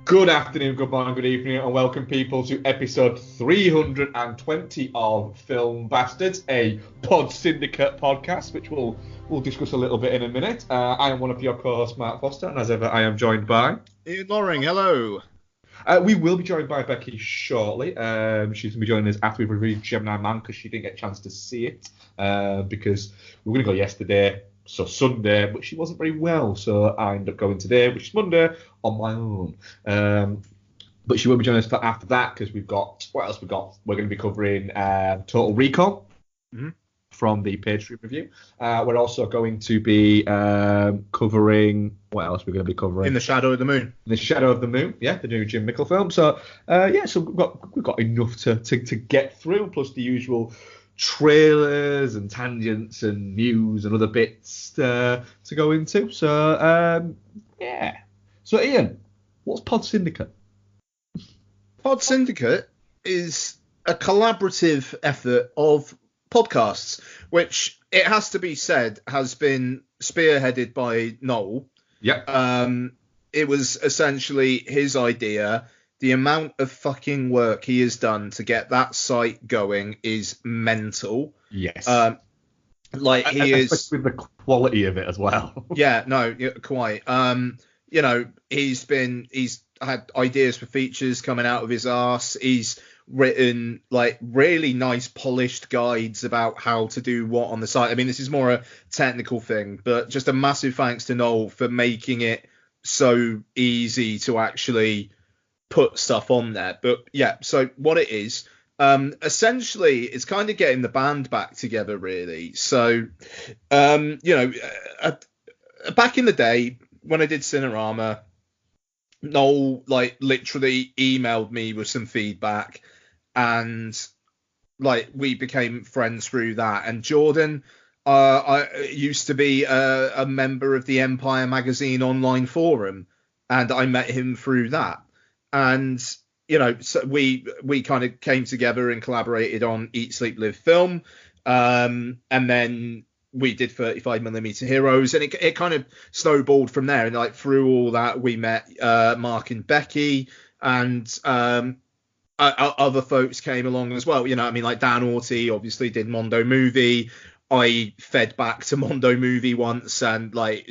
Good afternoon, good morning, good evening, and welcome people to episode 320 of Film Bastards, a Pod Syndicate podcast, which we'll discuss a little bit in a minute. I am one of your co-hosts, Mark Foster, and as ever, I am joined by Ian Loring. Hello. We will be joined by Becky shortly. She's going to be joining us after we've reviewed Gemini Man because she didn't get a chance to see it because we were going to go yesterday. So Sunday, but she wasn't very well, so I ended up going today, which is Monday, on my own. But she won't be joining us for after that because we've got, what else we've got? We're going to be covering Total Recall from the Patron review. We're also going to be covering, what else we're going to be covering? In the Shadow of the Moon. In the Shadow of the Moon, yeah, the new Jim Mickle film. So, so we've got enough to get through, plus the usual trailers and tangents and news and other bits to go into. So, So, Ian, what's Pod Syndicate? Pod Syndicate is a collaborative effort of podcasts, which, it has to be said, has been spearheaded by Noel. Yep. It was essentially his idea. The amount of fucking work he has done to get that site going is mental. Yes. He is with the quality of it as well. Yeah, no, quite. He's had ideas for features coming out of his arse. He's written really nice polished guides about how to do what on the site. I mean, this is more a technical thing, but just a massive thanks to Noel for making it so easy to actually put stuff on there. But yeah, so what it is, essentially it's kind of getting the band back together, really. So back in the day when I did Cinerama, Noel literally emailed me with some feedback, and we became friends through that. And Jordan, I used to be a member of the Empire Magazine online forum, and I met him through that. And so we kind of came together and collaborated on Eat, Sleep, Live Film, and then we did 35mm Heroes, and it kind of snowballed from there. And through all that, we met Mark and Becky, and other folks came along as well. Dan Orty obviously did Mondo Movie. I fed back to Mondo Movie once, and I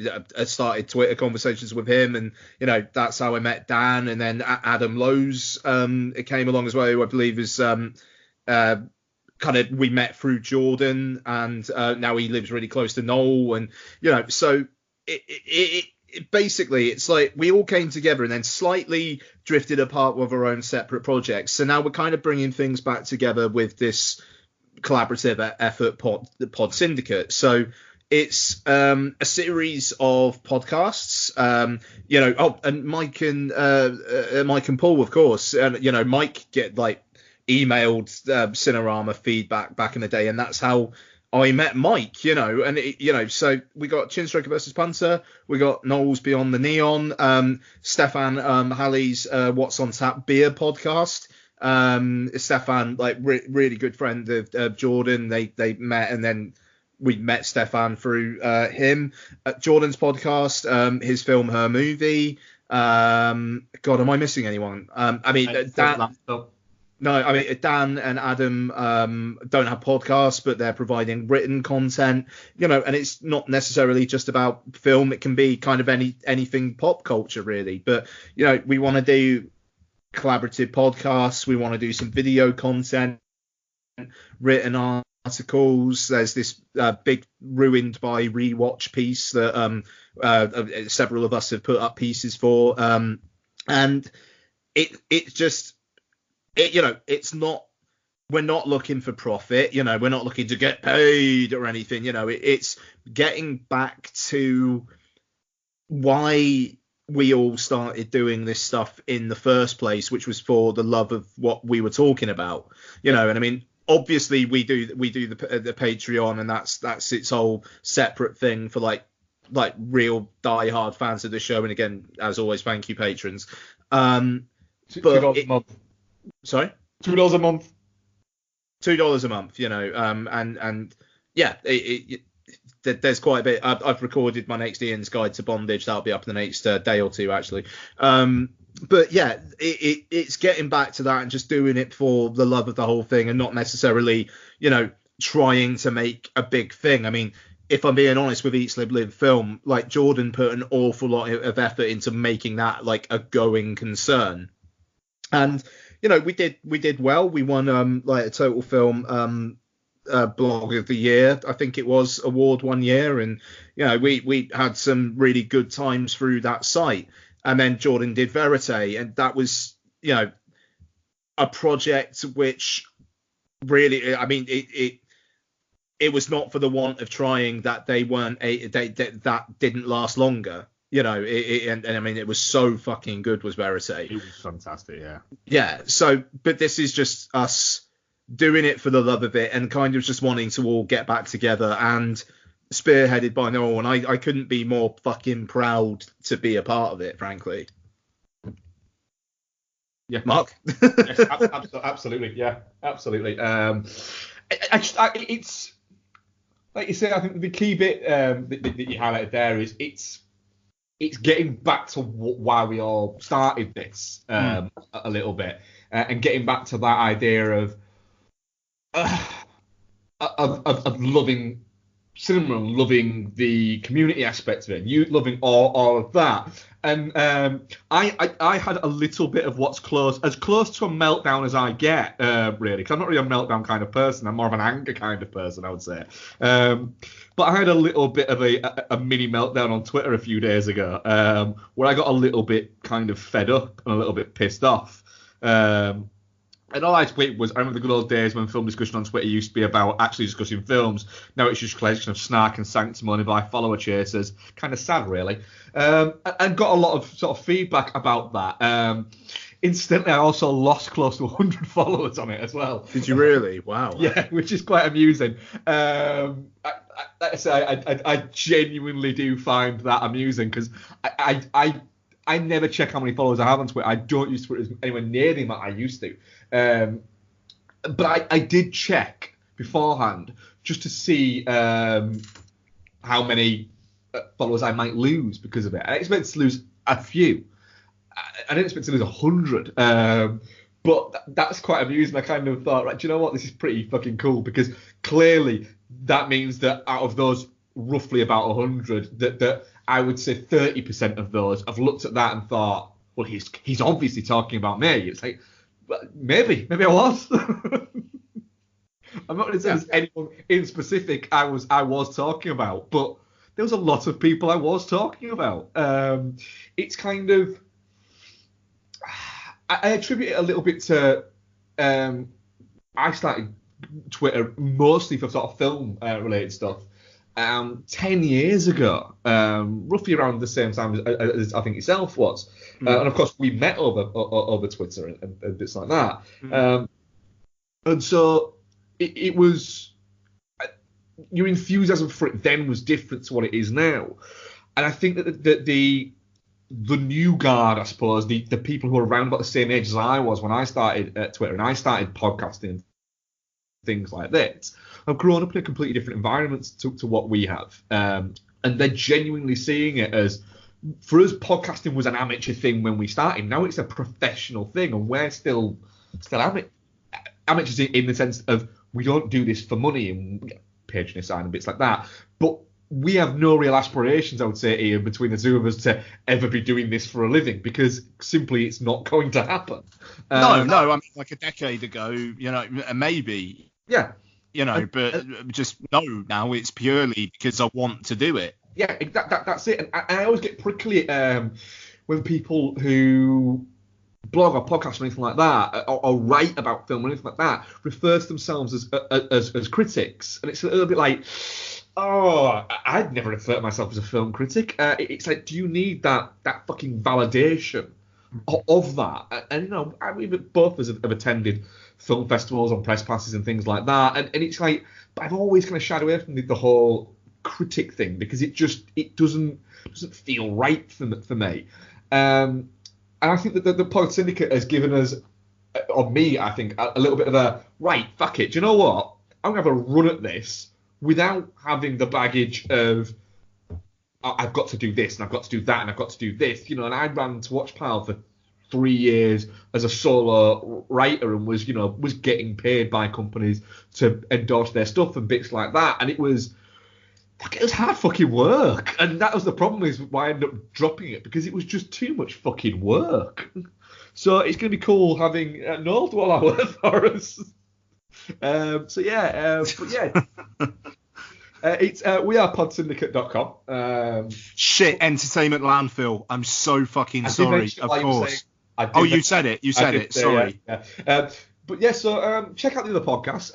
started Twitter conversations with him, and that's how I met Dan. And then Adam Lowe's it came along as well, who I believe is we met through Jordan, and now he lives really close to Noel, and so it basically it's we all came together and then slightly drifted apart with our own separate projects. So now we're kind of bringing things back together with this collaborative effort, Pod Syndicate. So it's a series of podcasts, and Mike and Paul, of course, and Mike get emailed Cinerama feedback back in the day, and that's how I met Mike, and so we got Chinstroker versus Punter, we got Noel's Beyond the Neon, Stefan Halley's What's on Tap Beer podcast. Stefan, really good friend of Jordan. They met, and then we met Stefan through him. Jordan's podcast, his film Her Movie. God, am I missing anyone? Dan and Adam don't have podcasts, but they're providing written content, and it's not necessarily just about film. It can be kind of anything pop culture, really. But we want to do collaborative podcasts. We want to do some video content, written articles. There's this big Ruined by Rewatch piece that several of us have put up pieces for, and it's not, we're not looking for profit, we're not looking to get paid or anything. It's getting back to why we all started doing this stuff in the first place, which was for the love of what we were talking about, and I mean, obviously we do the Patreon, and that's its whole separate thing for real diehard fans of the show. And again, as always, thank you, patrons. $2 a month. Sorry? $2 a month. $2 a month, and yeah, there's quite a bit. I've recorded my next Ian's Guide to Bondage. That'll be up in the next day or two, actually. But yeah, it's getting back to that and just doing it for the love of the whole thing and not necessarily, trying to make a big thing. I mean, if I'm being honest with Eat Sleep Live Film, like Jordan put an awful lot of effort into making that like a going concern. And, we did well. We won like a total film blog of the year, I think it was, award one year. And, we had some really good times through that site. And then Jordan did Verite, and that was, a project which really, I mean, it was not for the want of trying that that didn't last longer, and I mean, it was so fucking good, was Verite. It was fantastic, yeah. Yeah. So, but this is just us doing it for the love of it and kind of just wanting to all get back together, and spearheaded by Noel, and I couldn't be more fucking proud to be a part of it, frankly. Yeah, Mark. Yes, absolutely, yeah, absolutely. It's like you said. I think the key bit that you highlighted there is it's getting back to why we all started this a little bit, and getting back to that idea of loving cinema and loving the community aspect of it, you loving all of that. And I had a little bit of what's as close to a meltdown as I get, really, because I'm not really a meltdown kind of person. I'm more of an anger kind of person, I would say. But I had a little bit of a mini meltdown on Twitter a few days ago, where I got a little bit kind of fed up and a little bit pissed off. And all I tweeted was, I remember the good old days when film discussion on Twitter used to be about actually discussing films. Now it's just a collection of snark and sanctimony by follower chasers. Kind of sad, really. And got a lot of sort of feedback about that. Incidentally, I also lost close to 100 followers on it as well. Did you really? Wow. Yeah, which is quite amusing. I genuinely do find that amusing, because I never check how many followers I have on Twitter. I don't use Twitter anywhere near the amount I used to. But I did check beforehand just to see how many followers I might lose because of it. I expected to lose a few. I didn't expect to lose 100. But that's quite amusing. I kind of thought, right, do you know what? This is pretty fucking cool, because clearly that means that out of those roughly about 100, that I would say 30% of those have looked at that and thought, well, he's obviously talking about me. It's like, well, maybe I was. I'm not going to say there's anyone in specific I was talking about, but there was a lot of people I was talking about. It's kind of, I attribute it a little bit to, I started Twitter mostly for sort of film related stuff 10 years ago, roughly around the same time as I think yourself was. And of course we met over Twitter and bits like that. And so it was, your enthusiasm for it then was different to what it is now. And I think that the new guard, I suppose, the people who are around about the same age as I was when I started at Twitter and I started podcasting and things like that, have grown up in a completely different environment to what we have. And they're genuinely seeing it as, for us, podcasting was an amateur thing when we started. Now it's a professional thing, and we're still amateurs in the sense of we don't do this for money and patronage sign and bits like that. But we have no real aspirations, I would say, Ian, between the two of us to ever be doing this for a living, because simply it's not going to happen. No, I mean, like a decade ago, maybe. Yeah. But just no, now it's purely because I want to do it. Yeah, that's it. And I always get prickly when people who blog or podcast or anything like that, or write about film or anything like that, refer to themselves as critics. And it's a little bit like, oh, I'd never refer to myself as a film critic. It's like, do you need that fucking validation of that? And we both of us have attended film festivals on press passes and things like that, and it's like, but I've always kind of shied away from the whole critic thing, because it doesn't feel right for me. And I think that the Pod Syndicate has given us, or me, I think, a little bit of a, right, fuck it, do you know what? I'm going to have a run at this without having the baggage of, I've got to do this, and I've got to do that, and I've got to do this, and I ran to Watch Pile for 3 years as a solo writer and was getting paid by companies to endorse their stuff and bits like that. And it was hard fucking work. And that was the problem, is why I ended up dropping it, because it was just too much fucking work. So it's going to be cool having Noel do all our work for us. It's we are podsyndicate.com. Shit, entertainment landfill. I'm so fucking sorry. Of course. You said it. You said it. Sorry. Yeah. So check out the other podcasts.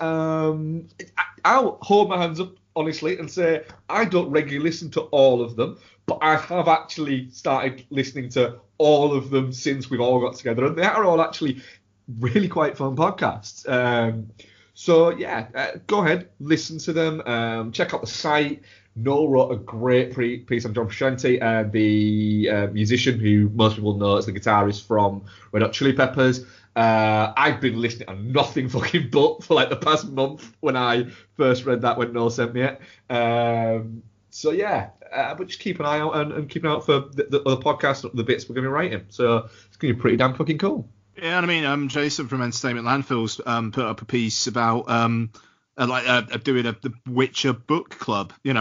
I'll hold my hands up, honestly, and say I don't regularly listen to all of them, but I have actually started listening to all of them since we've all got together, and they are all actually really quite fun podcasts. Go ahead, listen to them. Check out the site. Noel wrote a great piece on John Frusciante, the musician who most people know as the guitarist from Red Hot Chili Peppers. I've been listening to nothing fucking but for like the past month when I first read that, when Noel sent me it. But just keep an eye out and keep an eye out for the other podcasts, the bits we're going to be writing. So it's going to be pretty damn fucking cool. Yeah, and I mean, Jason from Entertainment Landfills put up a piece about doing the Witcher book club, and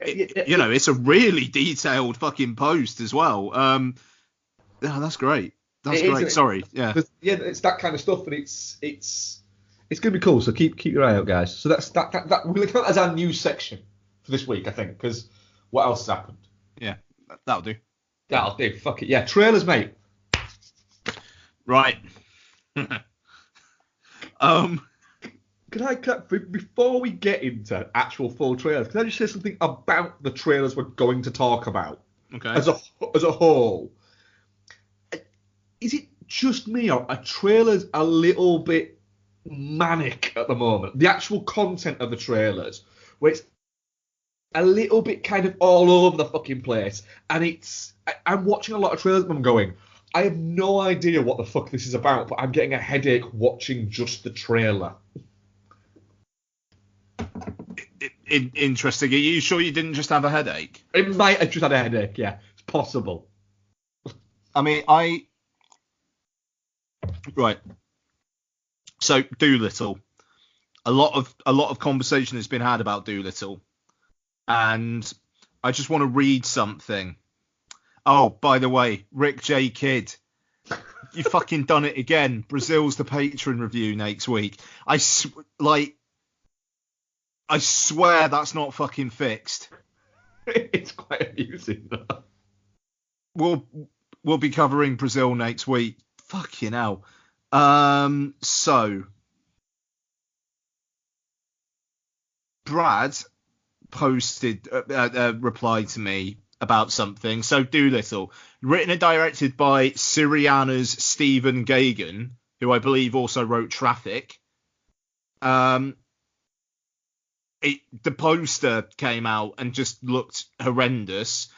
it's a really detailed fucking post as well. That's great. That's great. Sorry. Yeah. Yeah, it's that kind of stuff, and it's going to be cool. So keep your eye out, guys. So that's that we're going to count as our news section for this week, I think, because what else has happened? Yeah, that'll do. That'll do. Fuck it. Yeah, trailers, mate. Right. Before we get into actual full trailers, can I just say something about the trailers we're going to talk about? Okay. As a whole, is it just me, or are trailers a little bit manic at the moment? The actual content of the trailers, where it's a little bit kind of all over the fucking place, and I'm watching a lot of trailers and I'm going, I have no idea what the fuck this is about, but I'm getting a headache watching just the trailer. Interesting. Are you sure you didn't just have a headache? It might have just had a headache, yeah. It's possible. I mean, Right. So, Doolittle. A lot of conversation has been had about Doolittle. And I just want to read something. Oh, by the way, Rick J. Kidd, you fucking done it again. Brazil's the Patron review next week. I swear that's not fucking fixed. It's quite amusing, though. We'll be covering Brazil next week. Fucking hell. So Brad posted replied to me about something. So Doolittle, written and directed by Syriana's Stephen Gagan, who I believe also wrote Traffic. The poster came out and just looked horrendous,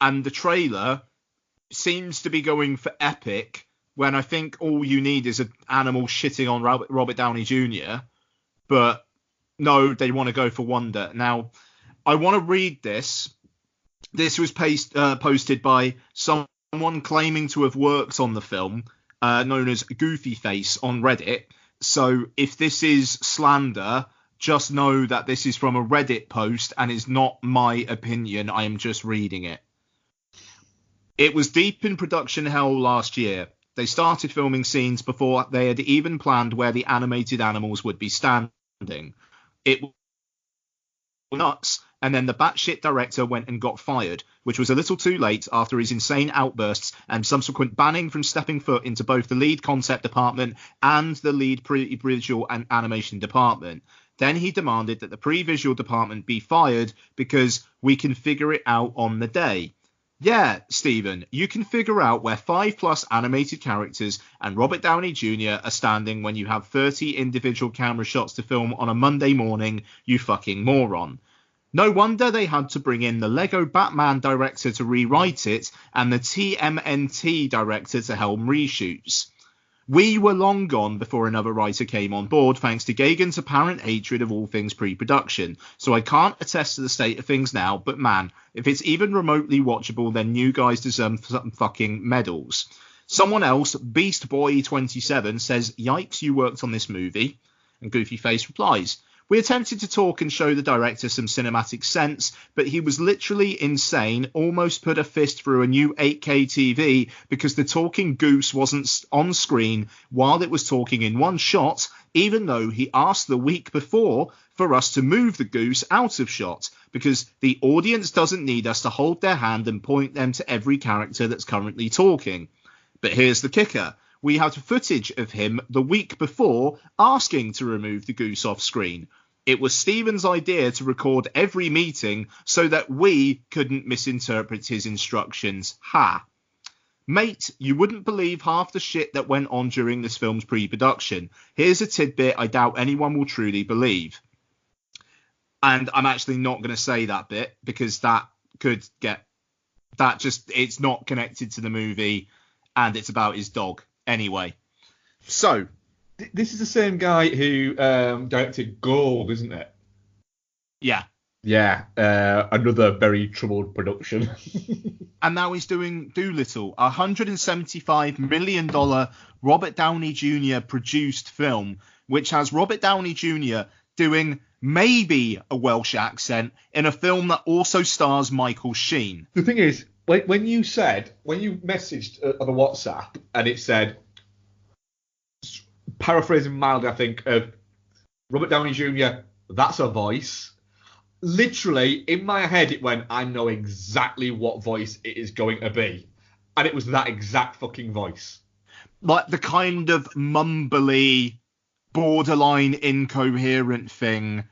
and the trailer seems to be going for epic, when I think all you need is an animal shitting on Robert Downey Jr. But no, they want to go for wonder. Now, I want to read this. This was posted by someone claiming to have worked on the film, known as Goofy Face on Reddit. So if this is slander, just know that this is from a Reddit post and is not my opinion. I am just reading it. It was deep in production hell last year. They started filming scenes before they had even planned where the animated animals would be standing. It was nuts, and then the batshit director went and got fired, which was a little too late after his insane outbursts and subsequent banning from stepping foot into both the lead concept department and the lead pre-visual and animation department. Then he demanded that the pre-visual department be fired because we can figure it out on the day. Yeah, Stephen, you can figure out where 5+ animated characters and Robert Downey Jr. are standing when you have 30 individual camera shots to film on a Monday morning, you fucking moron. No wonder they had to bring in the Lego Batman director to rewrite it and the TMNT director to helm reshoots. We were long gone before another writer came on board, thanks to Gagan's apparent hatred of all things pre-production. So I can't attest to the state of things now, but man, if it's even remotely watchable, then you guys deserve some fucking medals. Someone else, Beast Boy 27, says, "Yikes, you worked on this movie." And Goofy Face replies, "We attempted to talk and show the director some cinematic sense, but he was literally insane, almost put a fist through a new 8K TV because the talking goose wasn't on screen while it was talking in one shot, even though he asked the week before for us to move the goose out of shot, because the audience doesn't need us to hold their hand and point them to every character that's currently talking. But here's the kicker. We have footage of him the week before asking to remove the goose off screen. It was Steven's idea to record every meeting so that we couldn't misinterpret his instructions. Ha. Mate, you wouldn't believe half the shit that went on during this film's pre-production. Here's a tidbit I doubt anyone will truly believe." And I'm actually not going to say that bit because it's not connected to the movie and it's about his dog. Anyway, so this is the same guy who directed Gold, isn't it? Yeah. Yeah, another very troubled production. And now he's doing Dolittle, a $175 million Robert Downey Jr. produced film, which has Robert Downey Jr. doing maybe a Welsh accent in a film that also stars Michael Sheen. The thing is, when you messaged on the WhatsApp and it said, paraphrasing mildly, I think, of Robert Downey Jr., that's a voice. Literally, in my head, it went, I know exactly what voice it is going to be. And it was that exact fucking voice. Like the kind of mumbly, borderline incoherent thing,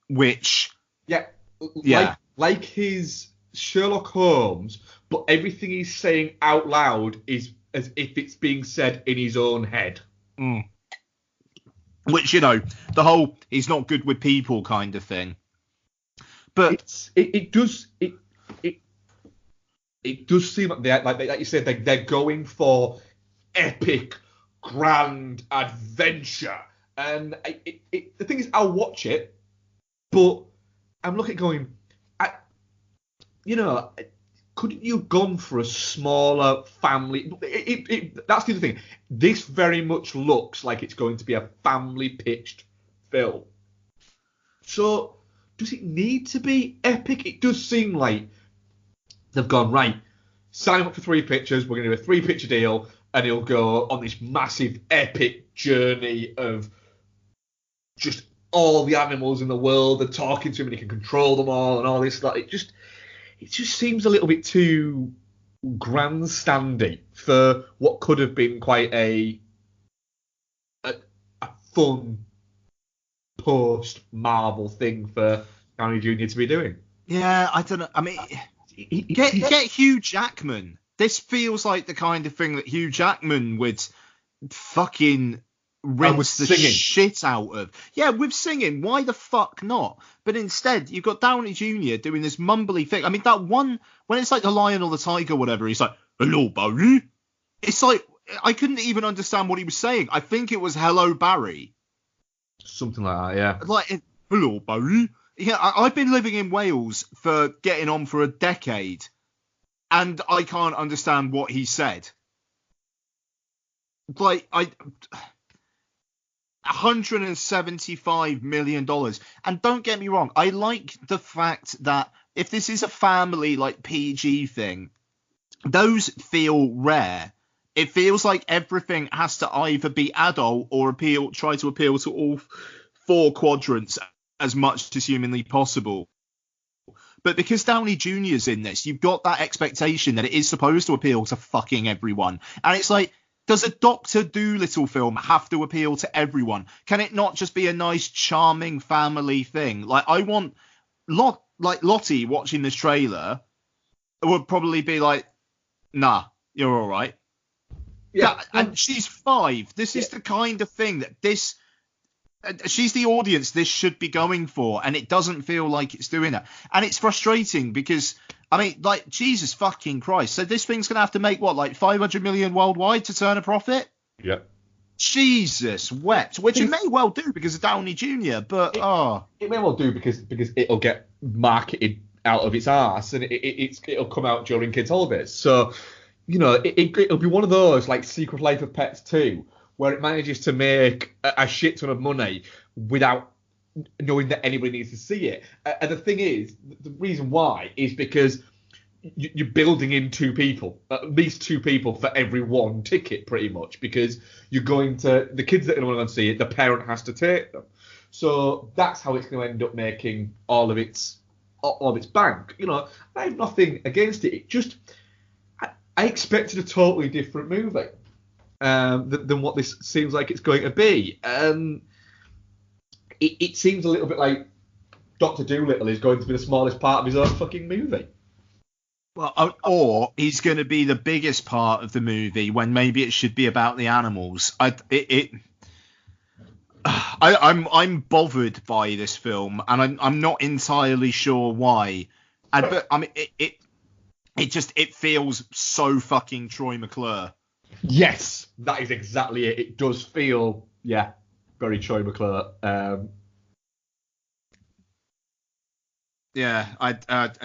which... Yeah. Like his Sherlock Holmes, but everything he's saying out loud is as if it's being said in his own head. Mm. Which, the whole he's not good with people kind of thing. But it does seem like you said, they're going for epic, grand adventure. And the thing is, I'll watch it, but I'm looking going, couldn't you have gone for a smaller family? That's the other thing. This very much looks like it's going to be a family pitched film. So does it need to be epic? It does seem like they've gone, right, sign up for 3 pictures, we're going to do a 3-picture deal, and he'll go on this massive epic journey of just all the animals in the world are talking to him and he can control them all and all this stuff. It just seems a little bit too grandstandy for what could have been quite a fun post-Marvel thing for Downey Jr. to be doing. Yeah, I don't know. I mean, get Hugh Jackman. This feels like the kind of thing that Hugh Jackman would fucking rinse the shit out of. Yeah, with singing. Why the fuck not? But instead, you've got Downey Jr. doing this mumbly thing. I mean, that one, when it's like the lion or the tiger or whatever, he's like, "Hello, Barry." It's like, I couldn't even understand what he was saying. I think it was "Hello, Barry." Something like that, yeah. Like, "Hello, Barry." Yeah, I've been living in Wales for getting on for a decade, and I can't understand what he said. Like, $175 million. And don't get me wrong, I like the fact that if this is a family, like, PG thing, those feel rare. It feels like everything has to either be adult or try to appeal to all 4 quadrants as much as humanly possible. But because Downey Jr.'s in this, you've got that expectation that it is supposed to appeal to fucking everyone. And it's like, does a Dr. Dolittle film have to appeal to everyone? Can it not just be a nice, charming family thing? Like, I want Lottie watching this trailer would probably be like, "Nah, you're all right." Yeah, and she's 5. This is the kind of thing that she's the audience this should be going for, and it doesn't feel like it's doing that. And it's frustrating because, I mean, like, Jesus fucking Christ. So this thing's going to have to make, what, like 500 million worldwide to turn a profit? Yeah. Jesus wept, which it may well do because of Downey Jr., but, It may well do because it'll get marketed out of its arse and it'll come out during kids' holidays. So, it'll be one of those like Secret Life of Pets 2, where it manages to make a shit ton of money without knowing that anybody needs to see it. And the thing is, the reason why is because you're building in at least two people for every one ticket, pretty much, because you're going to, the kids that are going to see it, the parent has to take them. So that's how it's going to end up making all of its bank. I have nothing against it. It just, I expected a totally different movie than what this seems like it's going to be. It seems a little bit like Dr. Dolittle is going to be the smallest part of his own fucking movie. Well, or he's going to be the biggest part of the movie when maybe it should be about the animals. I'm bothered by this film, and I'm not entirely sure why. But I mean, it feels so fucking Troy McClure. Yes, that is exactly it. It does feel, very Troy McClure. I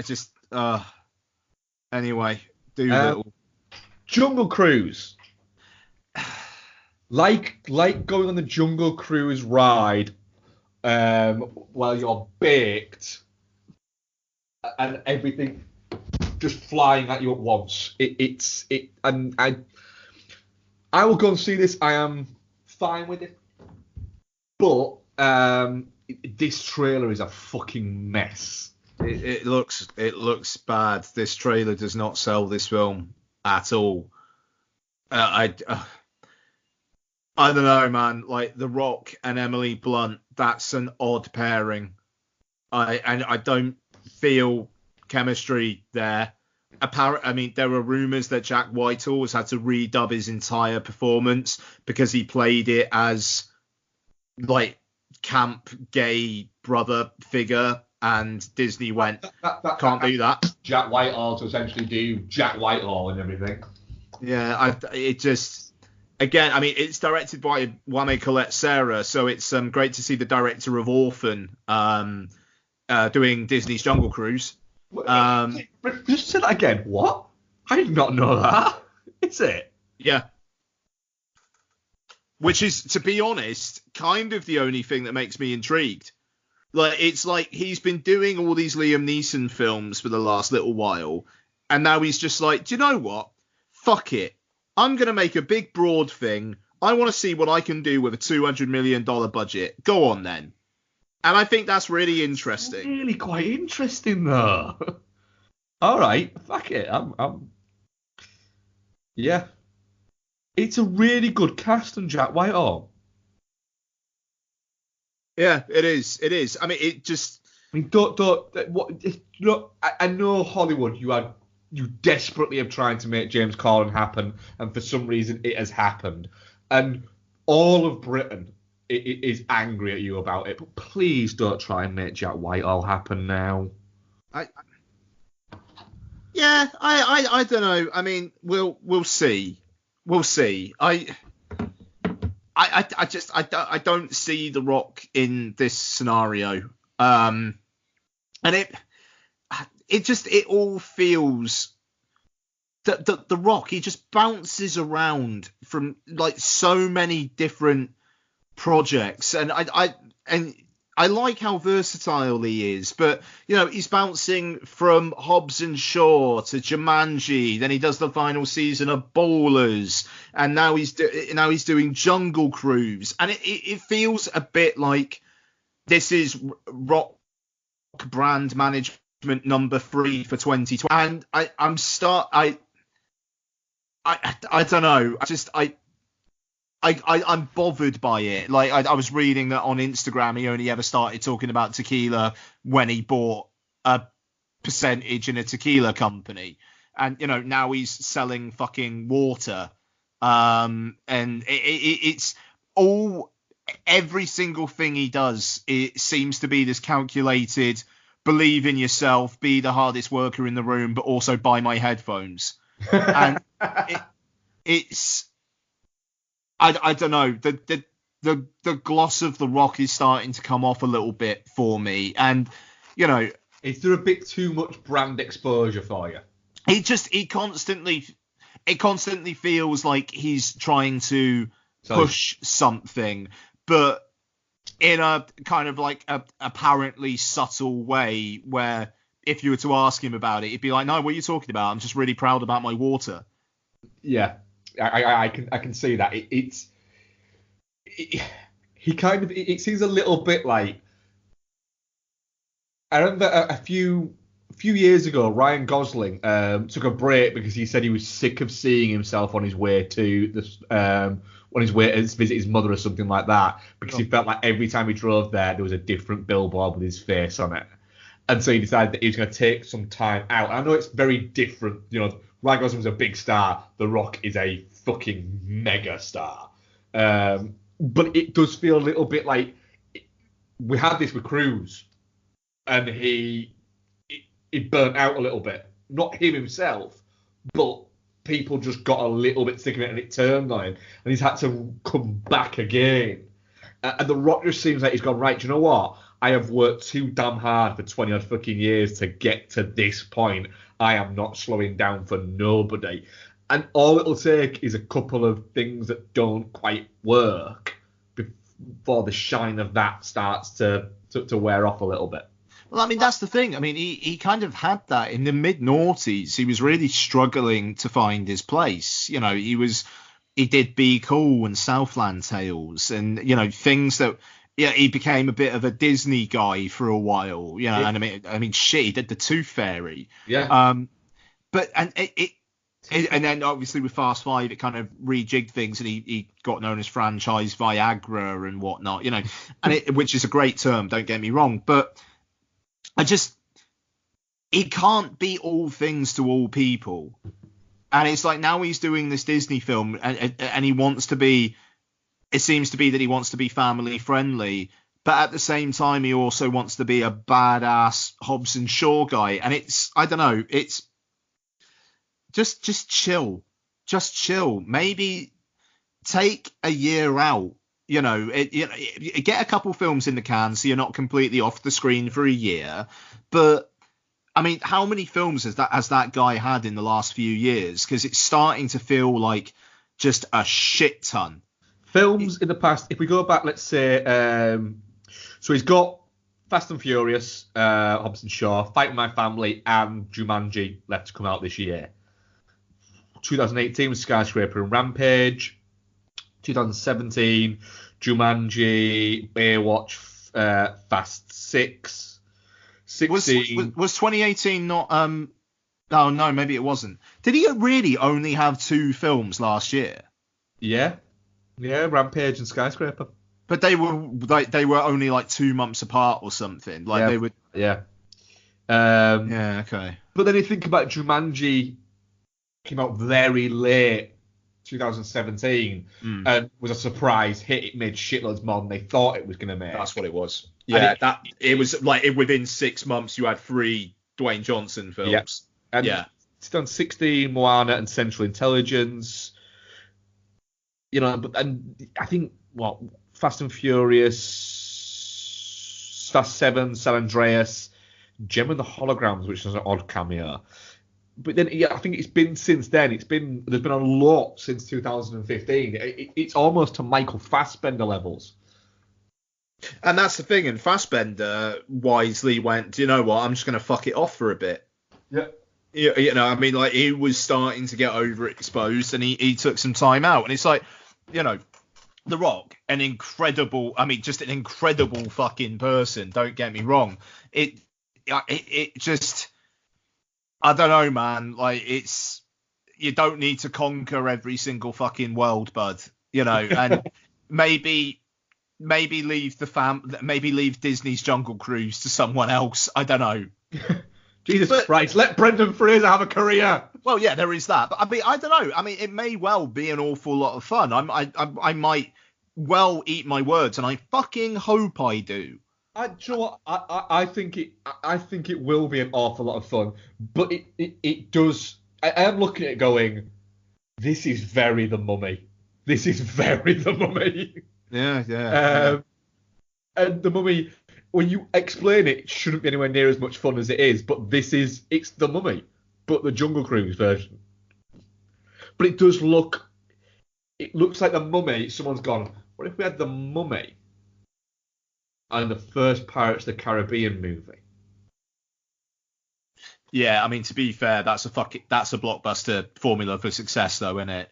just. Anyway, Doolittle. Jungle Cruise. Like going on the Jungle Cruise ride while you're baked and everything just flying at you at once. I will go and see this. I am fine with it. But this trailer is a fucking mess. It looks bad. This trailer does not sell this film at all. I don't know, man. Like The Rock and Emily Blunt, that's an odd pairing. I don't feel chemistry there. There were rumours that Jack Whitehall has had to redub his entire performance because he played it as like camp gay brother figure. And Disney went, can't do that. Jack Whitehall to essentially do Jack Whitehall and everything. Yeah, it's directed by Wame Colette Serra, so it's great to see the director of Orphan doing Disney's Jungle Cruise. Just say that again. What? I did not know that. Is it? Yeah. Which is, to be honest, kind of the only thing that makes me intrigued. Like, it's like he's been doing all these Liam Neeson films for the last little while, and now he's just like, do you know what? Fuck it. I'm going to make a big, broad thing. I want to see what I can do with a $200 million budget. Go on, then. And I think that's really interesting. It's really quite interesting, though. All right. Fuck it. Yeah. It's a really good cast on Jack Whitehall. Yeah, it is. It is. I mean, it just. I know Hollywood. You desperately have tried to make James Corden happen, and for some reason it has happened, and all of Britain is angry at you about it. But please don't try and make Jack Whitehall happen now. I don't know. I mean, we'll see. We'll see. I don't see The Rock in this scenario. And it all feels that the Rock, he just bounces around from like so many different projects, and I like how versatile he is, but he's bouncing from Hobbs and Shaw to Jumanji, then he does the final season of Ballers, and now he's doing Jungle Cruise, and it feels a bit like this is Rock brand management number 3 for 2020, and I don't know, I'm bothered by it. Like I was reading that on Instagram, he only ever started talking about tequila when he bought a percentage in a tequila company, and now he's selling fucking water. And it's all, every single thing he does, it seems to be this calculated, believe in yourself, be the hardest worker in the room, but also buy my headphones. And it's. I don't know. The gloss of The Rock is starting to come off a little bit for me, and is there a bit too much brand exposure for you? He constantly. it constantly feels like he's trying to push something, but in a kind of like a apparently subtle way where if you were to ask him about it, he'd be like, no, what are you talking about? I'm just really proud about my water. Yeah, I can see that. He kind of, it seems a little bit like, I remember a few years ago, Ryan Gosling took a break because he said he was sick of seeing himself on his way to visit his mother or something like that, because he felt like every time he drove there was a different billboard with his face on it. And so he decided that he was going to take some time out. I know it's very different. You know, Ryan Gosling's a big star. The Rock is a fucking mega star. But it does feel a little bit like we had this with Cruise, and he burnt out a little bit. Not him himself, but people just got a little bit sick of it, and it turned on him, and he's had to come back again. And The Rock just seems like he's gone, right, do you know what? I have worked too damn hard for 20 odd fucking years to get to this point. I am not slowing down for nobody. And all it'll take is a couple of things that don't quite work before the shine of that starts to wear off a little bit. Well, I mean, that's the thing. I mean, he kind of had that in the mid-noughties. He was really struggling to find his place. You know, he did Be Cool and Southland Tales and, you know, things that, yeah, he became a bit of a Disney guy for a while, you know, and I mean, shit, he did the Tooth Fairy. Yeah. But and then obviously with Fast Five, it kind of rejigged things, and he got known as franchise Viagra and whatnot, you know, and which is a great term, don't get me wrong, but he can't be all things to all people. And it's like now he's doing this Disney film, and he wants to be. It seems to be that he wants to be family friendly, but at the same time he also wants to be a badass Hobbs and Shaw guy. And it's, I don't know, it's just chill, Maybe take a year out, you know, get a couple films in the can so you're not completely off the screen for a year. But I mean, how many films has that guy had in the last few years? Because it's starting to feel like just a shit ton. Films in the past, if we go back, let's say, so he's got Fast and Furious, Hobbs and Shaw, Fight With My Family, and Jumanji left to come out this year. 2018 was Skyscraper and Rampage. 2017, Jumanji, Baywatch, Fast 6. 16. Was 2018 not... Oh, no, maybe it wasn't. Did he really only have 2 films last year? Yeah. Yeah, Rampage and Skyscraper. But they were only like 2 months apart or something. Like yeah, they would. Yeah. Yeah. Okay. But then you think about Jumanji, came out very late, 2017, and was a surprise hit. It made shitloads more than they thought it was going to make. That's what it was. Yeah. It was like within 6 months you had 3 Dwayne Johnson films. Yeah. And it's done 16, Moana and Central Intelligence. You know, and I think Fast and Furious, Fast 7, San Andreas, Gem and the Holograms, which is an odd cameo. But then, I think it's been since then. There's been a lot since 2015. It's almost to Michael Fassbender levels. And that's the thing. And Fassbender wisely went, do you know what? I'm just going to fuck it off for a bit. Yeah. You know, I mean, like he was starting to get overexposed, and he took some time out, and it's like, you know, The Rock, just an incredible fucking person. Don't get me wrong. It just, I don't know, man. Like you don't need to conquer every single fucking world, bud. You know, and maybe leave Disney's Jungle Cruise to someone else. I don't know. Jesus Christ, let Brendan Fraser have a career. Well, yeah, there is that. But I mean, I don't know. I mean, it may well be an awful lot of fun. I might well eat my words, and I fucking hope I do. Do you know what? I think it will be an awful lot of fun, but it does. I am looking at it going, this is very The Mummy. This is very The Mummy. Yeah. And The Mummy, when you explain it, it shouldn't be anywhere near as much fun as it is, but it's The Mummy, but the Jungle Cruise version. but it does look. It looks like the Mummy. Someone's gone. What if we had the Mummy and the first Pirates of the Caribbean movie? Yeah, I mean, to be fair, that's a blockbuster formula for success, though, isn't it?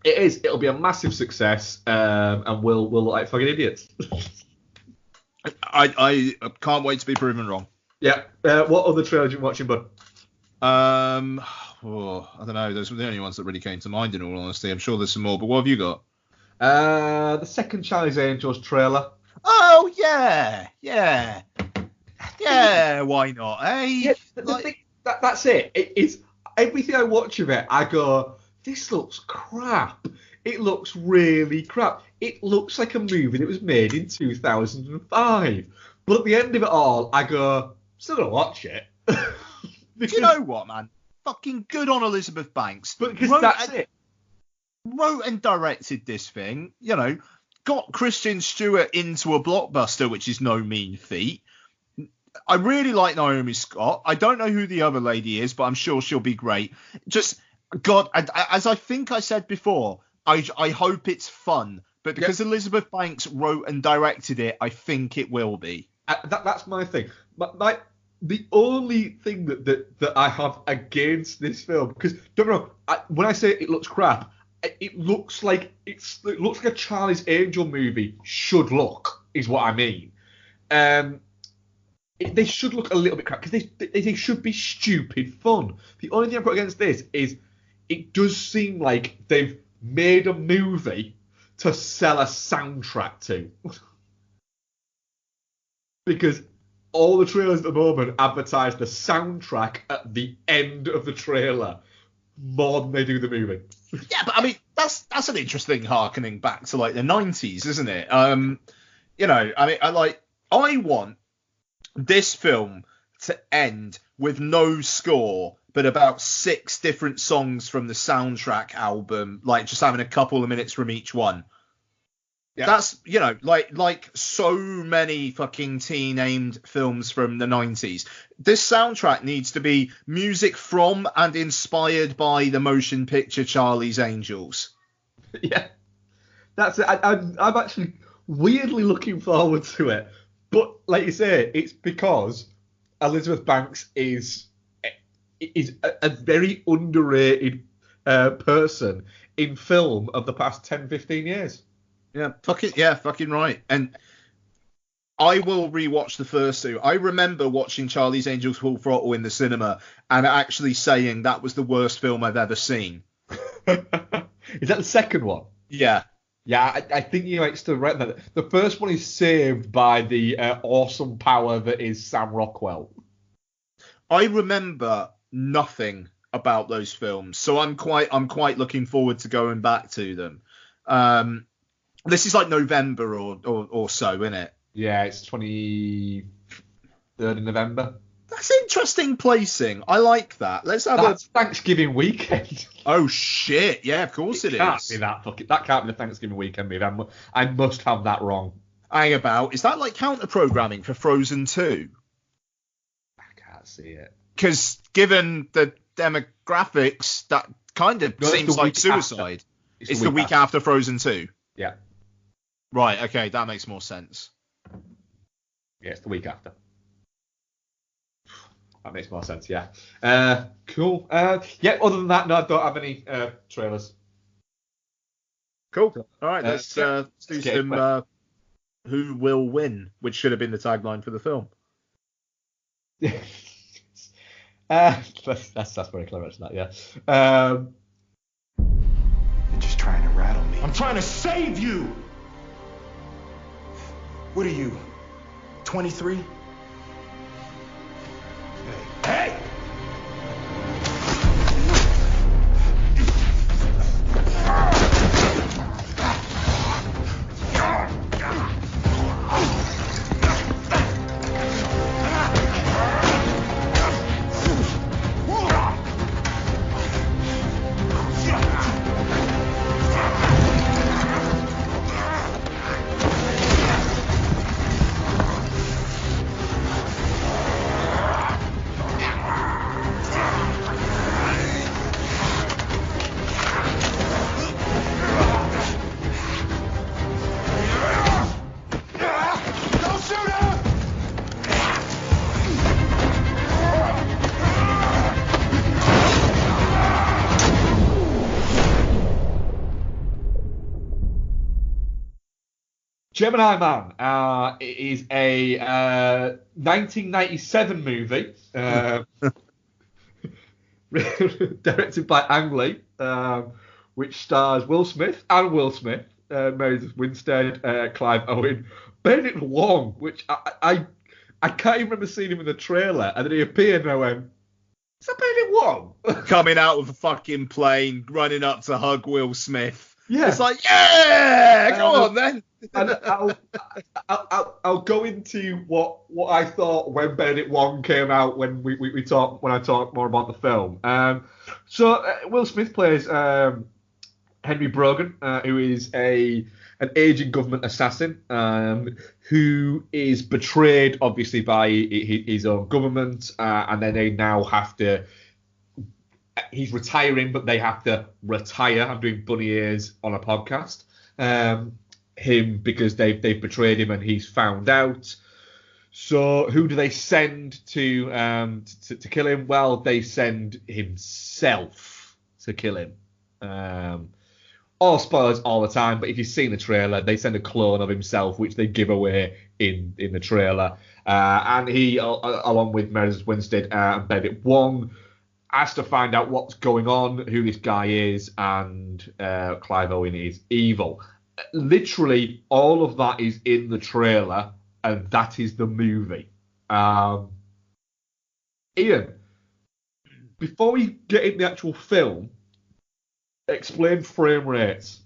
It is. It'll be a massive success, and we'll look like fucking idiots. I can't wait to be proven wrong. Yeah. What other trailers you watching, bud? I don't know. Those were the only ones that really came to mind, in all honesty. I'm sure there's some more, but what have you got? The second Charlie's Angels trailer. Oh, yeah. Why not, eh? Yeah, that's it. It's everything I watch of it, I go, this looks crap. It looks really crap. It looks like a movie that was made in 2005. But at the end of it all, I go, still gonna watch it. Do you know what, man? Fucking good on Elizabeth Banks. But because that's it. Wrote and directed this thing, got Kristen Stewart into a blockbuster, which is no mean feat. I really like Naomi Scott. I don't know who the other lady is, but I'm sure she'll be great. Just, God, as I think I said before, I hope it's fun. But because Elizabeth Banks wrote and directed it, I think it will be. That's my thing. The only thing that I have against this film, because don't get me wrong, when I say it looks crap, it looks like a Charlie's Angel movie should look, is what I mean. They should look a little bit crap because they should be stupid fun. The only thing I've got against this is it does seem like they've made a movie to sell a soundtrack to. Because all the trailers at the moment advertise the soundtrack at the end of the trailer more than they do the movie. Yeah, but I mean that's an interesting harkening back to like the 90s, isn't it? I want this film to end with no score, but about 6 different songs from the soundtrack album, like just having a couple of minutes from each one. Yeah. That's, like so many fucking teen-aimed films from the 90s. This soundtrack needs to be music from and inspired by the motion picture Charlie's Angels. Yeah, that's it. I'm actually weirdly looking forward to it. But like you say, it's because Elizabeth Banks is a very underrated person in film of the past 10, 15 years. Yeah, fucking right. And I will rewatch the first 2. I remember watching Charlie's Angels Full Throttle in the cinema and actually saying that was the worst film I've ever seen. Is that the second one? Yeah. Yeah, I think you might still right that. The first one is saved by the awesome power that is Sam Rockwell. I remember nothing about those films, so I'm quite looking forward to going back to them. This is like November or so, isn't it? Yeah, it's 23rd of November. That's interesting placing. I like that. That's Thanksgiving weekend. Oh shit! Yeah, of course it is. That can't be the Thanksgiving weekend movie. I must have that wrong. Hang about. Is that like counter programming for Frozen 2? I can't see it. Because given the demographics, that kind of seems like suicide. It's the week after Frozen 2. Yeah. Right. Okay, that makes more sense. Yeah, it's the week after. That makes more sense, yeah. Cool. Yeah, other than that, no, I don't have any trailers. Cool. All right, let's do some Who Will Win, which should have been the tagline for the film. That's very clever, isn't that? Yeah. You're just trying to rattle me. I'm trying to save you! What are you, 23? Hey! Gemini Man is a 1997 movie directed by Ang Lee, which stars Will Smith, Meredith Winstead, Clive Owen, Benedict Wong, which I can't even remember seeing him in the trailer, and then he appeared and I went, is that Benedict Wong? Coming out of a fucking plane, running up to hug Will Smith. Yeah. It's like, yeah, come on then. And I'll go into what I thought when Benedict Wong came out when I talk more about the film. So Will Smith plays Henry Brogan, who is an aging government assassin who is betrayed, obviously, by his own government, and then they now have to. He's retiring, but they have to retire. I'm doing bunny ears on a podcast. Him because they've betrayed him and he's found out. So who do they send to kill him? Well, they send himself to kill him. All spoilers all the time, but if you've seen the trailer, they send a clone of himself, which they give away in the trailer. And he, along with Meredith Winstead and Benedict Wong, has to find out what's going on, who this guy is, and Clive Owen is evil. Literally, all of that is in the trailer, and that is the movie. Ian, before we get into the actual film, explain frame rates.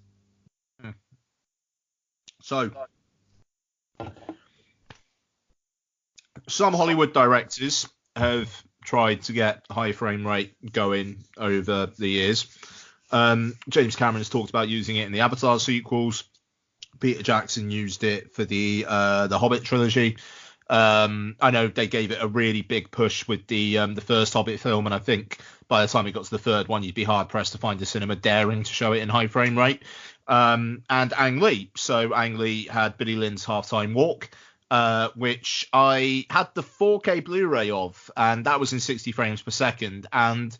So, some Hollywood directors have tried to get high frame rate going over the years. James Cameron has talked about using it in the Avatar sequels. Peter Jackson used it for the Hobbit trilogy. I know they gave it a really big push with the first Hobbit film, and I think by the time it got to the third one, you'd be hard pressed to find a cinema daring to show it in high frame rate. And Ang Lee. So Ang Lee had Billy Lynn's Halftime Walk, which I had the 4K Blu-ray of, and that was in 60 frames per second, and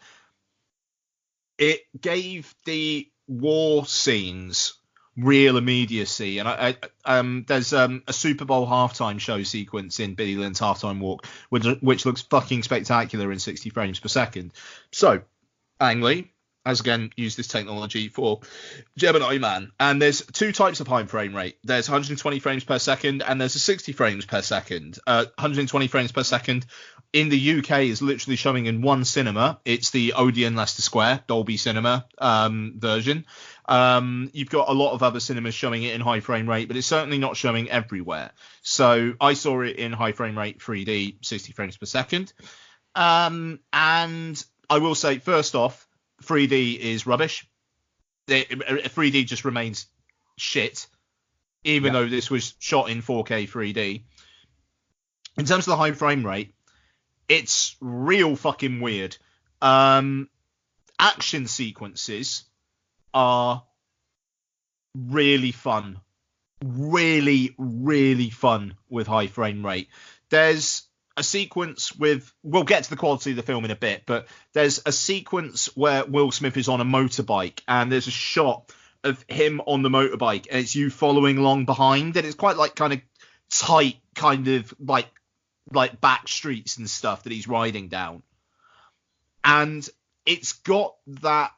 it gave the war scenes real immediacy. And I there's a Super Bowl halftime show sequence in Billy Lynn's Halftime Walk, which looks fucking spectacular in 60 frames per second. So Ang Lee has again used this technology for Gemini Man, and there's two types of high frame rate. There's 120 frames per second and there's a 60 frames per second. 120 frames per second in the UK is literally showing in one cinema. It's the Odeon Leicester Square Dolby Cinema version. You've got a lot of other cinemas showing it in high frame rate, but it's certainly not showing everywhere. So I saw it in high frame rate 3D, 60 frames per second. And I will say, first off, 3D is rubbish. 3D just remains shit, even though this was shot in 4K 3D. In terms of the high frame rate, it's real fucking weird. Action sequences are really fun. Really, really fun with high frame rate. There's a sequence with, we'll get to the quality of the film in a bit, but there's a sequence where Will Smith is on a motorbike and there's a shot of him on the motorbike and it's you following along behind, and it's quite like kind of tight, kind of like back streets and stuff that he's riding down, and it's got that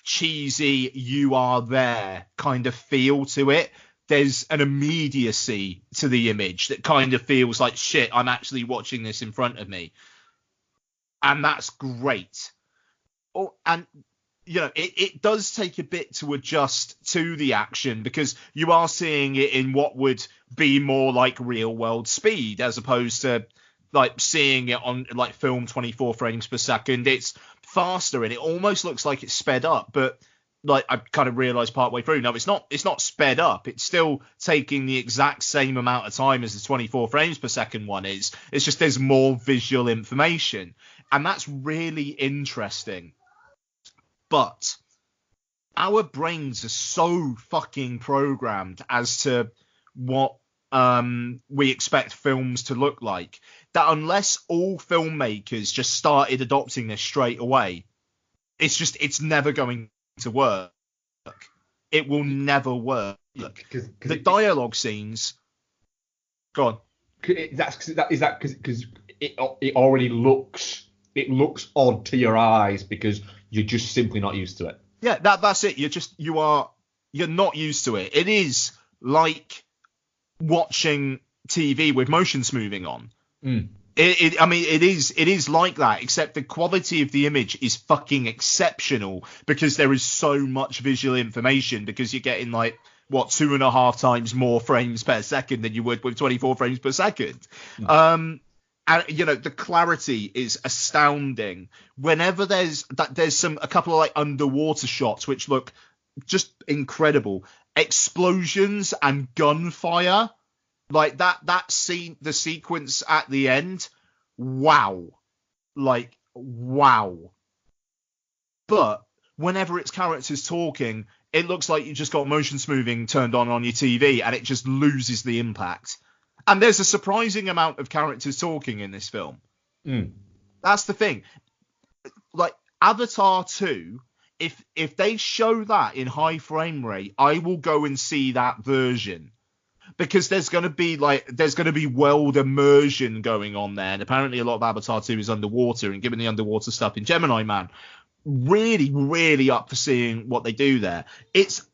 cheesy "you are there" kind of feel to it. There's an immediacy to the image that kind of feels like, shit, I'm actually watching this in front of me. And that's great. Oh, and, you know, it does take a bit to adjust to the action because you are seeing it in what would be more like real world speed as opposed to like seeing it on like film 24 frames per second. It's faster and it almost looks like it's sped up, but like I kind of realized partway through, no, it's not sped up. It's still taking the exact same amount of time as the 24 frames per second one is. It's just there's more visual information, and that's really interesting. But our brains are so fucking programmed as to what we expect films to look like that unless all filmmakers just started adopting this straight away, it's never going to work. It will never work. Look, Because the dialogue scenes. Go on. Because it already looks odd to your eyes because you're just simply not used to it. Yeah, that's it. You're not used to it. It is like watching TV with motion smoothing on. It is like that, except the quality of the image is fucking exceptional because there is so much visual information because you're getting like 2.5 times more frames per second than you would with 24 frames per second. And the clarity is astounding. Whenever there's a couple of like underwater shots which look just incredible, explosions and gunfire. Like that scene, the sequence at the end, wow. Like, wow. But whenever it's characters talking, it looks like you just got motion smoothing turned on your TV and it just loses the impact. And there's a surprising amount of characters talking in this film. That's the thing. Like, Avatar 2, if they show that in high frame rate, I will go and see that version. Because there's going to be world immersion going on there. And apparently a lot of Avatar 2 is underwater. And given the underwater stuff in Gemini Man, really, really up for seeing what they do there. It's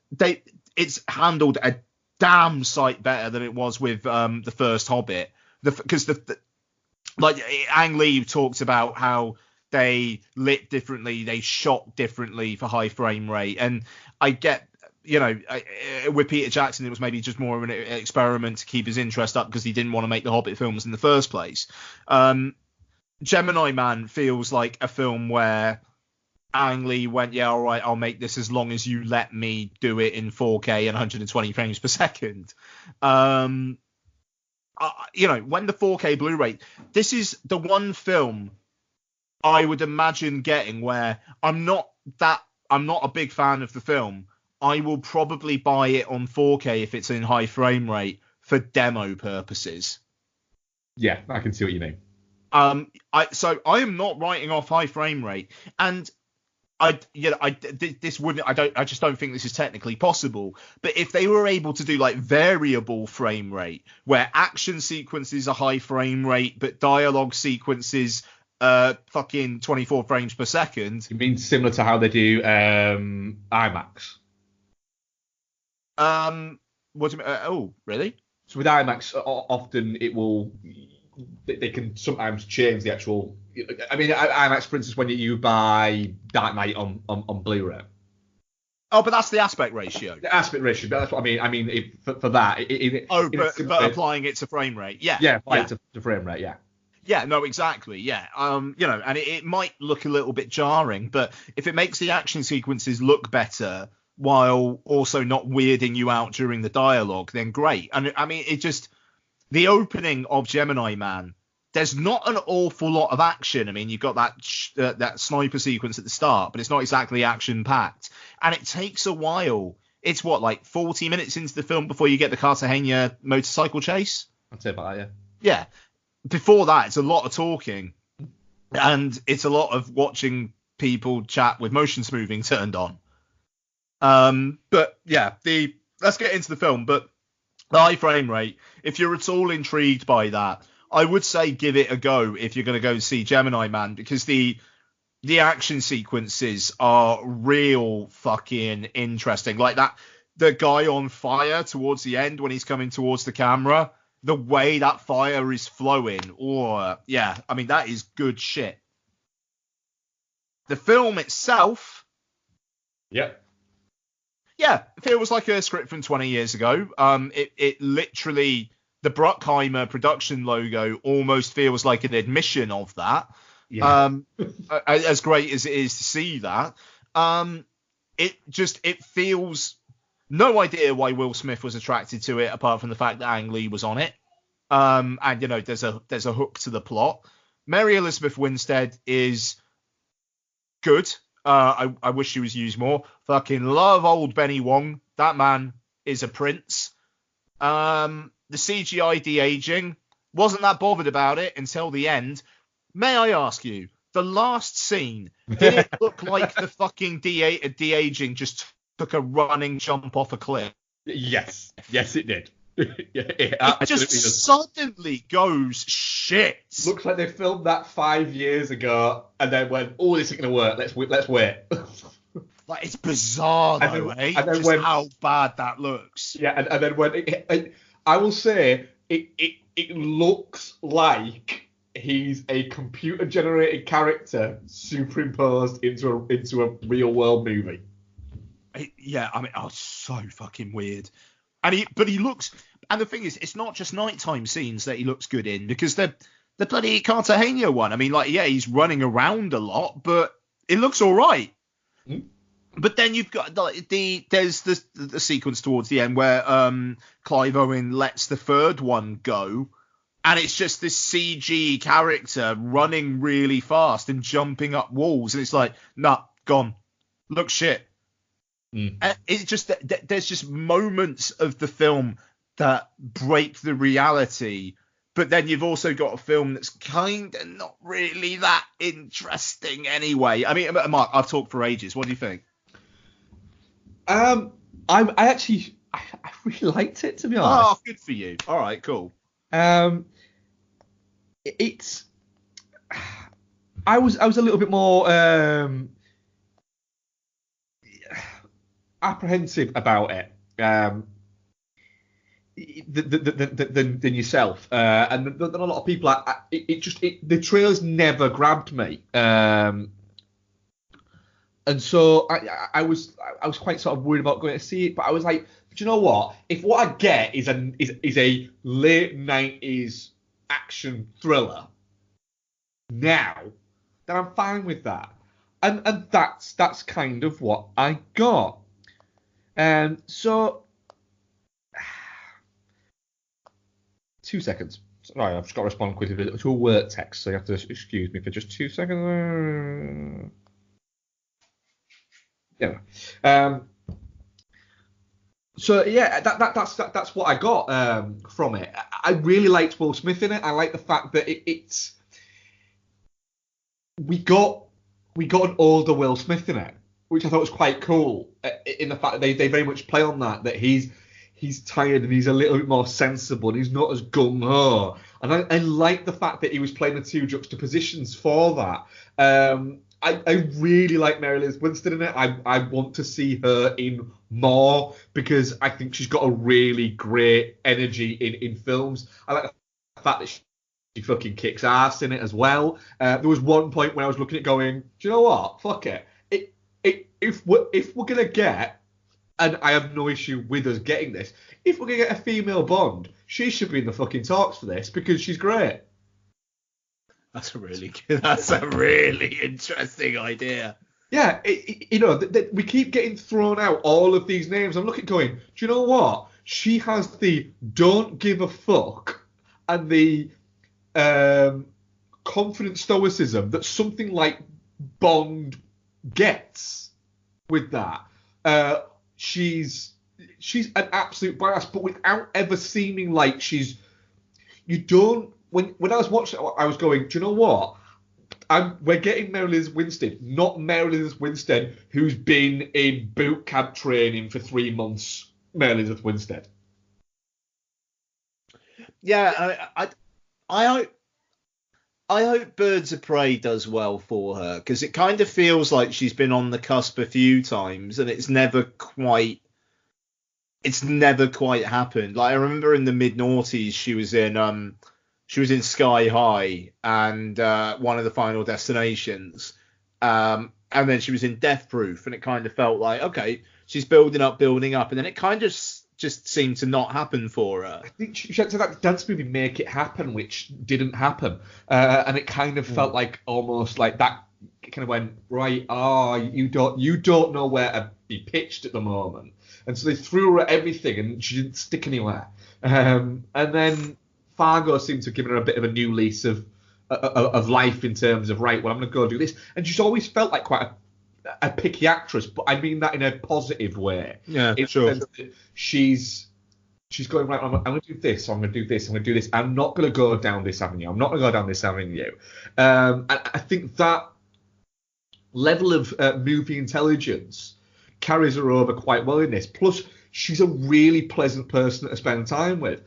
handled a damn sight better than it was with the first Hobbit. Because Ang Lee talked about how they lit differently, they shot differently for high frame rate. And I get... with Peter Jackson, it was maybe just more of an experiment to keep his interest up because he didn't want to make the Hobbit films in the first place. Gemini Man feels like a film where Ang Lee went, yeah, all right, I'll make this as long as you let me do it in 4K and 120 frames per second. When the 4K Blu-ray, this is the one film I would imagine getting where I'm not a big fan of the film. I will probably buy it on 4K if it's in high frame rate for demo purposes. Yeah, I can see what you mean. So I am not writing off high frame rate, and I just don't think this is technically possible. But if they were able to do like variable frame rate, where action sequences are high frame rate, but dialogue sequences fucking 24 frames per second. You mean similar to how they do IMAX? What do you mean? Oh, really? So with IMAX, often they can sometimes change the actual. I mean, IMAX, for instance, when you buy Dark Knight on Blu-ray. Oh, but that's the aspect ratio. The aspect ratio, but that's what I mean. I mean, for that. But applying it to frame rate, yeah. Yeah, applying it to frame rate, yeah. Yeah, no, exactly, yeah. And it might look a little bit jarring, but if it makes the action sequences look better while also not weirding you out during the dialogue, then great. And I mean, the opening of Gemini Man, there's not an awful lot of action. I mean, you've got that sniper sequence at the start, but it's not exactly action packed, and it takes a while. It's like 40 minutes into the film before you get the Cartagena motorcycle chase. I'd say about that, yeah. Before that, it's a lot of talking, and it's a lot of watching people chat with motion smoothing turned on. But yeah, let's get into the film. But the high frame rate, if you're at all intrigued by that, I would say give it a go if you're going to go see Gemini Man, because the action sequences are real fucking interesting. Like the guy on fire towards the end when he's coming towards the camera, the way that fire is flowing. Oh, yeah, I mean, that is good shit. The film itself. Yep. Yeah, it feels like a script from 20 years ago. It literally, the Bruckheimer production logo almost feels like an admission of that. Yeah. As great as it is to see that. It feels, no idea why Will Smith was attracted to it apart from the fact that Ang Lee was on it. And there's a hook to the plot. Mary Elizabeth Winstead is good. I wish she was used more. Fucking love old Benny Wong. That man is a prince. The CGI de-aging, wasn't that bothered about it until the end. May I ask you, the last scene, did it look like the fucking de-aging just took a running jump off a cliff? Yes, it did. Yeah, it It absolutely just does. suddenly goes shit. Looks like they filmed that 5 years ago and then went, oh, this isn't going to work. Let's wait. Like, it's bizarre, And though, then- eh? and then Just when- how bad that looks. Yeah, and then when I will say it looks like he's a computer generated character superimposed into a real world movie. Yeah, I mean, oh, it's so fucking weird. But he looks, and the thing is, it's not just nighttime scenes that he looks good in, because the bloody Cartagena one. I mean, like, yeah, he's running around a lot, but it looks all right. Hmm? But then you've got like there's the sequence towards the end where Clive Owen lets the third one go, and it's just this CG character running really fast and jumping up walls, and it's like, nah, gone, looks shit. It's just that there's just moments of the film that break the reality, but then you've also got a film that's kind of not really that interesting anyway. I mean, Mark, I've talked for ages. What do you think? I really liked it, to be honest. Oh, good for you. All right, cool. It's I was a little bit more apprehensive about it than yourself, and than a lot of people. The trailers never grabbed me, and so I was quite sort of worried about going to see it. But I was like, do you know what? If what I get is a late 90s action thriller now, then I'm fine with that, and that's kind of what I got. So 2 seconds. Sorry, I've just got to respond quickly to a work text, so you have to excuse me for just 2 seconds. Yeah. So yeah, that's what I got from it. I really liked Will Smith in it. I like the fact that we got an older Will Smith in it, which I thought was quite cool. In the fact that they very much play on that he's tired and he's a little bit more sensible and he's not as gung ho. And I like the fact that he was playing the two juxtapositions for that. I really like Mary Liz Winstead in it. I want to see her in more because I think she's got a really great energy in films. I like the fact that she fucking kicks ass in it as well. There was one point when I was looking at going, do you know what? Fuck it. If we're gonna get, and I have no issue with us getting this, if we're gonna get a female Bond, she should be in the fucking talks for this because she's great. That's a really interesting idea. Yeah, we keep getting thrown out all of these names. I'm looking going, do you know what? She has the don't give a fuck and the confident stoicism that something like Bond gets with that. She's an absolute badass, but without ever seeming like she's. You don't. When I was watching it, I was going, do you know what? We're getting Mary Liz Winstead, not Mary Liz Winstead, who's been in boot camp training for 3 months. Mary Liz Winstead. Yeah, I hope Birds of Prey does well for her, because it kind of feels like she's been on the cusp a few times and it's never quite happened. Like, I remember in the mid-noughties she was in Sky High and one of the Final Destinations, and then she was in Death Proof, and it kind of felt like, okay, she's building up, and then it kind of just seemed to not happen for her. I think she had to that dance movie Make It Happen, which didn't happen, and it kind of felt like almost like that kind of went, right, you don't know where to be pitched at the moment, and so they threw her at everything and she didn't stick anywhere, and then Fargo seemed to have given her a bit of a new lease of life in terms of, right, well, I'm going to go do this. And she's always felt like quite a picky actress, but I mean that in a positive way. Yeah, in sure. The sense that she's going, right, I'm going to do this, I'm going to do this, I'm going to do this. I'm not going to go down this avenue. I'm not going to go down this avenue. And I think that level of movie intelligence carries her over quite well in this. Plus, she's a really pleasant person to spend time with.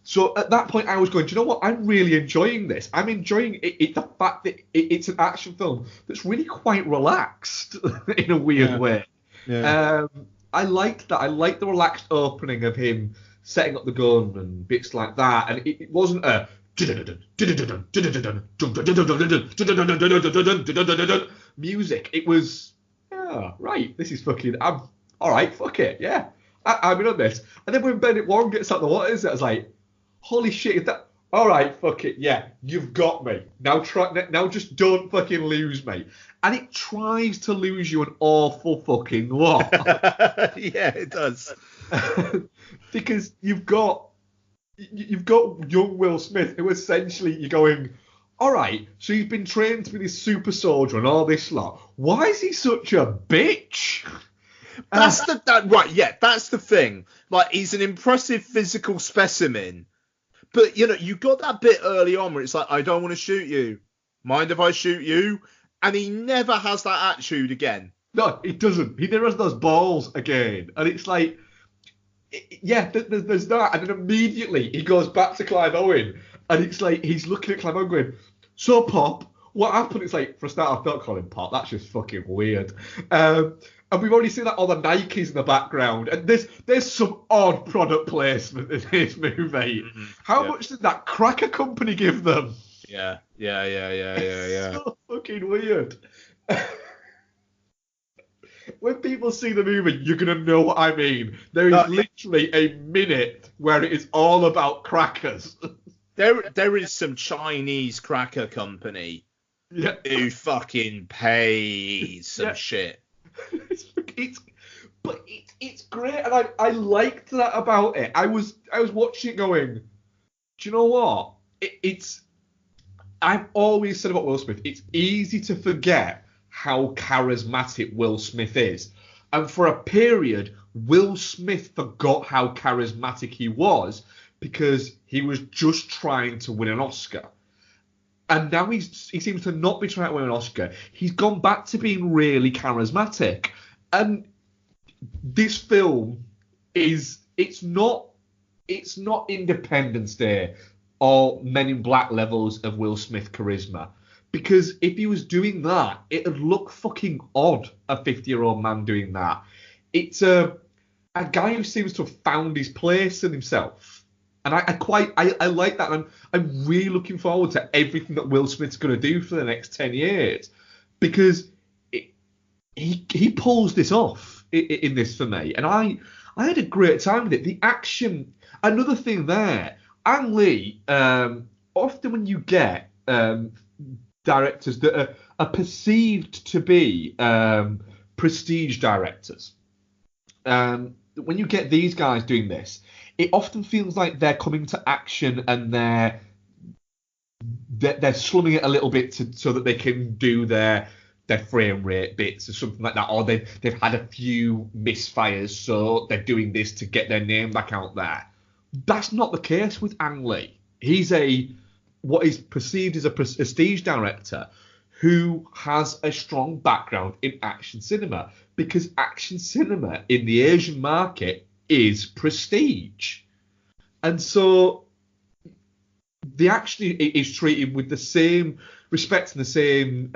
So at that point, I was going, do you know what? I'm really enjoying this. I'm enjoying the fact that it's an action film that's really quite relaxed in a weird way. Yeah. I liked that. I liked the relaxed opening of him setting up the gun and bits like that. And it wasn't a music. It was, right, this is fucking, I'm all right, fuck it, yeah. I'm in on this. And then when Bennett Warren gets out the waters, I was like, holy shit, is that, all right, fuck it, yeah, you've got me. Now just don't fucking lose me. And it tries to lose you an awful fucking lot. Yeah, it does. Because you've got young Will Smith, who essentially you're going, all right, so he's been trained to be this super soldier and all this lot. Why is he such a bitch? That's that's the thing. Like, he's an impressive physical specimen, but you got that bit early on where it's like, I don't want to shoot you. Mind if I shoot you? And he never has that attitude again. No, he doesn't. He never has those balls again. And it's like, yeah, there's that. And then immediately he goes back to Clive Owen. And it's like, he's looking at Clive Owen going, so Pop, what happened? It's like, for a start, I don't call him Pop. That's just fucking weird. And we've already seen that all the Nikes in the background. And there's some odd product placement in this movie. Mm-hmm. How much did that cracker company give them? Yeah. So fucking weird. When people see the movie, you're going to know what I mean. There is literally a minute where it is all about crackers. There is some Chinese cracker company who fucking pays some shit. It's great, and I liked that about it. I was watching it going, do you know what? I've always said about Will Smith, it's easy to forget how charismatic Will Smith is. And for a period, Will Smith forgot how charismatic he was because he was just trying to win an Oscar. And now he seems to not be trying to win an Oscar. He's gone back to being really charismatic. And this film it's not Independence Day or Men in Black levels of Will Smith charisma. Because if he was doing that, it would look fucking odd, a 50-year-old man doing that. It's a guy who seems to have found his place in himself. And I like that. And I'm really looking forward to everything that Will Smith's going to do for the next 10 years. Because he pulls this off in this for me. And I had a great time with it. The action, another thing there, Ang Lee, often when you get directors that are perceived to be prestige directors, when you get these guys doing this, it often feels like they're coming to action and they're slumming it a little bit so that they can do their frame rate bits or something like that, or they've had a few misfires, so they're doing this to get their name back out there. That's not the case with Ang Lee. He's what is perceived as a prestige director who has a strong background in action cinema, because action cinema in the Asian market is prestige. And so the action is treated with the same respect and the same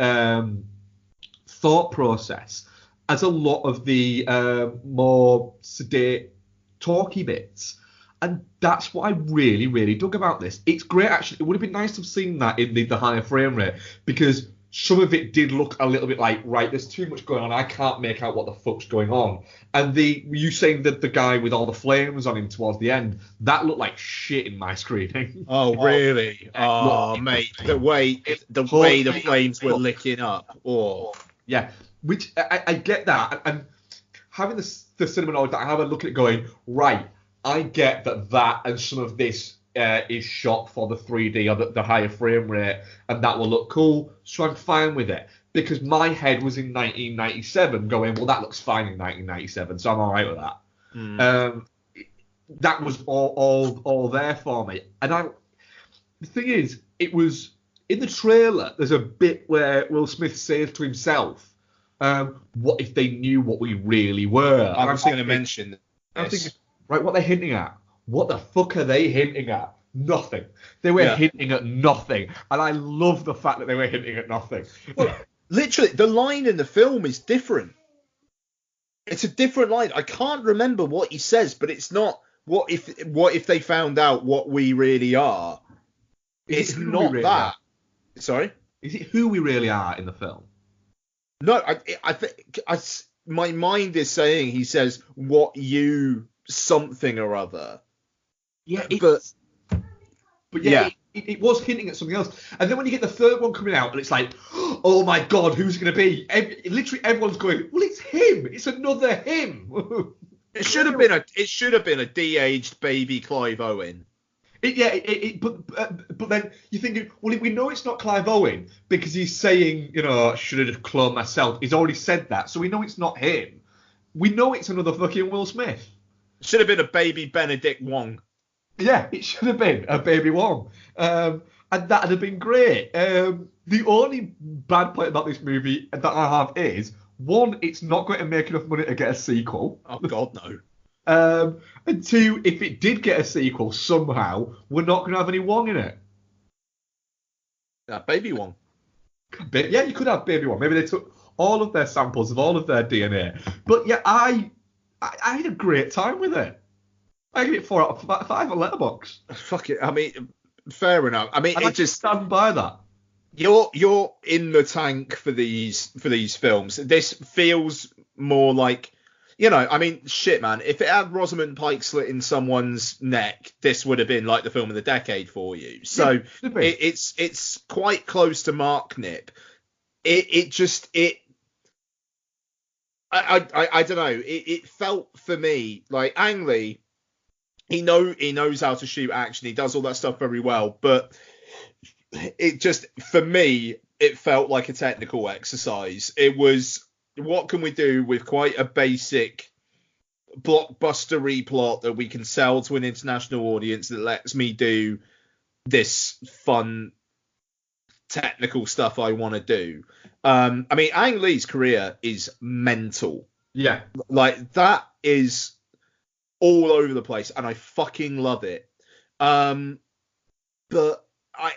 thought process as a lot of the more sedate, talky bits. And that's what I really, really dug about this. It's great, actually. It would have been nice to have seen that in the higher frame rate, because some of it did look a little bit like, right, there's too much going on. I can't make out what the fuck's going on. And you saying that the guy with all the flames on him towards the end, that looked like shit in my screening. Oh, really? Mate, the way the flames were licking up. Oh, yeah. Which I get that, and having the cinema knowledge, that I have a look at it going, right, I get that and some of this is shot for the 3D or the higher frame rate, and that will look cool, so I'm fine with it. Because my head was in 1997 going, well, that looks fine in 1997, so I'm all right with that. That was all there for me. And the thing is, it was, in the trailer, there's a bit where Will Smith says to himself, what if they knew what we really were? I was going to mention I'm thinking, right, what they're hinting at? What the fuck are they hinting at? Nothing. They were hinting at nothing. And I love the fact that they were hinting at nothing. Well, literally, the line in the film is different. It's a different line. I can't remember what he says, but it's not, what if they found out what we really are? It's not that. Sorry? Is it who we really are in the film? No, I think my mind is saying he says, what you something or other. Yeah, but yeah. It was hinting at something else. And then when you get the third one coming out, and it's like, oh my god, who's it going to be? Literally everyone's going, well, it's him. It's another him. It should have been a de-aged baby Clive Owen. But then you're thinking, well, we know it's not Clive Owen because he's saying, I should have cloned myself. He's already said that, so we know it's not him. We know it's another fucking Will Smith. Should have been a baby Benedict Wong. Yeah, it should have been a baby Wong. And that would have been great. The only bad point about this movie that I have is, one, it's not going to make enough money to get a sequel. Oh, God, no. And two, if it did get a sequel somehow, we're not going to have any Wong in it. Baby Wong. Yeah, you could have Baby Wong. Maybe they took all of their samples of all of their DNA. But yeah, I had a great time with it. I give it 4 out of 5 on Letterboxd. Fuck it. I mean, fair enough. I mean, I just stand by that. You're in the tank for these films. This feels more like, I mean, shit, man. If it had Rosamund Pike slitting someone's neck, this would have been like the film of the decade for you. So it's quite close to Mark Nip. I don't know. It felt for me like Ang Lee. He knows how to shoot action. He does all that stuff very well, but it just, for me, it felt like a technical exercise. It was, what can we do with quite a basic blockbuster replot that we can sell to an international audience that lets me do this fun technical stuff I want to do. I mean, Ang Lee's career is mental. Yeah. Like, that is all over the place, and I fucking love it. But I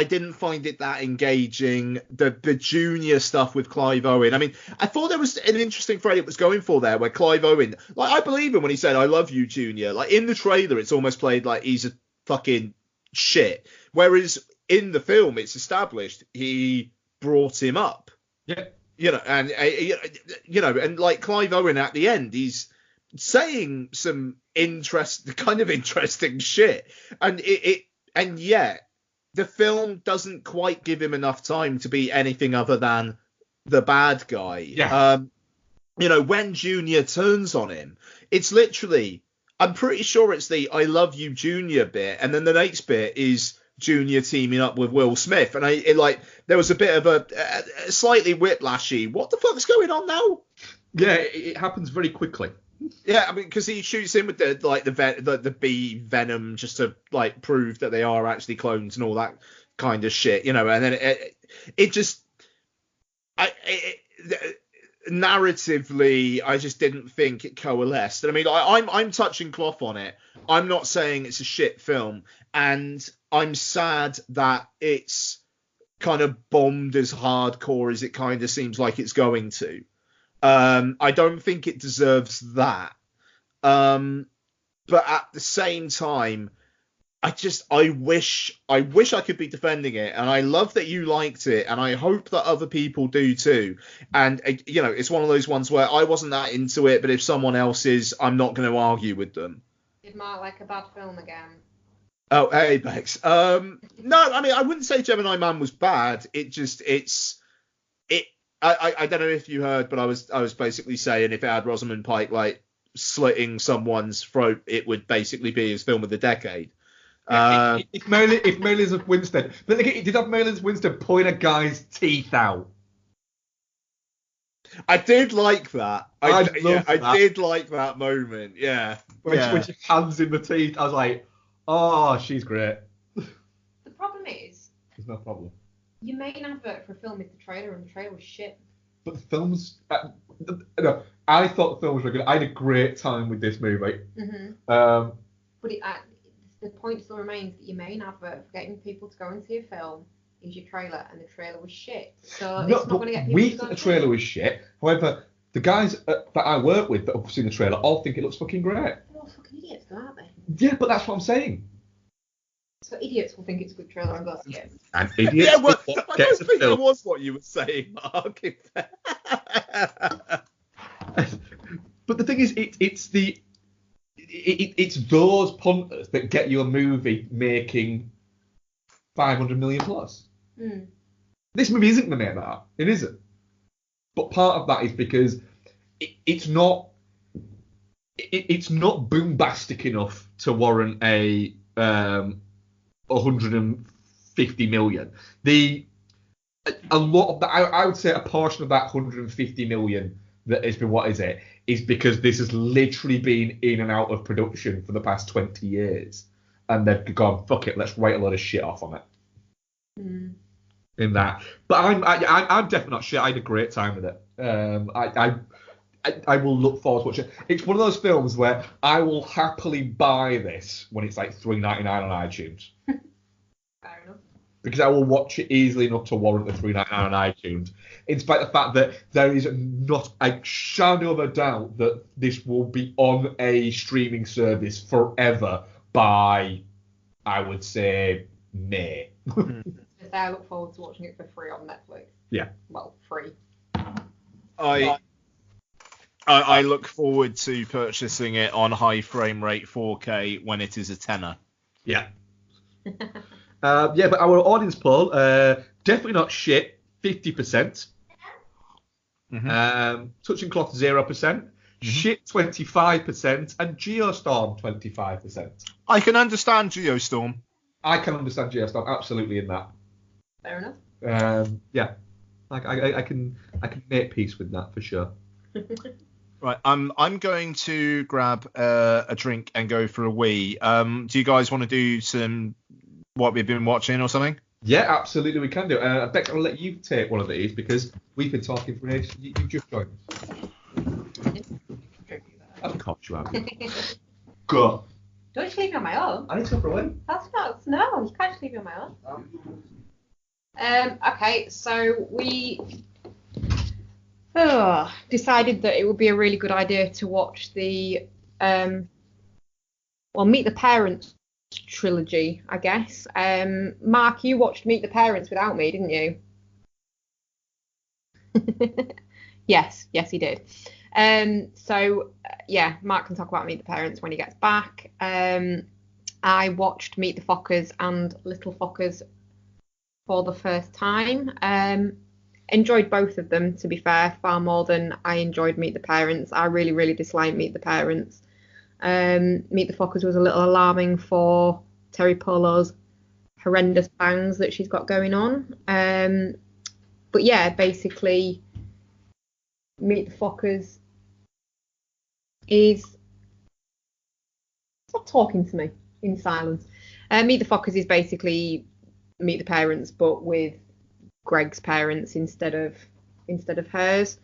didn't find it that engaging. The junior stuff with Clive Owen. I mean, I thought there was an interesting thread it was going for there, where Clive Owen, like, I believe him when he said, "I love you, Junior." Like, in the trailer, it's almost played like he's a fucking shit, whereas in the film, it's established he brought him up. Yeah. And like Clive Owen at the end, he's saying some interesting shit, and yet the film doesn't quite give him enough time to be anything other than the bad guy. Yeah. When Junior turns on him, it's literally, I'm pretty sure it's the "I love you, Junior" bit, and then the next bit is Junior teaming up with Will Smith, and there was a bit of a slightly whiplashy, what the fuck's going on now? Yeah, it happens very quickly. Yeah, I mean, because he shoots him with the bee venom just to like prove that they are actually clones and all that kind of shit, and then it just, narratively, I just didn't think it coalesced. And I mean, I'm touching cloth on it. I'm not saying it's a shit film, and I'm sad that it's kind of bombed as hardcore as it kind of seems like it's going to. I don't think it deserves that. But at the same time, I wish I could be defending it, and I love that you liked it, and I hope that other people do too. And it's one of those ones where I wasn't that into it, but if someone else is, I'm not going to argue with them. Did Mark like a bad film again? Oh, hey, Bex. No, I mean, I wouldn't say Gemini Man was bad. I don't know if you heard, but I was basically saying if it had Rosamund Pike like slitting someone's throat, it would basically be his film of the decade. If Maylis Winstead, but it did have Maylis Winstead pulling a guy's teeth out. I did like that. I did like that moment. Yeah. When she hands in the teeth, I was like, oh, she's great. The problem is, there's no problem. Your main advert for a film is the trailer, and the trailer was shit. but the film's. No, I thought the film was really good. I had a great time with this movie. But the point still remains that your main advert for getting people to go and see a film is your trailer, and the trailer was shit. So it's not going to get people we to go thought the and see trailer it. was shit. However, the guys that I work with that have seen the trailer all think it looks fucking great. They're all fucking idiots, though, aren't they? Yeah, but that's what I'm saying. So idiots will think it's a good trailer and go see it. And idiots. Yeah, well, is what I gets don't the think that film. was what you were saying, Mark. But the thing is, it's those punters that get you a movie making 500 million plus. This movie isn't going to make that. It isn't. But part of that is because it's not bombastic enough to warrant a 150 million. A lot of that, I would say, a portion of that 150 million that has been is because this has literally been in and out of production for the past 20 years, and they've gone, fuck it, let's write a lot of shit off on it. In that, but I'm definitely not shit. I had a great time with it. I will look forward to watching it. It's one of those films where I will happily buy this when it's like $3.99 on iTunes. Fair enough. Because I will watch it easily enough to warrant the $3.99 on iTunes, in spite of the fact that there is not a shadow of a doubt that this will be on a streaming service forever by, I would say, May. I look forward to watching it for free on Netflix. Yeah. Well, free. I look forward to purchasing it on high frame rate 4K when it is a tenner. Yeah. But our audience poll, definitely not shit, 50%. Touching cloth, 0%. Shit, 25%. And Geostorm, 25%. I can understand Geostorm. I can understand Geostorm, absolutely, in that. Fair enough. Yeah. I can make peace with that for sure. Right, I'm going to grab a drink and go for a wee. Do you guys want to do some what we've been watching or something? Yeah, absolutely, we can do. Beck, I'll let you take one of these because we've been talking for ages. You just joined us. Of course you have. Go. Don't just leave me on my own. I need to go for a win. No, you can't just leave me on my own. Okay, so we decided that it would be a really good idea to watch the Meet the Parents trilogy, I guess. Mark, you watched Meet the Parents without me, didn't you? Yes, he did. Mark can talk about Meet the Parents when he gets back. I watched Meet the Fockers and Little Fockers for the first time. Enjoyed both of them, to be fair, far more than I enjoyed Meet the Parents. I really, really disliked Meet the Parents. Meet the Fockers was a little alarming for Terry Polo's horrendous bangs that she's got going on. But yeah, basically, Meet the Fockers is... Stop talking to me in silence. Meet the Fockers is basically Meet the Parents, but with Greg's parents instead of hers.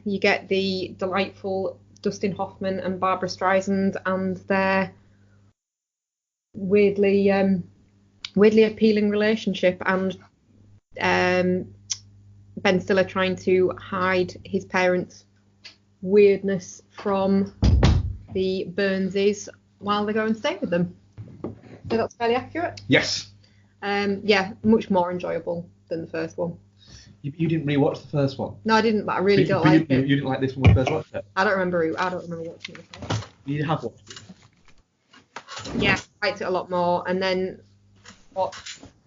You get the delightful Dustin Hoffman and Barbara Streisand and their weirdly appealing relationship, and Ben Stiller trying to hide his parents' weirdness from the Burnses while they go and stay with them. So that's fairly accurate. Yes. Much more enjoyable than the first one. You didn't rewatch the first one? No, I didn't, but I really don't like it. You didn't like this one when you first watched it? I don't remember watching it before. You have watched it? Yeah, I liked it a lot more. And then, what?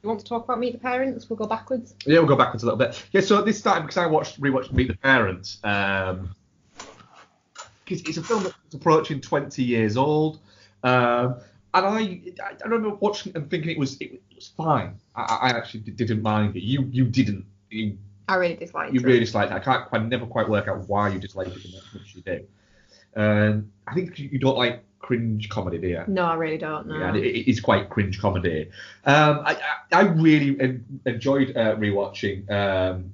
You want to talk about Meet the Parents? We'll go backwards. Yeah, we'll go backwards a little bit. Yeah, so this started because I rewatched Meet the Parents. Because it's a film that's approaching 20 years old. And I remember watching it and thinking it was fine. I actually didn't mind it. You didn't. I really disliked it. You really disliked it. I never quite work out why you disliked it as much as you do. I think you don't like cringe comedy, do you? No, I really don't know. Yeah, and it is quite cringe comedy. I really enjoyed rewatching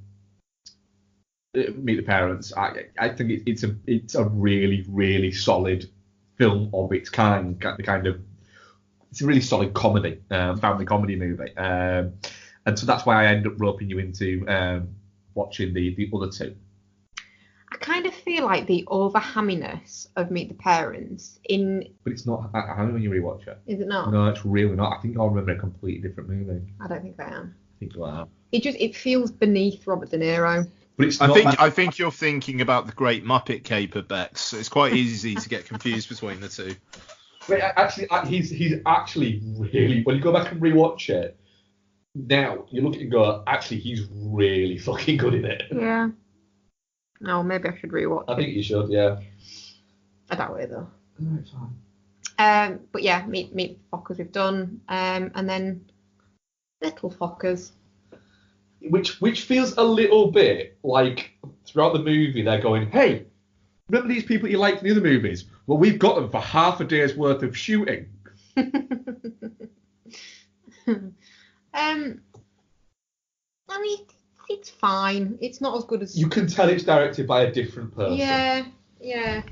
Meet the Parents. I think it's a really, really solid film of its kind. It's a really solid comedy, family comedy movie. And so that's why I ended up roping you into watching the other two. I kind of feel like the over-hamminess of Meet the Parents But it's not hammy when you rewatch it. Is it not? No, it's really not. I think I'll remember a completely different movie. I don't think I am. I think you are. It feels beneath Robert De Niro. But it's not I think you're thinking about the Great Muppet Caper, Bex. It's quite easy to get confused between the two. But actually, he's actually really. When you go back and rewatch it, now you look at it and go, actually, he's really fucking good in it. Yeah. No, maybe I should rewatch I think you should, yeah. I doubt it though. No, it's fine. But yeah, meet the Fockers we've done, and then Little Fockers. Which feels a little bit like throughout the movie they're going, hey, remember these people you liked in the other movies? Well, we've got them for half a day's worth of shooting. I mean, it's fine. It's not as good as... You can tell it's directed by a different person. Yeah.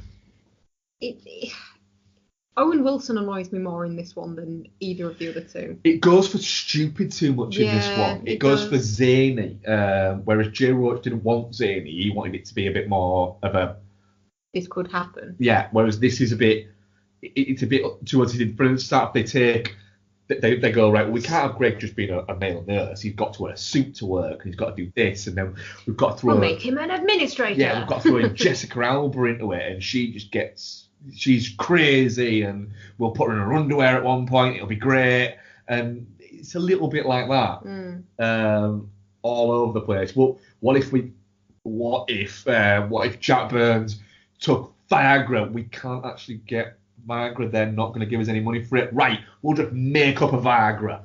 Owen Wilson annoys me more in this one than either of the other two. It goes for stupid too much in this one. It goes for zany, whereas Jay Roach didn't want zany. He wanted it to be a bit more of a... This could happen. Yeah, whereas this is a bit... It's a bit towards the start. They go, right, well, we can't have Greg just being a male nurse. He's got to wear a suit to work, and he's got to do this, and then we've got to throw... We'll make him an administrator. Yeah, we've got to throw in Jessica Alba into it, and she just gets... She's crazy, and we'll put her in her underwear at one point. It'll be great, and it's a little bit like that, all over the place. Well, what if Jack Burns took Viagra? We can't actually get Viagra. They're not going to give us any money for it. Right, we'll just make up a Viagra.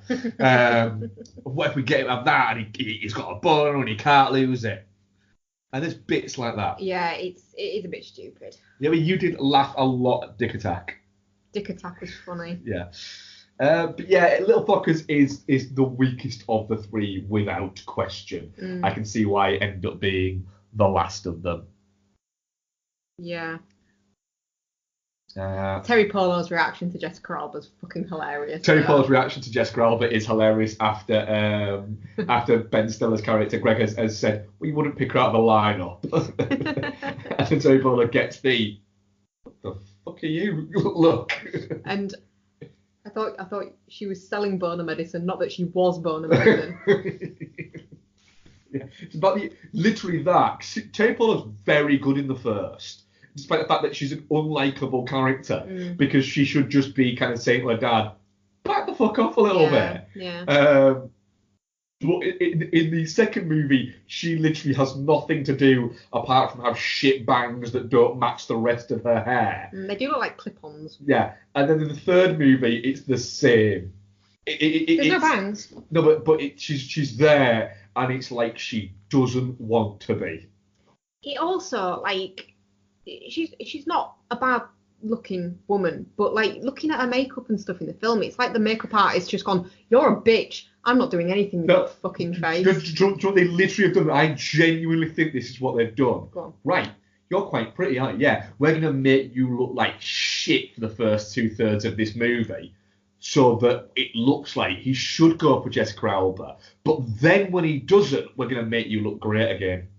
What if we get him have that, and he's got a boner and he can't lose it? And there's bits like that. Yeah, it is a bit stupid. Yeah, but you did laugh a lot at Dick Attack. Dick Attack was funny. Yeah. But yeah, Little Fockers is the weakest of the three without question. I can see why it ended up being the last of them. Yeah. Terry Polo's reaction to Jessica Alba's fucking hilarious. Terry Polo's reaction to Jessica Alba is hilarious after Ben Stiller's character Greg has said, we wouldn't pick her out of the lineup. And then Terry Polo gets the, what the fuck are you? Look. And I thought she was selling boner medicine, not that she was boner medicine. Yeah, it's about literally that. Terry Polo's very good in the first. Despite the fact that she's an unlikable character, because she should just be kind of saying to her dad, back the fuck off a little bit. Yeah. But in the second movie, she literally has nothing to do apart from have shit bangs that don't match the rest of her hair. They do look like clip-ons. Yeah, and then in the third movie, it's the same. There's no bangs. No, but she's there, and it's like she doesn't want to be. It also, like... She's not a bad looking woman, but like looking at her makeup and stuff in the film, it's like the makeup artist just gone, you're a bitch, I'm not doing anything with your fucking face. Do you know what they literally have done? I genuinely think this is what they've done. Go on. Right, you're quite pretty, aren't you? Yeah, we're going to make you look like shit for the first 2/3 of this movie, so that it looks like he should go for Jessica Alba, but then when he doesn't, we're going to make you look great again.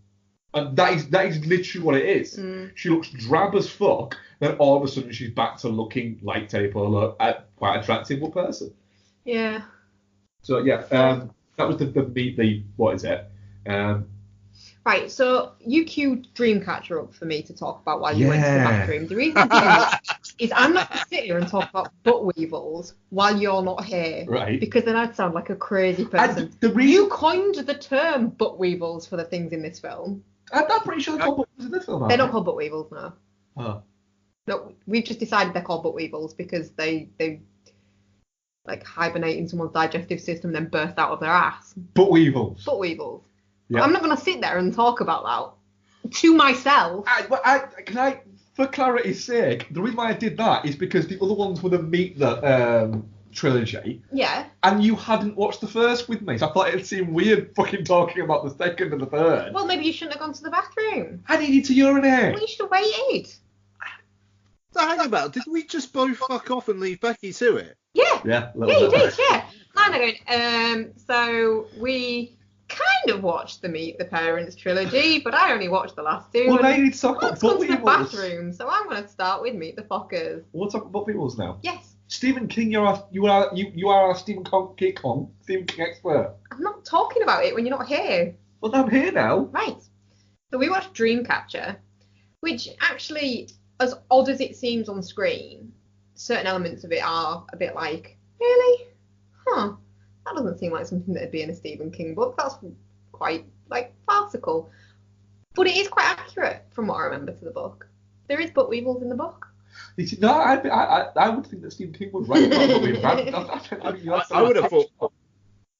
And that is literally what it is. She looks drab as fuck, then all of a sudden she's back to looking like Terry Polo, quite attractive person. Yeah. So yeah, that was the what is it? Right, so you queued Dreamcatcher up for me to talk about while you went to the bathroom. The reason is I'm not going to sit here and talk about butt weevils while you're not here. Right. Because then I'd sound like a crazy person. You coined the term butt weevils for the things in this film. I'm pretty sure they're called butt weevils in this film. They're not called butt weevils, no. Oh. No, we've just decided they're called butt weevils because they like hibernate in someone's digestive system and then burst out of their ass. Butt weevils. Butt weevils. Yeah. I'm not going to sit there and talk about that to myself. Can I for clarity's sake, the reason why I did that is because the other ones were the Meet the trilogy, Yeah. and you hadn't watched the first with me, so I thought it'd seem weird fucking talking about the second and the third. Well, maybe you shouldn't have gone to the bathroom. I needed to urinate. Well, you should have waited. So hang about, did we just both fuck off and leave Becky to it? Yeah. Yeah, a Yeah, little you bit. did, yeah. Mine are going, so we kind of watched the Meet the Parents trilogy, but I only watched the last two. Well, and now you need to talk about let's go to the Butt-Weevils. bathroom, so I'm going to start with Meet the Fockers. We'll talk about Butt-Weevils now. Yes. Stephen King, you are our Stephen King expert. I'm not talking about it when you're not here. Well, I'm here now. Right. So we watched Dreamcatcher, which actually, as odd as it seems on screen, certain elements of it are a bit like, really? Huh. That doesn't seem like something that'd be in a Stephen King book. That's quite, like, farcical. But it is quite accurate from what I remember to the book. There is Butt-Weevils in the book. No, I would think that Stephen King would write about Butt-Weevils. I would have thought.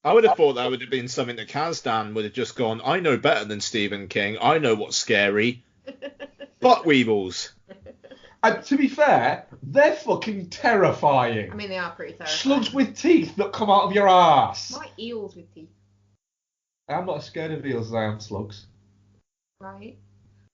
I would have thought that would have been something that Kazdan would have just gone, I know better than Stephen King. I know what's scary. Butt-Weevils. And to be fair, they're fucking terrifying. I mean, they are pretty terrifying. Slugs with teeth that come out of your ass. More like eels with teeth, I'm not as scared of eels as I am slugs. right?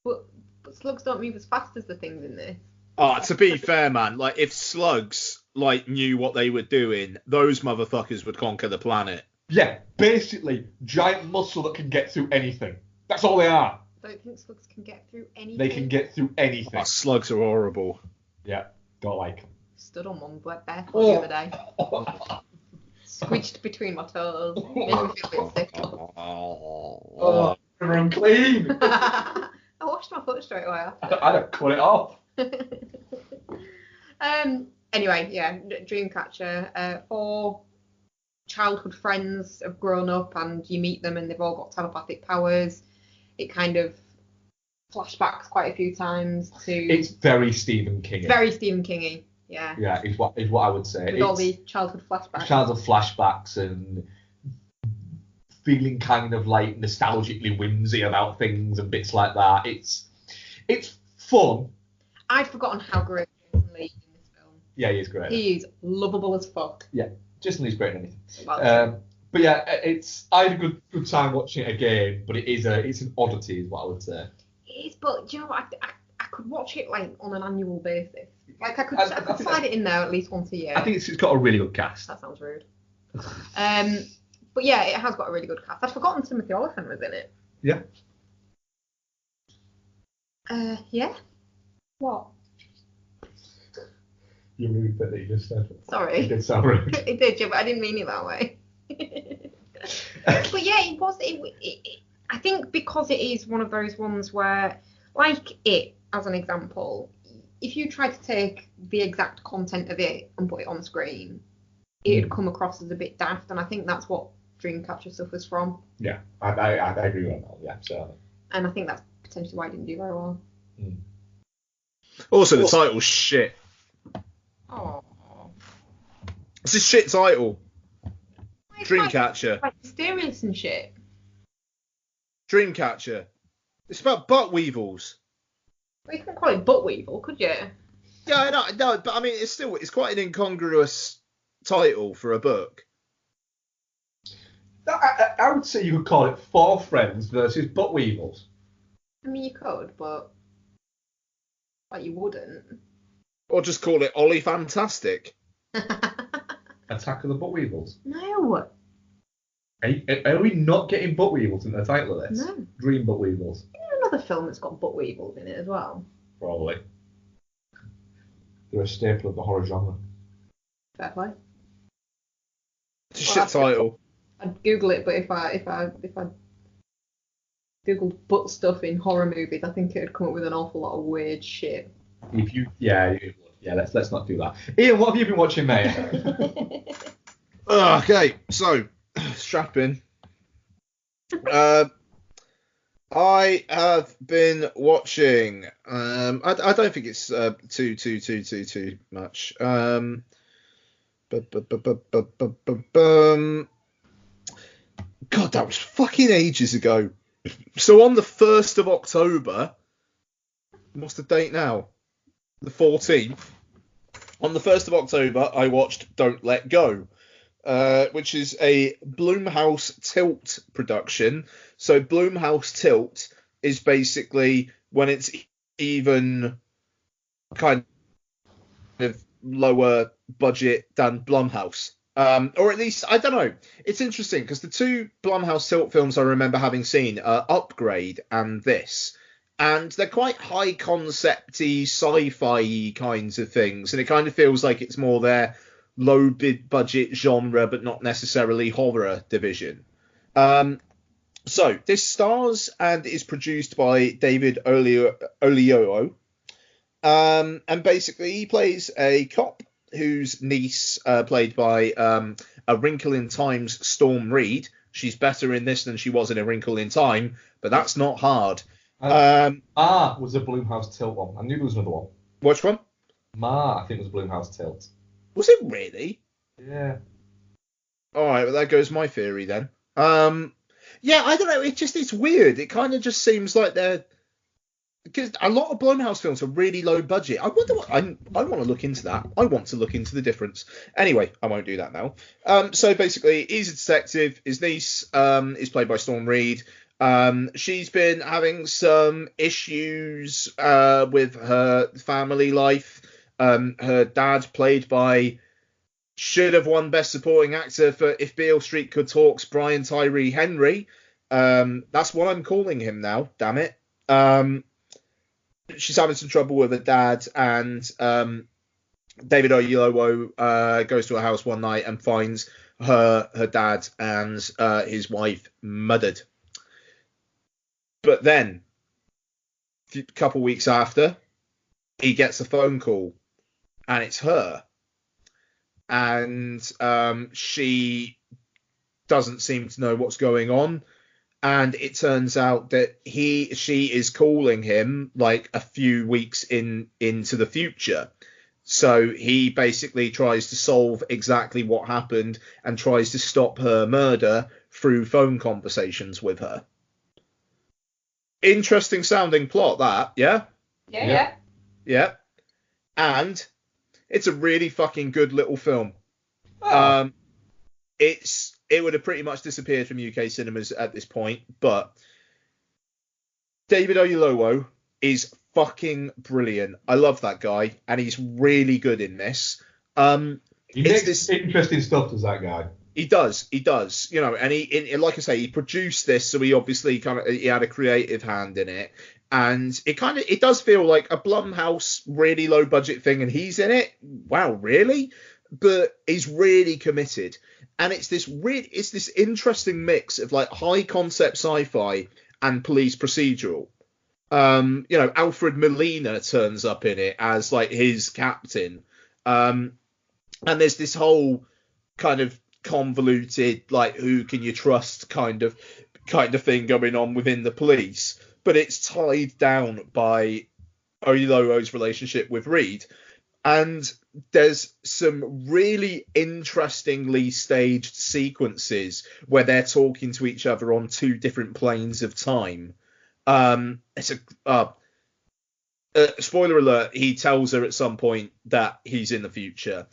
But slugs don't move as fast as the things in this. Oh, to be fair, man, like if slugs like knew what they were doing, those motherfuckers would conquer the planet. Yeah, basically, giant muscle that can get through anything. That's all they are. I don't think slugs can get through anything. They can get through anything. Oh, slugs are horrible. Yeah, don't like 'em. Stood on one barefoot the other day. Squished between my toes. Made me feel a bit sick. Oh, unclean. I washed my foot straight away after. I'd have cut it off. Anyway, yeah, Dreamcatcher. 4 childhood friends have grown up and you meet them and they've all got telepathic powers. It kind of flashbacks quite a few times to. It's very Stephen King. Very Stephen King-y, yeah. Yeah, is what I would say. With all these childhood flashbacks. Childhood flashbacks and feeling kind of like nostalgically whimsy about things and bits like that. It's fun. I'd forgotten how great Jason Lee is in this film. Yeah, he is great. He's lovable as fuck. Yeah, Jason Lee's great in anything. Well, But yeah, I had a good time watching it again. But it's an oddity, is what I would say. it is, but do you know what? I could watch it like on an annual basis. Like I could I think slide it in there at least once a year. I think it's got a really good cast. That sounds rude. But yeah, it has got a really good cast. I'd forgotten Timothy Olyphant was in it. Yeah. Yeah. What? You really bit that you just said. Sorry. It did sound rude. It did, yeah, but I didn't mean it that way. But yeah, it was. I think because it is one of those ones where, like it, as an example, if you try to take the exact content of it and put it on screen, it'd come across as a bit daft, and I think that's what Dreamcatcher suffers from. Yeah, I agree with that. Yeah, certainly. And I think that's potentially why it didn't do very well. Also, the title's shit. Oh. It's a shit title. Dreamcatcher. Like mysterious and shit. Dreamcatcher. It's about Butt-Weevils. Well, you couldn't call it Butt-Weevil, could you? Yeah, no, but I mean, it's quite an incongruous title for a book. I would say you could call it 4 Friends versus Butt-Weevils. I mean, you could, but like you wouldn't. Or just call it Ollie Fantastic. Attack of the Butt-Weevils. No. Are we not getting Butt-Weevils in the title of this? No. Dream Butt-Weevils. Another film that's got Butt-Weevils in it as well. Probably. They're a staple of the horror genre. Fair play. It's a shit title. I'd Google it, but if I Googled butt stuff in horror movies, I think it'd come up with an awful lot of weird shit. Let's not do that. Ian, what have you been watching, mate? Okay, so strap in. I have been watching. I don't think it's too much. God, that was fucking ages ago. So on the 1st of October, what's the date now? the 14th, on the 1st of October, I watched Don't Let Go, which is a Blumhouse Tilt production. So Blumhouse Tilt is basically when it's even kind of lower budget than Blumhouse. Or at least, I don't know. It's interesting because the two Blumhouse Tilt films I remember having seen are Upgrade and this. And they're quite high concept-y, sci-fi kinds of things. And it kind of feels like it's more their low budget genre, but not necessarily horror division. So this stars and is produced by David Oyelowo. And basically he plays a cop whose niece, played by A Wrinkle in Time's Storm Reed. She's better in this than she was in A Wrinkle in Time, but that's not hard. Was a Blumhouse Tilt one. I knew there was another one. Which one? I think it was Blumhouse Tilt. Was it really? Yeah. All right, well, there goes my theory then. Yeah, I don't know. It's weird. It kind of just seems like they're... Because a lot of Blumhouse films are really low budget. I wonder what... I want to look into that. I want to look into the difference. Anyway, I won't do that now. So basically, he's a detective. His niece is played by Storm Reed. She's been having some issues with her family life. Her dad, played by, should have won Best Supporting Actor for If Beale Street Could Talk's Brian Tyree Henry. That's what I'm calling him now, damn it. She's having some trouble with her dad, and David Oyelowo goes to her house one night and finds her dad and his wife murdered. But then, a couple weeks after, he gets a phone call, and it's her. And she doesn't seem to know what's going on. And it turns out that she is calling him like a few weeks into the future. So he basically tries to solve exactly what happened and tries to stop her murder through phone conversations with her. Interesting sounding plot, that, yeah? Yeah. And it's a really fucking good little film. Oh. It would have pretty much disappeared from UK cinemas at this point, but David Oyelowo is fucking brilliant. I love that guy, and he's really good in this. He makes this interesting stuff, does that guy? He does, you know, and he like I say, he produced this, so he obviously he had a creative hand in it, and it does feel like a Blumhouse really low budget thing, and he's in it. Wow, really? But he's really committed, and it's this interesting mix of like high concept sci-fi and police procedural. You know, Alfred Molina turns up in it as like his captain, and there's this whole kind of convoluted, like, who can you trust kind of thing going on within the police, but it's tied down by Oyelowo's relationship with Reed, and there's some really interestingly staged sequences where they're talking to each other on two different planes of time. It's a spoiler alert, he tells her at some point that he's in the future.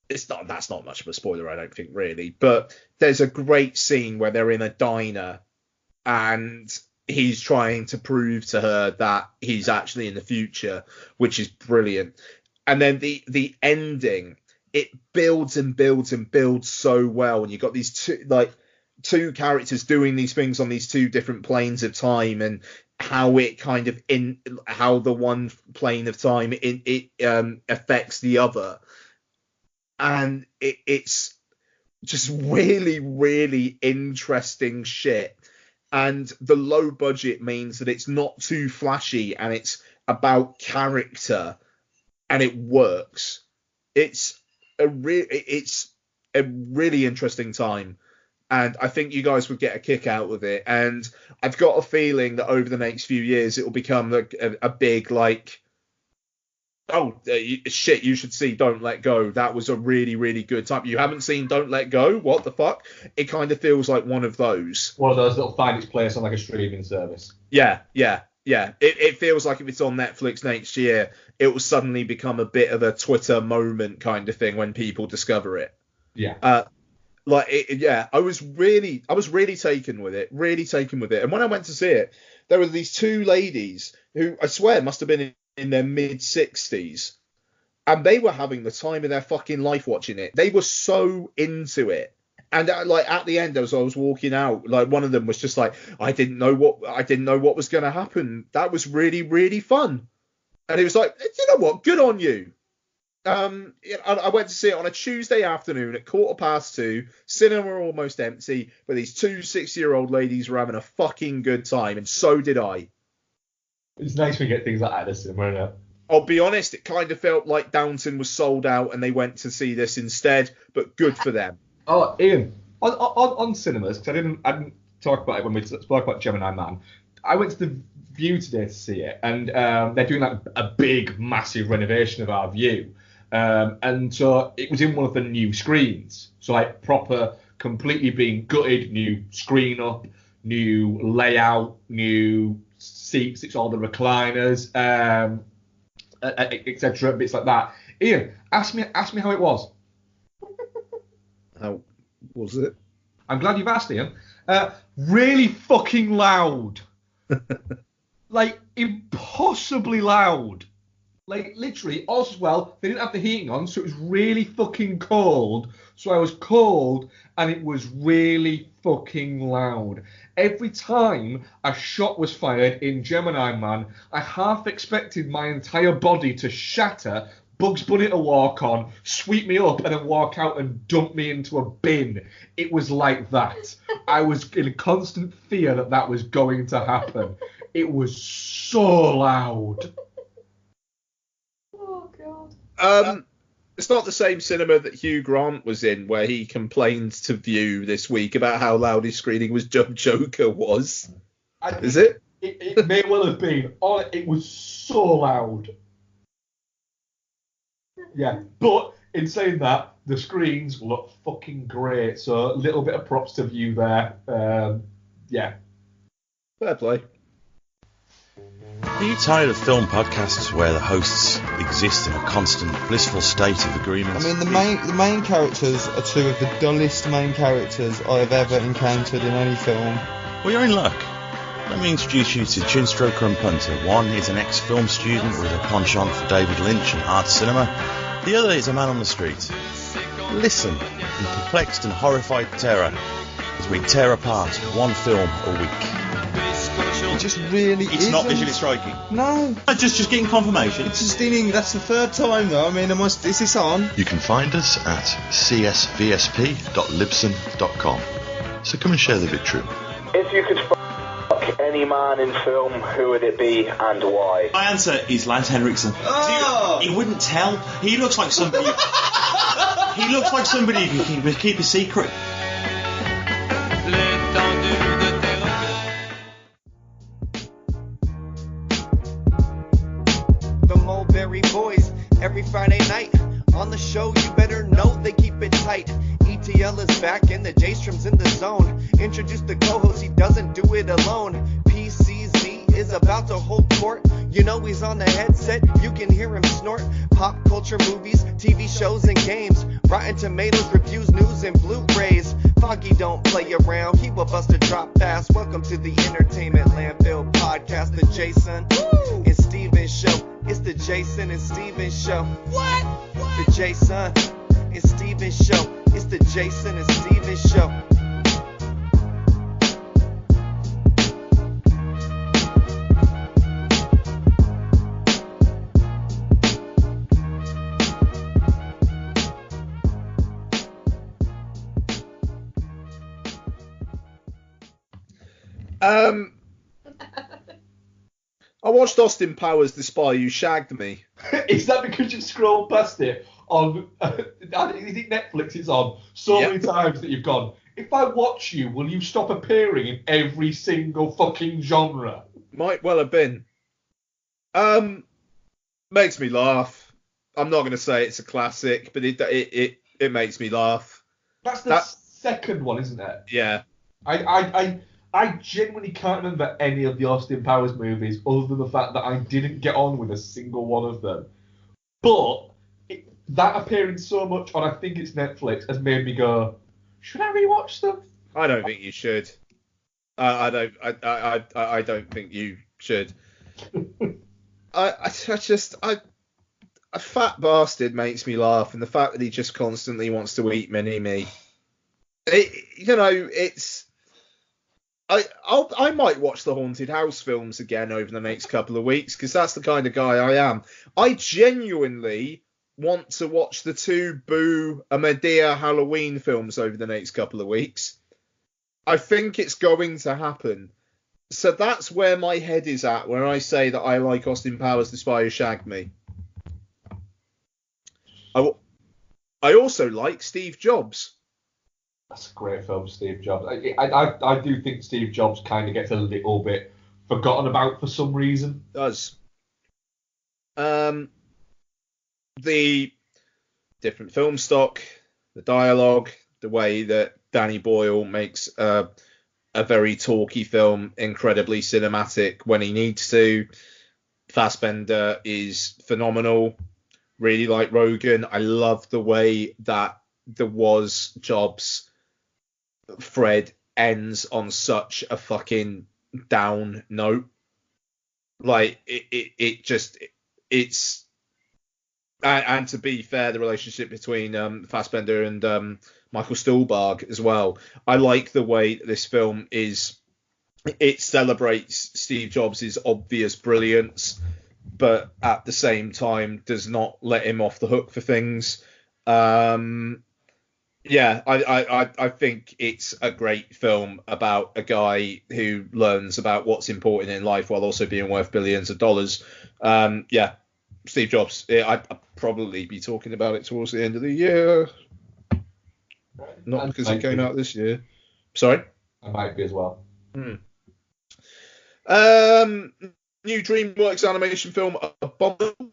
That's not much of a spoiler, I don't think, really. But there's a great scene where they're in a diner and he's trying to prove to her that he's actually in the future, which is brilliant. And then the ending, it builds and builds and builds so well. And you've got these two characters doing these things on these two different planes of time, and how it kind of how the one plane of time affects the other. And it's just really, really interesting shit. And the low budget means that it's not too flashy, and it's about character, and it works. It's a really interesting time, and I think you guys would get a kick out of it. And I've got a feeling that over the next few years it will become a big, like, shit, you should see Don't Let Go. That was a really, really good time. You haven't seen Don't Let Go? What the fuck? It kind of feels like one of those. One of those that'll find its place on like a streaming service. Yeah. Yeah, it feels like if it's on Netflix next year, it will suddenly become a bit of a Twitter moment kind of thing when people discover it. Yeah. I was really taken with it, And when I went to see it, there were these two ladies who I swear must have been in their mid-60s, and they were having the time of their fucking life watching it. They were so into it. And at the end, as I was walking out, one of them was just like, I didn't know what was going to happen. That was really, really fun. And it was like, you know what? Good on you. I went to see it on a Tuesday afternoon at 2:15. Cinema almost empty, but these two 60-year-old ladies were having a fucking good time, and so did I. It's nice when you get things like that at the cinema, isn't it? I'll be honest, it kind of felt like Downton was sold out and they went to see this instead, but good for them. Oh, Ian, on cinemas, because I didn't talk about it when we spoke about Gemini Man. I went to the View today to see it, and they're doing a big, massive renovation of our View, and so it was in one of the new screens, so proper, completely being gutted, new screen up, new layout, new seats, it's all the recliners, etc., bits like that. Ian, ask me how it was. How was it? I'm glad you've asked, Ian. Really fucking loud. Impossibly loud. Literally, as well, they didn't have the heating on, so it was really fucking cold. So I was cold, and it was really fucking loud. Every time a shot was fired in Gemini Man, I half expected my entire body to shatter, Bugs Bunny to walk on, sweep me up, and then walk out and dump me into a bin. It was like that. I was in constant fear that was going to happen. It was so loud. Oh, God. It's not the same cinema that Hugh Grant was in, where he complained to View this week about how loud his screening was Joker was. Is it? It may well have been. It was so loud. Yeah, but in saying that, the screens look fucking great. So a little bit of props to View there. Yeah. Fair play. Are you tired of film podcasts where the hosts exist in a constant blissful state of agreement? I mean, the main characters are two of the dullest main characters I have ever encountered in any film. Well, you're in luck. Let me introduce you to Chinstroker and Punter. One is an ex-film student with a penchant for David Lynch and art cinema. The other is a man on the street. Listen in perplexed and horrified terror as we tear apart one film a week. It just really It's isn't. not visually striking. No. Just getting confirmation. It's just that's the third time though. I mean, is this on? You can find us at csvsp.libsyn.com. So come and share the victory. If you could fuck any man in film, who would it be and why? My answer is Lance Henriksen. Oh! He wouldn't tell. He looks like somebody. He looks like somebody who can keep a secret. The Mulberry Boys every Friday night on the show. You better know they keep it tight. ETL is back and the J-Strom's in the zone. Introduce the co-host, he doesn't do it alone. PCZ is about to hold court. You know he's on the headset, you can hear him snort. Pop culture, movies, TV shows and games. Rotten Tomatoes, reviews, news and Blu-rays. Foggy don't play around, he will bust a drop fast. Welcome to the Entertainment Landfill Podcast, the Jason and Steven Show. It's the Jason and Steven Show. What? The Jason and Steven Show. It's the Jason and Steven Show. I watched Austin Powers, The Spy Who Shagged Me. Is that because you've scrolled past it on? Is it Netflix? It's on so many times that you've gone. If I watch you, will you stop appearing in every single fucking genre? Might well have been. Makes me laugh. I'm not going to say it's a classic, but it makes me laugh. That's the second one, isn't it? Yeah. I I genuinely can't remember any of the Austin Powers movies other than the fact that I didn't get on with a single one of them. But that appearing so much on, I think it's Netflix, has made me go, should I rewatch them? I don't think you should. I don't think you should. A fat bastard makes me laugh, and the fact that he just constantly wants to eat mini-me. I might watch the Haunted House films again over the next couple of weeks, because that's the kind of guy I am. I genuinely want to watch the 2 Boo and Medea Halloween films over the next couple of weeks. I think it's going to happen. So that's where my head is at when I say that I like Austin Powers, The Spy Who Shagged Me. I also like Steve Jobs. That's a great film, Steve Jobs. I do think Steve Jobs kind of gets a little bit forgotten about for some reason. Does. The different film stock, the dialogue, the way that Danny Boyle makes a very talky film incredibly cinematic when he needs to. Fassbender is phenomenal. Really like Rogan. I love the way that the Was Jobs thread ends on such a fucking down note. Like it's and to be fair, the relationship between Fassbender and Michael Stuhlbarg as well. I like the way that this film it celebrates Steve Jobs' obvious brilliance, but at the same time does not let him off the hook for things. Yeah, I think it's a great film about a guy who learns about what's important in life while also being worth billions of dollars. Yeah, Steve Jobs. I'd probably be talking about it towards the end of the year. Not because it came out this year. Sorry? I might be as well. New DreamWorks animation film, Abominable,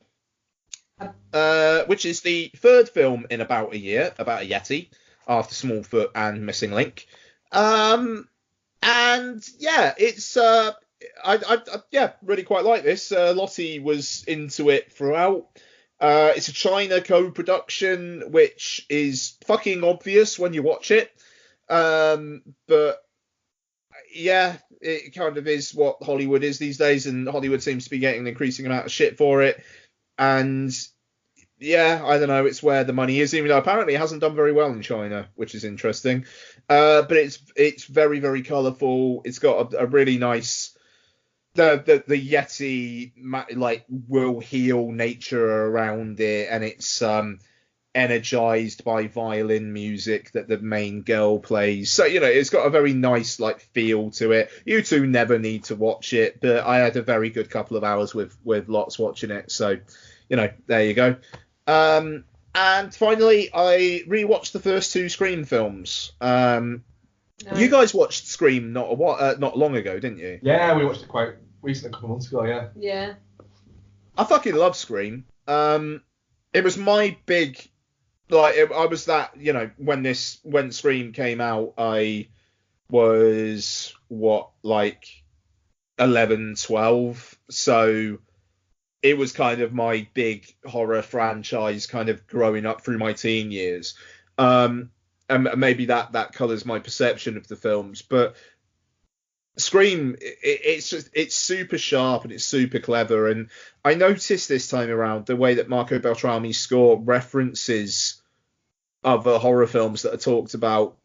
which is the 3rd film in about a year about a Yeti, after Smallfoot and Missing Link. And yeah, it's I really quite like this. Lottie was into it throughout. It's a China co-production, which is fucking obvious when you watch it. But yeah, it kind of is what Hollywood is these days, and Hollywood seems to be getting an increasing amount of shit for it. And yeah, I don't know, it's where the money is, even though apparently it hasn't done very well in China, which is interesting. But it's very, very colourful. It's got a really nice the Yeti like will heal nature around it, and it's energized by violin music that the main girl plays. So, you know, it's got a very nice like feel to it. You two never need to watch it, but I had a very good couple of hours with Lots watching it. So, you know, there you go. And finally, I rewatched the first 2 Scream films. You guys watched Scream not long ago, didn't you? Yeah, we watched it quite recently, a couple of months ago. Yeah. Yeah. I fucking love Scream. It was my big, like, I was that, you know, when Scream came out, I was like 11, 12. So it was kind of my big horror franchise kind of growing up through my teen years. And maybe that colours my perception of the films. But Scream, it's super sharp and it's super clever. And I noticed this time around the way that Marco Beltrami's score references other horror films that are talked about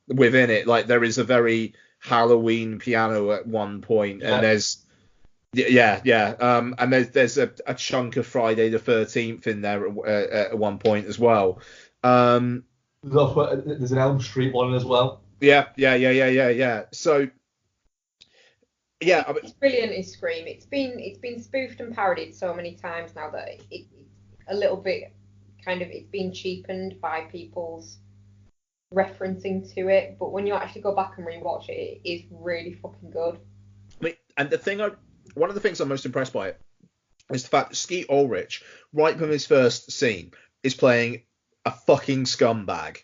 within it. Like there is a very Halloween piano at one point, and there's and there's a chunk of Friday the 13th in there at one point as well. There's an Elm Street one as well. Yeah. So yeah, it's brilliant. Is Scream? It's been spoofed and parodied so many times now that it's a little bit kind of it's been cheapened by people's referencing to it. But when you actually go back and rewatch it, it is really fucking good. I mean, and one of the things I'm most impressed by it is the fact that Skeet Ulrich, right from his first scene, is playing a fucking scumbag.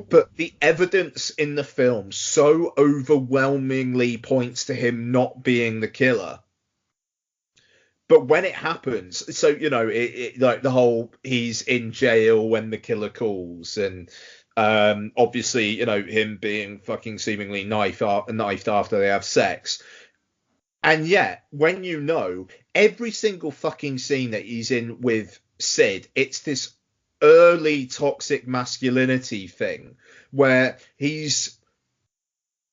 but the evidence in the film so overwhelmingly points to him not being the killer. But when it happens, so, you know, like the whole he's in jail when the killer calls, and obviously, you know, him being fucking seemingly knifed after they have sex. And yet, when you know every single fucking scene that he's in with Sid, it's this early toxic masculinity thing where he's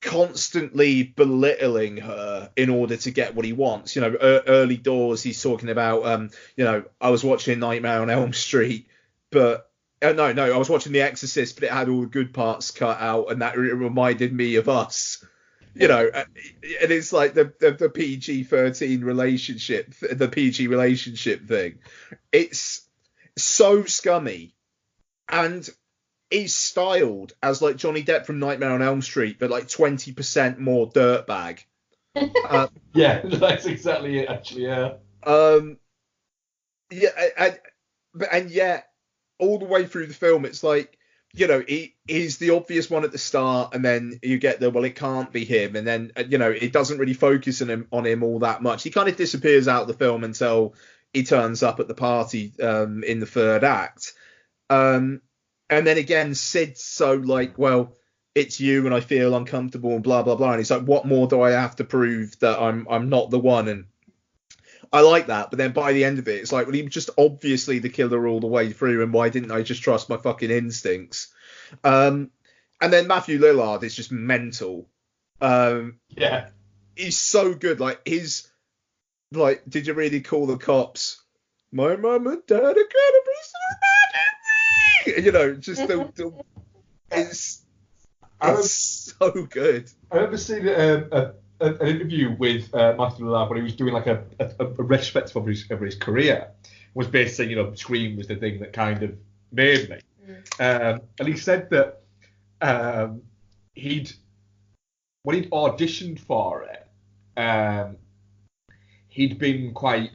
constantly belittling her in order to get what he wants. You know, early doors, he's talking about, you know, I was watching Nightmare on Elm Street, but no, I was watching The Exorcist, but it had all the good parts cut out, and that reminded me of us. You know, and it's like the PG-13 relationship, the PG relationship thing. It's so scummy, and he's styled as like Johnny Depp from Nightmare on Elm Street, but like 20% more dirtbag. Yeah, that's exactly it, actually. Yeah. Yeah, and yet all the way through the film, it's like, you know, he's the obvious one at the start, and then you get the, well, it can't be him, and then, you know, it doesn't really focus on him all that much. He kind of disappears out of the film until he turns up at the party in the third act. And then again, Sid's so like, well, it's you, and I feel uncomfortable, and blah blah blah. And he's like, what more do I have to prove that I'm not the one? And I like that, but then by the end of it, it's like, well, he was just obviously the killer all the way through, and why didn't I just trust my fucking instincts? And then Matthew Lillard is just mental. Yeah, he's so good. Like his, like, did you really call the cops? My mum and dad are gonna be so mad at me. You know, just it's so good. I remember seeing an interview with Matthew Lillard when he was doing like a retrospective of his career. Was basically, you know, Scream was the thing that kind of made me. And he said that when he'd auditioned for it, he'd been a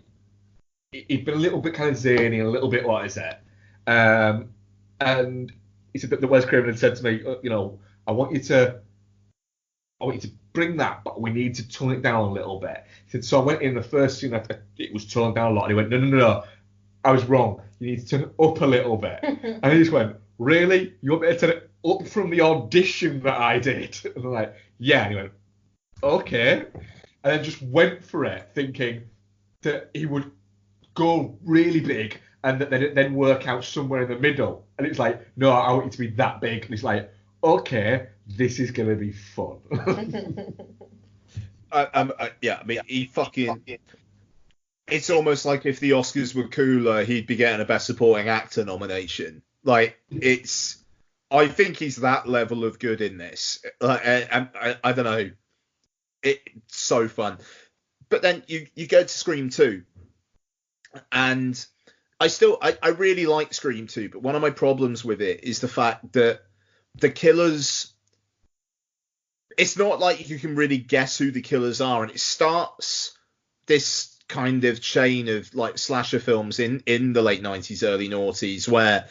little bit kind of zany and a little bit, what is it? And he said that the Wes Craven had said to me, you know, I want you to bring that, but we need to tone it down a little bit. He said, so I went in the first scene, it was toned down a lot, and he went, no, I was wrong. You need to turn it up a little bit. And he just went, really? You want me to turn it up from the audition that I did? And I'm like, yeah. And he went, okay. And then just went for it, thinking that he would go really big and that then work out somewhere in the middle. And it's like, no, I want it to be that big. And it's like, okay, this is going to be fun. Yeah, I mean, he fucking... It's almost like if the Oscars were cooler, he'd be getting a Best Supporting Actor nomination. Like, it's... I think he's that level of good in this. I don't know. It's so fun. But then you go to Scream 2, and I really like Scream 2, but one of my problems with it is the fact that the killers... It's not like you can really guess who the killers are, and it starts this kind of chain of like slasher films in the late 90s, early noughties, where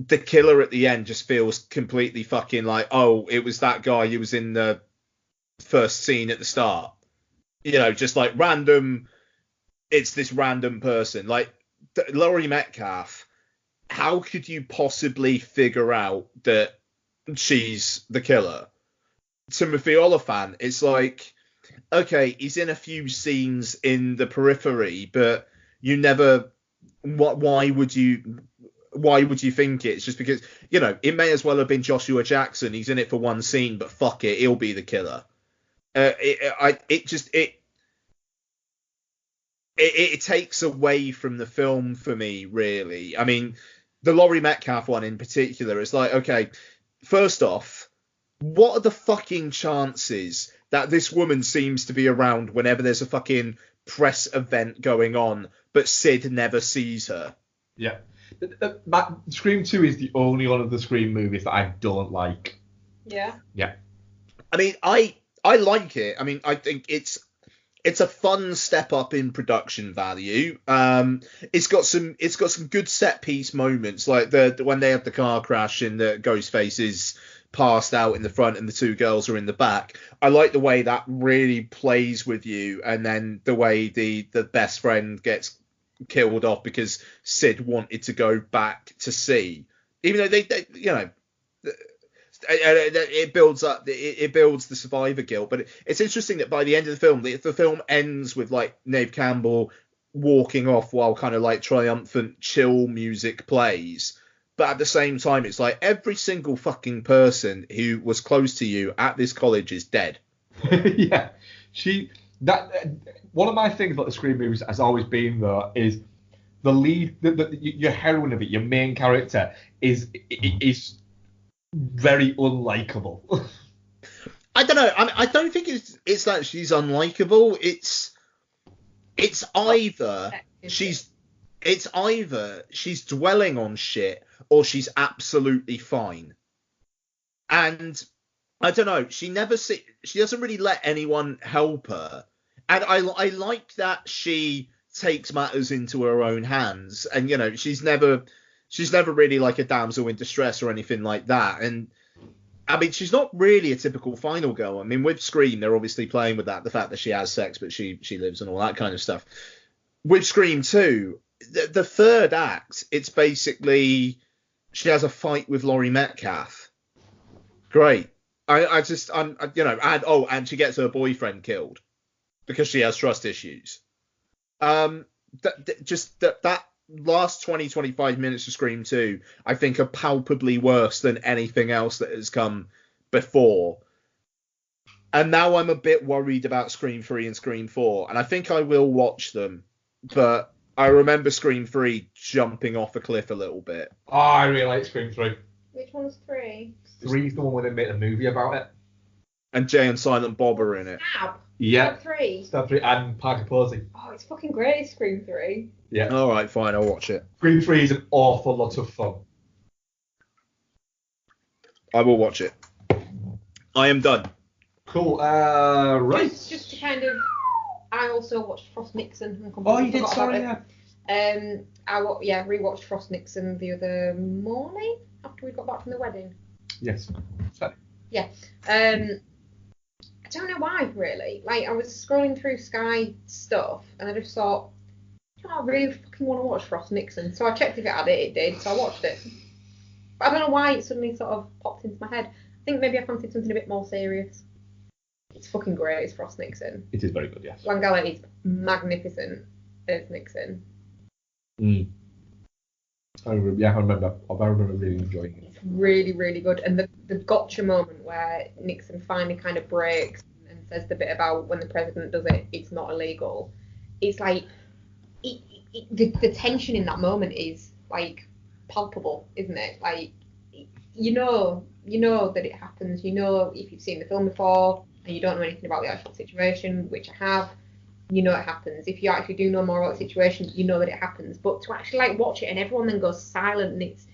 the killer at the end just feels completely fucking like, oh, it was that guy who was in the first scene at the start. You know, just like random, it's this random person. Like Laurie Metcalf, how could you possibly figure out that she's the killer? Timothy Olyphant, it's like, okay, he's in a few scenes in the periphery, but you never. Why would you think it's just because, you know, it may as well have been Joshua Jackson. He's in it for one scene, but fuck it, he'll be the killer. It takes away from the film for me, really. I mean, the Laurie Metcalf one in particular is like, okay, first off, what are the fucking chances that this woman seems to be around whenever there's a fucking press event going on, but Sid never sees her? Yeah. Scream 2 is the only one of the Scream movies that I don't like. Yeah. Yeah. I mean, I like it. I mean, I think it's It's a fun step up in production value. It's got some good set piece moments, like when they have the car crash and the Ghostface is passed out in the front and the two girls are in the back. I like the way that really plays with you, and then the way the best friend gets killed off because Sid wanted to go back to sea, even though they it builds up, it builds the survivor guilt. But it's interesting that by the end of the film ends with like Neve Campbell walking off while kind of like triumphant chill music plays. But at the same time, it's like every single fucking person who was close to you at this college is dead. Yeah, one of my things about the Scream movies has always been though is the lead, your heroine of it, your main character is very unlikable. I don't know. I don't think it's that she's unlikable. It's either she's dwelling on shit or she's absolutely fine. And I don't know. She doesn't really let anyone help her. And I like that she takes matters into her own hands. And she's never really like a damsel in distress or anything like that. And I mean, she's not really a typical final girl. I mean, with Scream, they're obviously playing with that, the fact that she has sex, but she lives and all that kind of stuff. With Scream 2, the third act, it's basically she has a fight with Laurie Metcalf. Great. And she gets her boyfriend killed because she has trust issues. That last 20-25 minutes of Scream 2, I think, are palpably worse than anything else that has come before. And now I'm a bit worried about Scream 3 and Scream 4, and I think I will watch them, but I remember Scream 3 jumping off a cliff a little bit. Oh, I really like Scream 3. Which one's 3? 3's the one where they made a movie about it. And Jay and Silent Bob are in it. Stab? Yeah. Stab 3 and Parker Posey. Oh, it's fucking great, Scream 3. Yeah. All right, fine, I'll watch it. Scream 3 is an awful lot of fun. I will watch it. I am done. Cool. Right. Just to kind of... I also watched Frost Nixon. Oh, you did? Sorry, yeah. I rewatched Frost Nixon the other morning after we got back from the wedding. Yes. Sorry. Yeah. I don't know why, really. Like, I was scrolling through Sky stuff, and I just thought, I really fucking want to watch Frost Nixon. So I checked if it had it. It did. So I watched it. But I don't know why it suddenly sort of popped into my head. I think maybe I fancied something a bit more serious. It's fucking great, it's Frost Nixon. It is very good, yes. Langella is magnificent as Nixon. I remember really enjoying it. It's really, really good. And the gotcha moment where Nixon finally kind of breaks and says the bit about when the president does it, it's not illegal. It's like, the tension in that moment is, like, palpable, isn't it? Like, you know that it happens. You know, if you've seen the film before, and you don't know anything about the actual situation, which I have, you know it happens. If you actually do know more about the situation, you know that it happens. But to actually like watch it and everyone then goes silent, and it's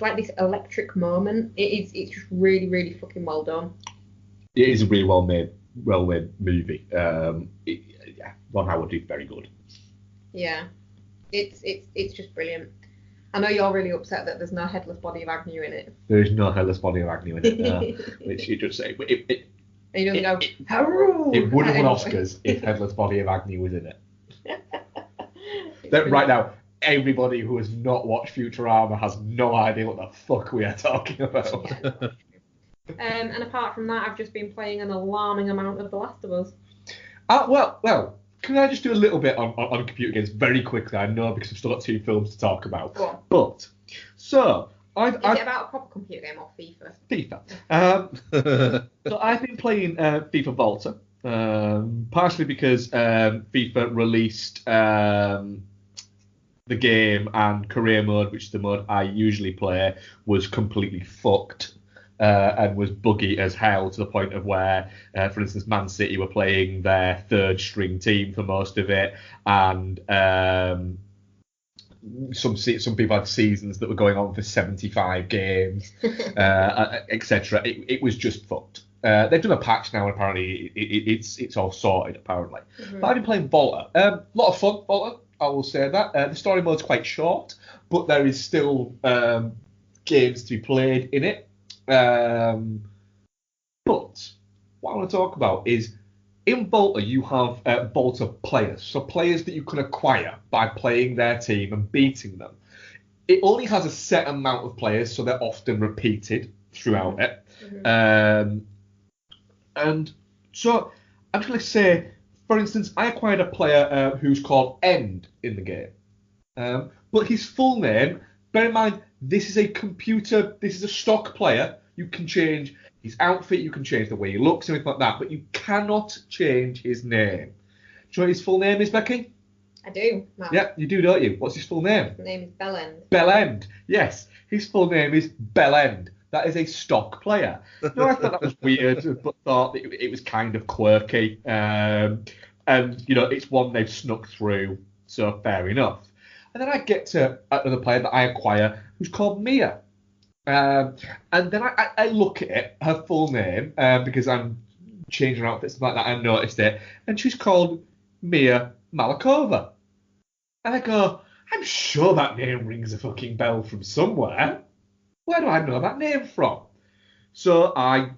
like this electric moment. It's just really, really fucking well done. It is a really well made movie. Ron Howard is very good. Yeah, it's just brilliant. I know you're really upset that there's no headless body of Agnew in it. There is no headless body of Agnew in it. Which you just say and you don't go, it would have won Oscars if Headless Body of Agnew was in it. Right now, everybody who has not watched Futurama has no idea what the fuck we are talking about. And apart from that, I've just been playing an alarming amount of The Last of Us. Well, can I just do a little bit on computer games very quickly? I know because we've still got 2 films to talk about. Go on. But, so... Is it about a proper computer game or FIFA? FIFA. So I've been playing FIFA Volta, partially because FIFA released the game and career mode, which is the mode I usually play, was completely fucked and was buggy as hell to the point of where, for instance, Man City were playing their 3rd string team for most of it, and some people had seasons that were going on for 75 games, etc. It was just fucked. They've done a patch now, and apparently it's all sorted, apparently. Mm-hmm. But I've been playing Volta. A lot of fun, Volta, I will say that. The story mode's quite short, but there is still games to be played in it. But what I want to talk about is, in Volta, you have Volta players. So players that you can acquire by playing their team and beating them. It only has a set amount of players, so they're often repeated throughout it. Mm-hmm. And so I'm just going to say, for instance, I acquired a player who's called End in the game. But his full name, bear in mind, this is a stock player. You can change his outfit, you can change the way he looks, everything like that, but you cannot change his name. Do you know what his full name is, Becky? I do, Matt. Yeah, you do, don't you? What's his full name? His name is Bellend. Bellend, yes. His full name is Bellend. That is a stock player. No, I thought that was weird, but thought that it was kind of quirky. And, it's one they've snuck through, so fair enough. And then I get to another player that I acquire who's called Mia. And then I look at it, her full name, because I'm changing her outfits, like that, I noticed it, and she's called Mia Malakova. And I go, I'm sure that name rings a fucking bell from somewhere. Where do I know that name from? So I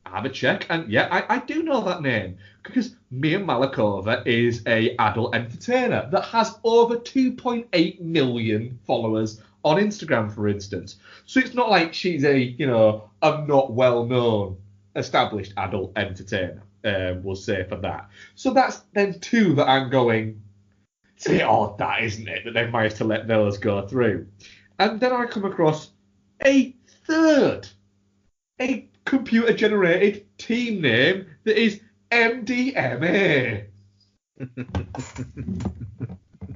have a check, and yeah, I do know that name, because Mia Malakova is a adult entertainer that has over 2.8 million followers on Instagram, for instance. So it's not like she's a not well-known established adult entertainer, we'll say for that. So that's then two that I'm going, it's a bit odd that, isn't it, that they've managed to let those go through. And then I come across a third, a computer-generated team name that is MDMA.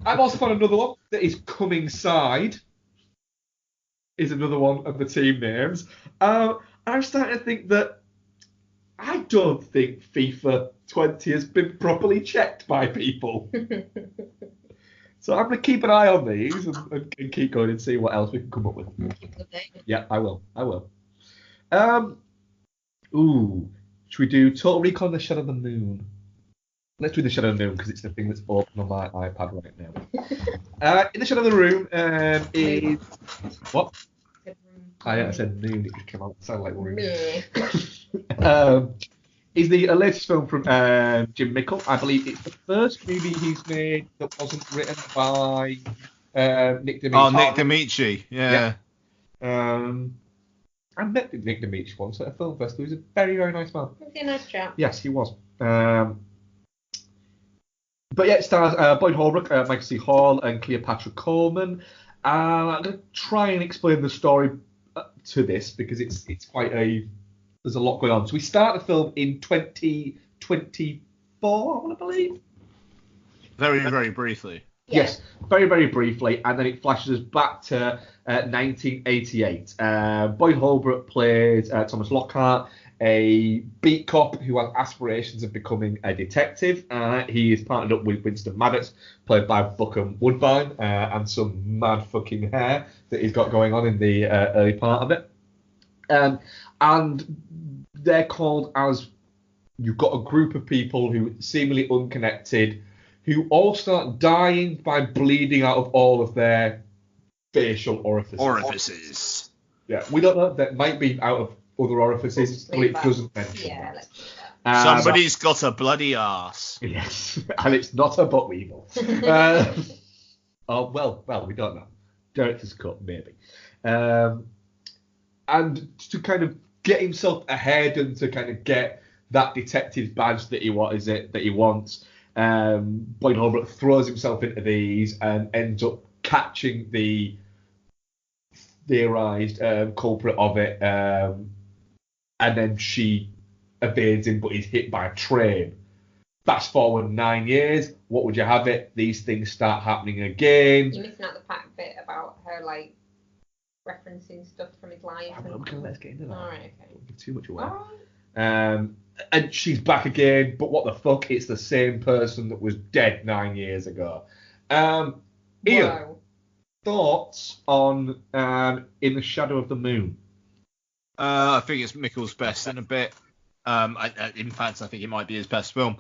I've also found another one that is Coming Side, is another one of the team names. I'm starting to think that I don't think FIFA 20 has been properly checked by people. So I'm going to keep an eye on these and keep going and see what else we can come up with. Yeah, I will. Should we do Total Recall the Shadow of the Moon? Let's do the Shadow of the Moon because it's the thing that's open on my iPad right now. In the Shadow of the Room is... What? I said moon, it just came out. It sounded like room. Is the latest film from Jim Mickle. I believe it's the first movie he's made that wasn't written by Nick D'Amici. Oh, Nick D'Amici, yeah. I met Nick D'Amici once at a film festival. He was a very, very nice man. Was he a nice chap? Yes, he was. But yeah, it stars Boyd Holbrook, Michael C. Hall, and Cleopatra Coleman. I'm going to try and explain the story to this because it's quite there's a lot going on. So we start the film in 2024, I want to believe. Very, very briefly. Yes, very, very briefly, and then it flashes us back to 1988. Boyd Holbrook plays Thomas Lockhart, a beat cop who has aspirations of becoming a detective. He is partnered up with Winston Maddox, played by Buckham Woodbine, and some mad fucking hair that he's got going on in the early part of it. And they're called as you've got a group of people who seemingly unconnected, who all start dying by bleeding out of all of their facial orifices. Yeah, we don't know. That might be out of other orifices, but it doesn't mention that. Let's do that. Somebody's got a bloody arse. Yes, and it's not a butt weevil. Well, we don't know. Director's cut, maybe. And to kind of get himself ahead and to kind of get that detective badge that he wants, Boyd Holbrook throws himself into these and ends up catching the theorized culprit of it, and then she evades him, but he's hit by a train. Fast forward 9 years, what would you have it? These things start happening again. You're missing out the bit about her referencing stuff from his life. Let's get into that. All right, okay. Don't give too much away. All right. And she's back again, but what the fuck? It's the same person that was dead 9 years ago. Ian, thoughts on In the Shadow of the Moon? I think it's Mickle's best in a bit. In fact, I think it might be his best film.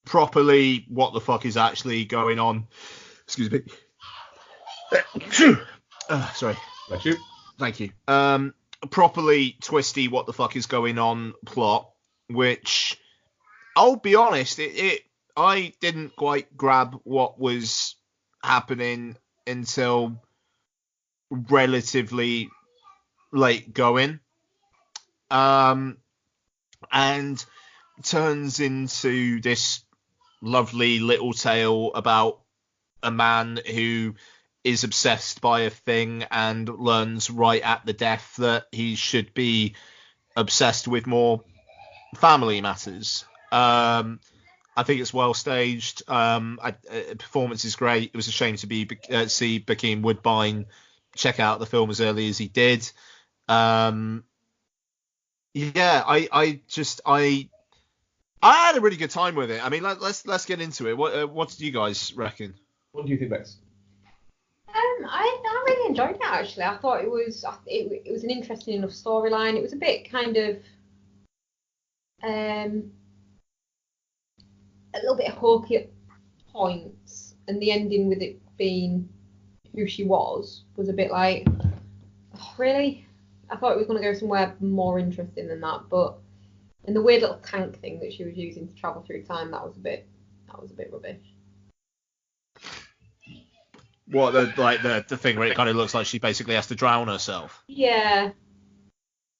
Properly, what the fuck is actually going on? Excuse me. Sorry. Bless you. Thank you. Properly twisty, what the fuck is going on plot, which I'll be honest, I didn't quite grab what was happening until relatively late going. And turns into this lovely little tale about a man who is obsessed by a thing and learns right at the death that he should be obsessed with more family matters. I think it's well staged. Performance is great. It was a shame to see Bokeem Woodbine check out the film as early as he did. I had a really good time with it. I mean, let's get into it. What did you guys reckon? What do you think, Bex? I really enjoyed it actually. I thought it was an interesting enough storyline. It was a bit kind of a little bit hokey at points, and the ending with it being who she was a bit like, oh, really? I thought it was going to go somewhere more interesting than that, and the weird little tank thing that she was using to travel through time, that was a bit rubbish. What, the thing where it kind of looks like she basically has to drown herself? Yeah.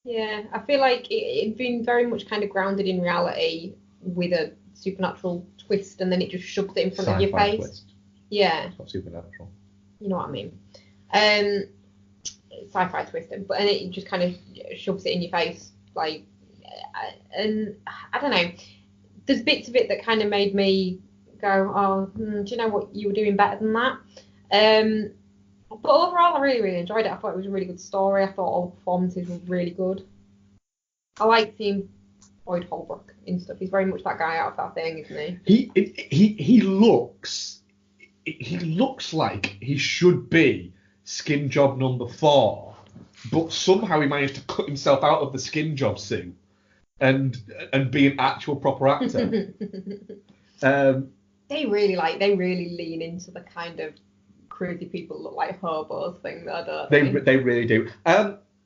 I feel like it'd been very much kind of grounded in reality with a supernatural twist, and then it just shoves it in front of your face. Twist. Yeah. It's not supernatural. You know what I mean? Sci-fi twist, and it just kind of shoves it in your face, like, and I don't know. There's bits of it that kind of made me go, oh, do you know what? You were doing better than that. But overall, I really, really enjoyed it. I thought it was a really good story. I thought all the performances were really good. I like seeing Boyd Holbrook and stuff. He's very much that guy out of that thing, isn't he? He looks like he should be skin job number 4, but somehow he managed to cut himself out of the skin job suit and be an actual proper actor. They really lean into the kind of crazy people look like hobos thing, don't they? They really do.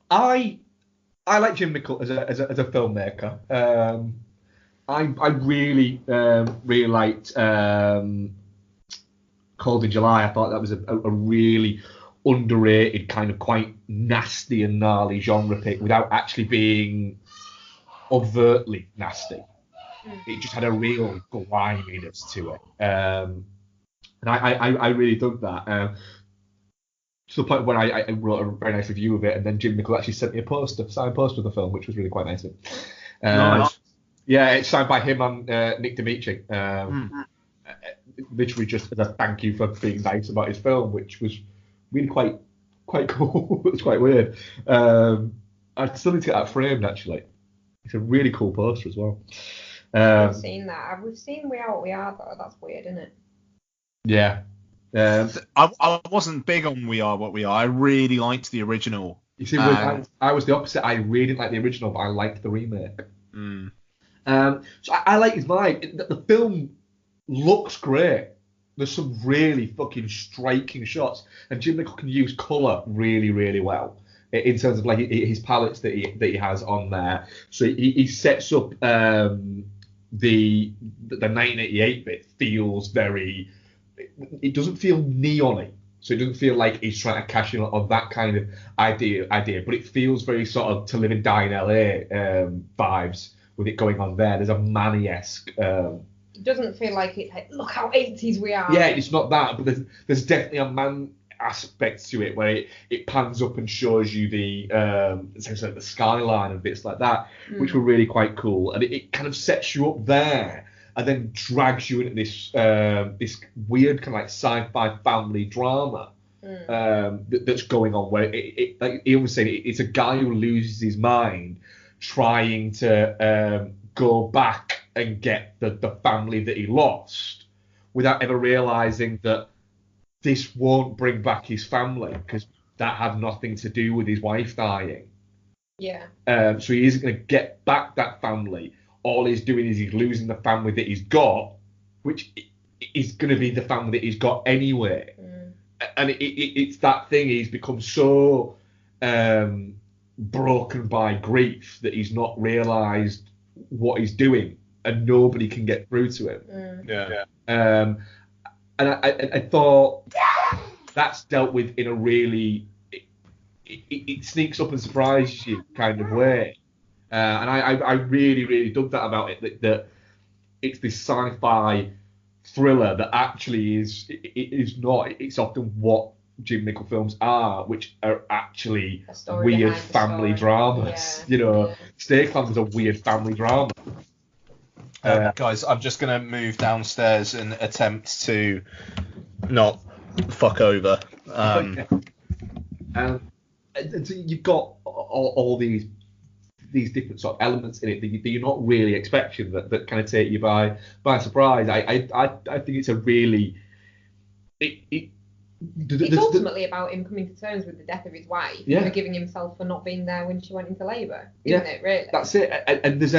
I like Jim Mickle as a filmmaker. I really liked Cold in July. I thought that was a really underrated, kind of quite nasty and gnarly genre pick without actually being overtly nasty. It just had a real griminess to it. And I really dug that. To the point where I wrote a very nice review of it, and then Jim Mickle actually sent me a signed poster of the film, which was really quite nice of him. Nice. Yeah, it's signed by him and Nick Dimitri. Literally just as a thank you for being nice about his film, which was really quite cool. It was quite weird. I still need to get that framed, actually. It's a really cool poster as well. I've seen that. We've seen We Are What We Are, though. That's weird, isn't it? Yeah. I wasn't big on We Are What We Are. I really liked the original. You see, I was the opposite. I really didn't like the original, but I liked the remake. So I like his vibe. The film looks great. There's some really fucking striking shots, and Jim Mickle can use colour really, really well in terms of like his palettes that he has on there. So he sets up the 1988 bit feels very. It doesn't feel neon-y, so it doesn't feel like he's trying to cash in on that kind of idea, but it feels very sort of To Live and Die in LA vibes with it going on there. There's a Manny-esque. It doesn't feel like it. Like, look how 80s we are. Yeah, it's not that, but there's definitely a Man aspect to it where it pans up and shows you essentially the skyline and bits like that, which were really quite cool, and it kind of sets you up there. And then drags you into this weird kind of like sci-fi family drama that's going on, where like he always said, it's a guy who loses his mind trying to go back and get the family that he lost, without ever realizing that this won't bring back his family because that had nothing to do with his wife dying. Yeah. So he isn't going to get back that family. All he's doing is he's losing the family that he's got, which is going to be the family that he's got anyway. And it's that thing. He's become so broken by grief that he's not realised what he's doing, and nobody can get through to him. And I thought that's dealt with in a really it sneaks up and surprises you kind of way. And I really, really dug that about it, that it's this sci-fi thriller that actually is not. It's often what Jim Nichol films are, which are actually weird family dramas. Stayclan is a weird family drama. Guys, I'm just going to move downstairs and attempt to not fuck over. And so you've got all these different sort of elements in it that you're not really expecting, that kind of take you by surprise. I think it's a really it's ultimately about him coming to terms with the death of his wife, and forgiving himself for not being there when she went into labour, isn't it? Really, that's it. And there's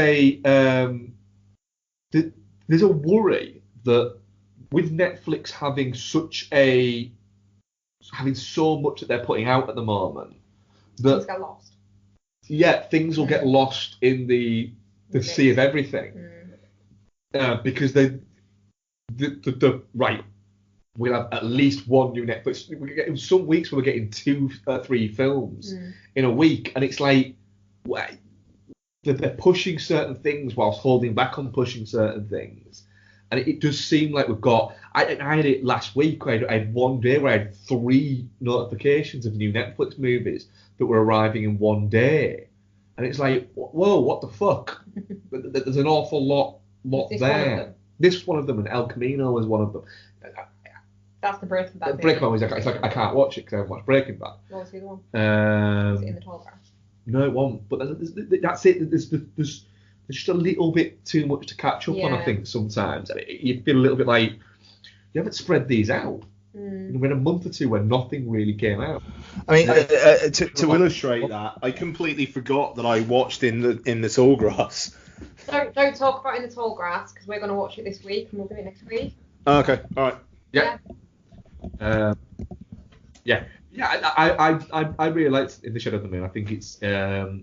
a worry that with Netflix having so much that they're putting out at the moment, that things get lost. Yeah, things will get lost in the sea of everything, because the right. We'll have at least one new Netflix. We're getting some weeks we're getting 2-3 films in a week, and it's like they're pushing certain things whilst holding back on pushing certain things. And it does seem like we've got. I had it last week. I had one day where I had 3 notifications of new Netflix movies that were arriving in one day, and it's like, whoa, what the fuck? There's an awful lot there. This one of them, and El Camino is one of them. That's the Breaking Bad. Breaking Bad was like, it's like I can't watch it because I haven't watched Breaking Bad. What was the other one? Was it in the tall grass? No, it won't. But that's it. There's just a little bit too much to catch up on, I think, sometimes. You feel a little bit like you haven't spread these out. We're in a month or two where nothing really came out. I mean, to illustrate that, I completely forgot that I watched in the tall grass. Don't talk about In the Tall Grass, because we're going to watch it this week and we'll do it next week. Okay, all right. Yeah. I really liked In the Shadow of the Moon. I think it's a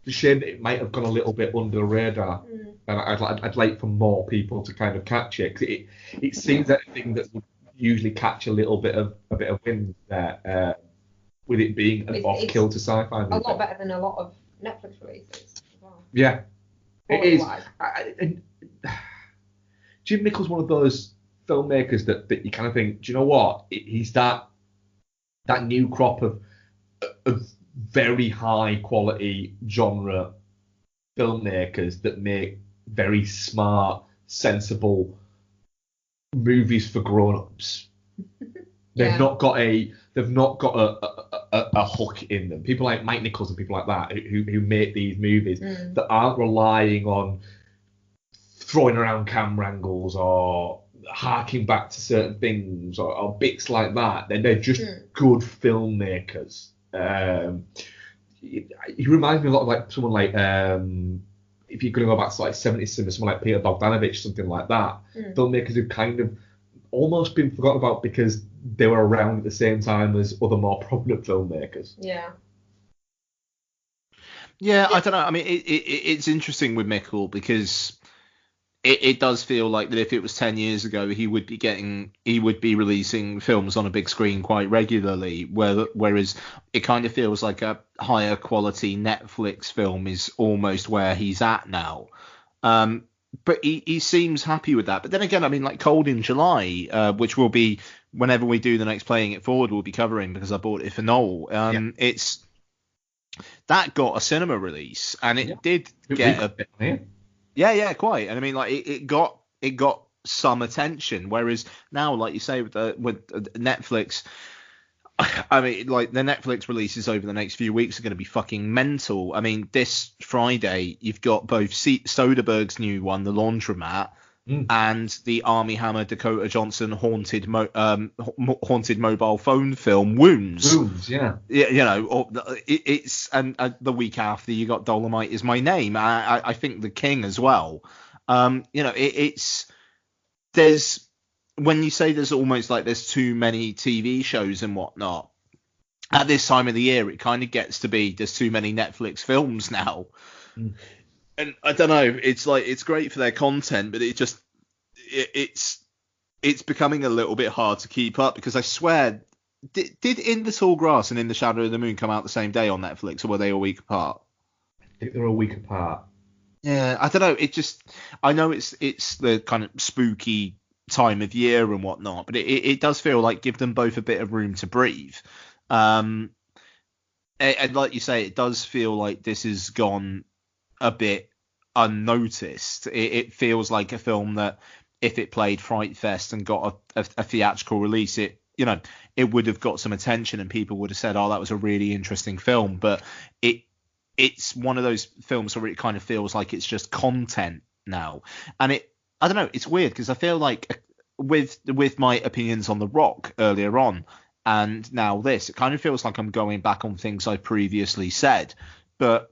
shame that it might have gone a little bit under the radar, and I'd like for more people to kind of catch it, because it seems that thing that would usually catch a bit of wind there, with it being an off-kilter sci-fi movie. A lot better than a lot of Netflix releases as well. Yeah, it is. Jim Nichol's one of those filmmakers that you kind of think, do you know what? He's that new crop of very high quality genre filmmakers that make very smart, sensible movies for grown-ups. They've not got a hook in them. People like Mike Nichols and people like that who make these movies that aren't relying on throwing around camera angles or harking back to certain things or bits like that. Then they're just good filmmakers. He reminds me a lot of like someone like if you're going to go back to like 70s cinema, someone like Peter Bogdanovich, something like that. Filmmakers who've kind of almost been forgotten about because they were around at the same time as other more prominent filmmakers. Yeah, I don't know. I mean, it's interesting with Michael because it does feel like that if it was 10 years ago, he would be releasing films on a big screen quite regularly, whereas it kind of feels like a higher quality Netflix film is almost where he's at now. But he seems happy with that. But then again, I mean, like Cold in July, which will be whenever we do the next Playing It Forward, we'll be covering because I bought it for Noel. It's that got a cinema release, and it did get a bit. Yeah, quite. And I mean, like it got some attention, whereas now, like you say, with Netflix, I mean, like the Netflix releases over the next few weeks are going to be fucking mental. I mean, this Friday you've got both Soderbergh's new one, The Laundromat, and the Armie Hammer, Dakota Johnson haunted mobile phone film Wounds. Wounds, yeah. It's and the week after you got Dolomite Is My Name. I think The King as well. It's there's when you say there's almost like there's too many TV shows and whatnot. At this time of the year, it kind of gets to be there's too many Netflix films now. And I don't know, it's like it's great for their content, but it's becoming a little bit hard to keep up because I swear, did In the Tall Grass and In the Shadow of the Moon come out the same day on Netflix, or were they a week apart? I think they were a week apart. Yeah, I don't know. I know it's the kind of spooky time of year and whatnot, but it does feel like give them both a bit of room to breathe. And like you say, it does feel like this has gone a bit unnoticed. It feels like a film that if it played Fright Fest and got a theatrical release, it would have got some attention and people would have said, oh, that was a really interesting film. But it's one of those films where it kind of feels like it's just content now. And I don't know, it's weird because I feel like with my opinions on The Rock earlier on and now this, it kind of feels like I'm going back on things I previously said. But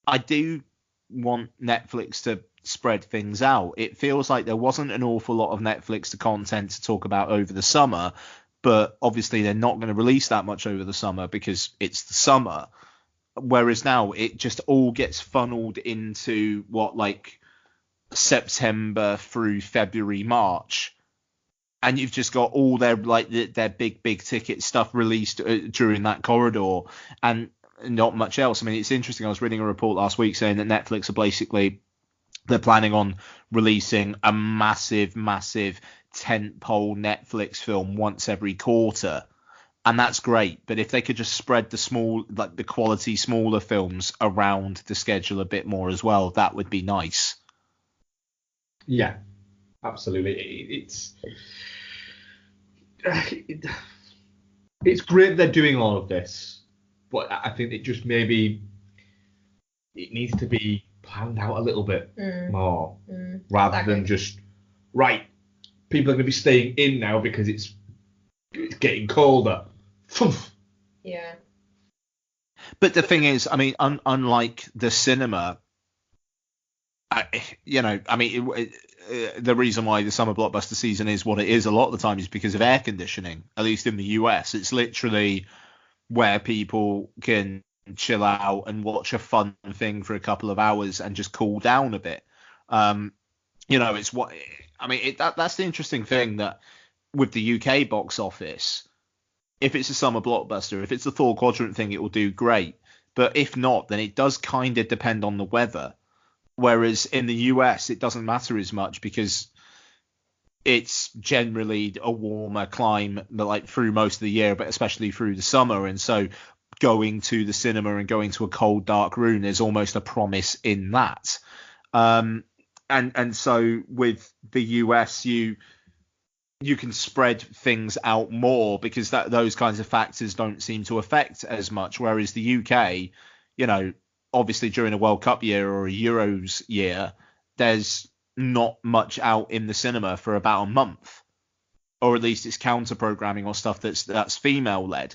I do want Netflix to spread things out. It feels like there wasn't an awful lot of Netflix content to talk about over the summer, but obviously they're not going to release that much over the summer because it's the summer. Whereas now it just all gets funneled into like September through February, March. And you've just got all their big ticket stuff released during that corridor. And not much else. I mean, it's interesting. I was reading a report last week saying that Netflix they're planning on releasing a massive tentpole Netflix film once every quarter. And that's great. But if they could just spread the quality smaller films around the schedule a bit more as well, that would be nice. Yeah, absolutely. It's great they're doing all of this. But I think it just maybe it needs to be planned out a little bit more rather than just right. People are going to be staying in now because it's getting colder. Yeah. But the thing is, I mean, unlike the cinema, the reason why the summer blockbuster season is what it is a lot of the time is because of air conditioning. At least in the US, it's literally where people can chill out and watch a fun thing for a couple of hours and just cool down a bit. It's what I mean. That's the interesting thing that with the UK box office, if it's a summer blockbuster, if it's the Thor quadrant thing, it will do great. But if not, then it does kind of depend on the weather. Whereas in the US, it doesn't matter as much because it's generally a warmer climate like through most of the year, but especially through the summer. And so going to the cinema and going to a cold, dark room, there's almost a promise in that. And so with the US, you can spread things out more because those kinds of factors don't seem to affect as much. Whereas the UK, obviously during a World Cup year or a Euros year, there's not much out in the cinema for about a month, or at least it's counter programming or stuff that's female led.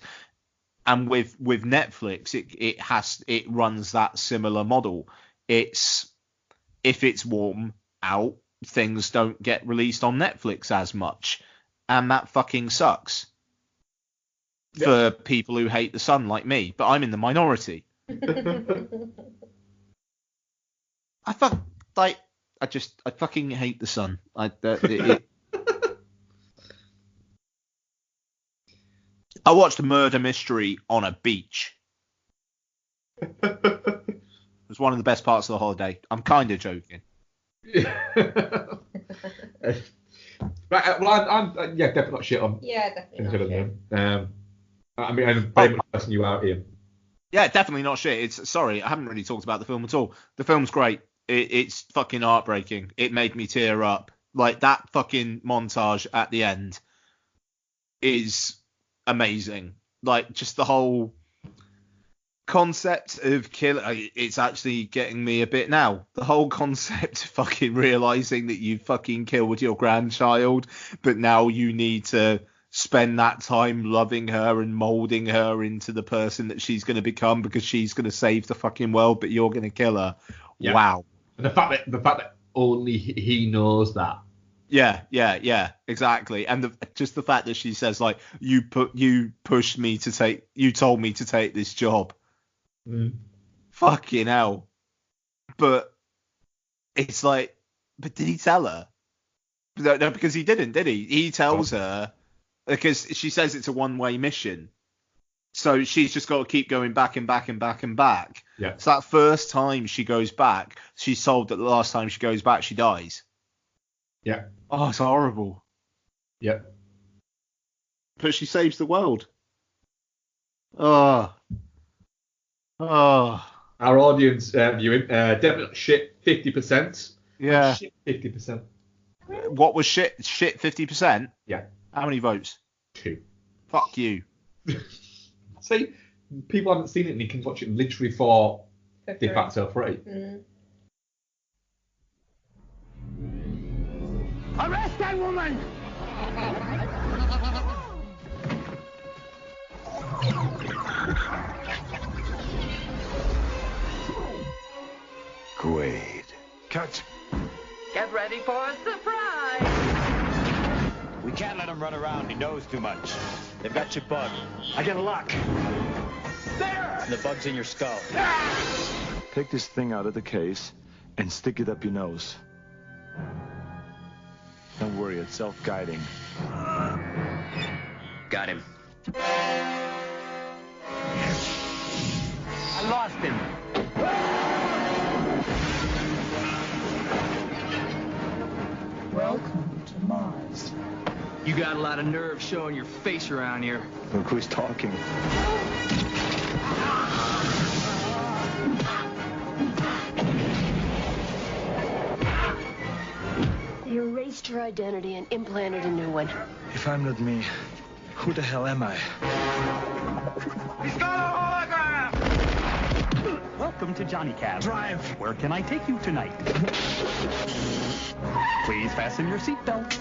And with Netflix, it runs that similar model. If it's warm out, things don't get released on Netflix as much, and that fucking sucks for people who hate the sun like me. But I'm in the minority. I fucking hate the sun. I watched a murder mystery on a beach. It was one of the best parts of the holiday. I'm kind of joking. Right. Well, I'm definitely not shit on. Yeah, definitely not shit. I mean, I'm very much pressing you out, Ian. Yeah, definitely not shit. Sorry, I haven't really talked about the film at all. The film's great. It's fucking heartbreaking. It made me tear up. Like, that fucking montage at the end is amazing. Like, just the whole concept of it's actually getting me a bit now. The whole concept of fucking realizing that you fucking killed your grandchild, but now you need to spend that time loving her and molding her into the person that she's going to become because she's going to save the fucking world, but you're going to kill her. Yeah. Wow. And the fact that only he knows that. Yeah, exactly. And just the fact that she says, like, you told me to take this job. Fucking hell. But it's like, but did he tell her? No, because he didn't, did he? He tells her because she says it's a one-way mission. So she's just got to keep going back and back and back and back. Yeah. So that first time she goes back, she's told that the last time she goes back, she dies. Yeah. Oh, it's horrible. Yeah. But she saves the world. Oh. Our audience viewing, definitely shit 50%. Yeah. Shit 50%. What was shit? Shit 50%? Yeah. How many votes? 2. Fuck you. See, people haven't seen it and you can watch it literally for de facto free. Arrest that woman! Quaid. Cut. Get ready for a surprise! We can't let him run around. He knows too much. They've got your bug. I get a lock. There! The bug's in your skull. Take this thing out of the case and stick it up your nose. Don't worry, it's self-guiding. Got him. I lost him. Welcome to Mars. You got a lot of nerve showing your face around here. Look who's talking. They erased her identity and implanted a new one. If I'm not me, who the hell am I? He's got a hologram! Welcome to Johnny Cab. Drive! Where can I take you tonight? Please fasten your seatbelt.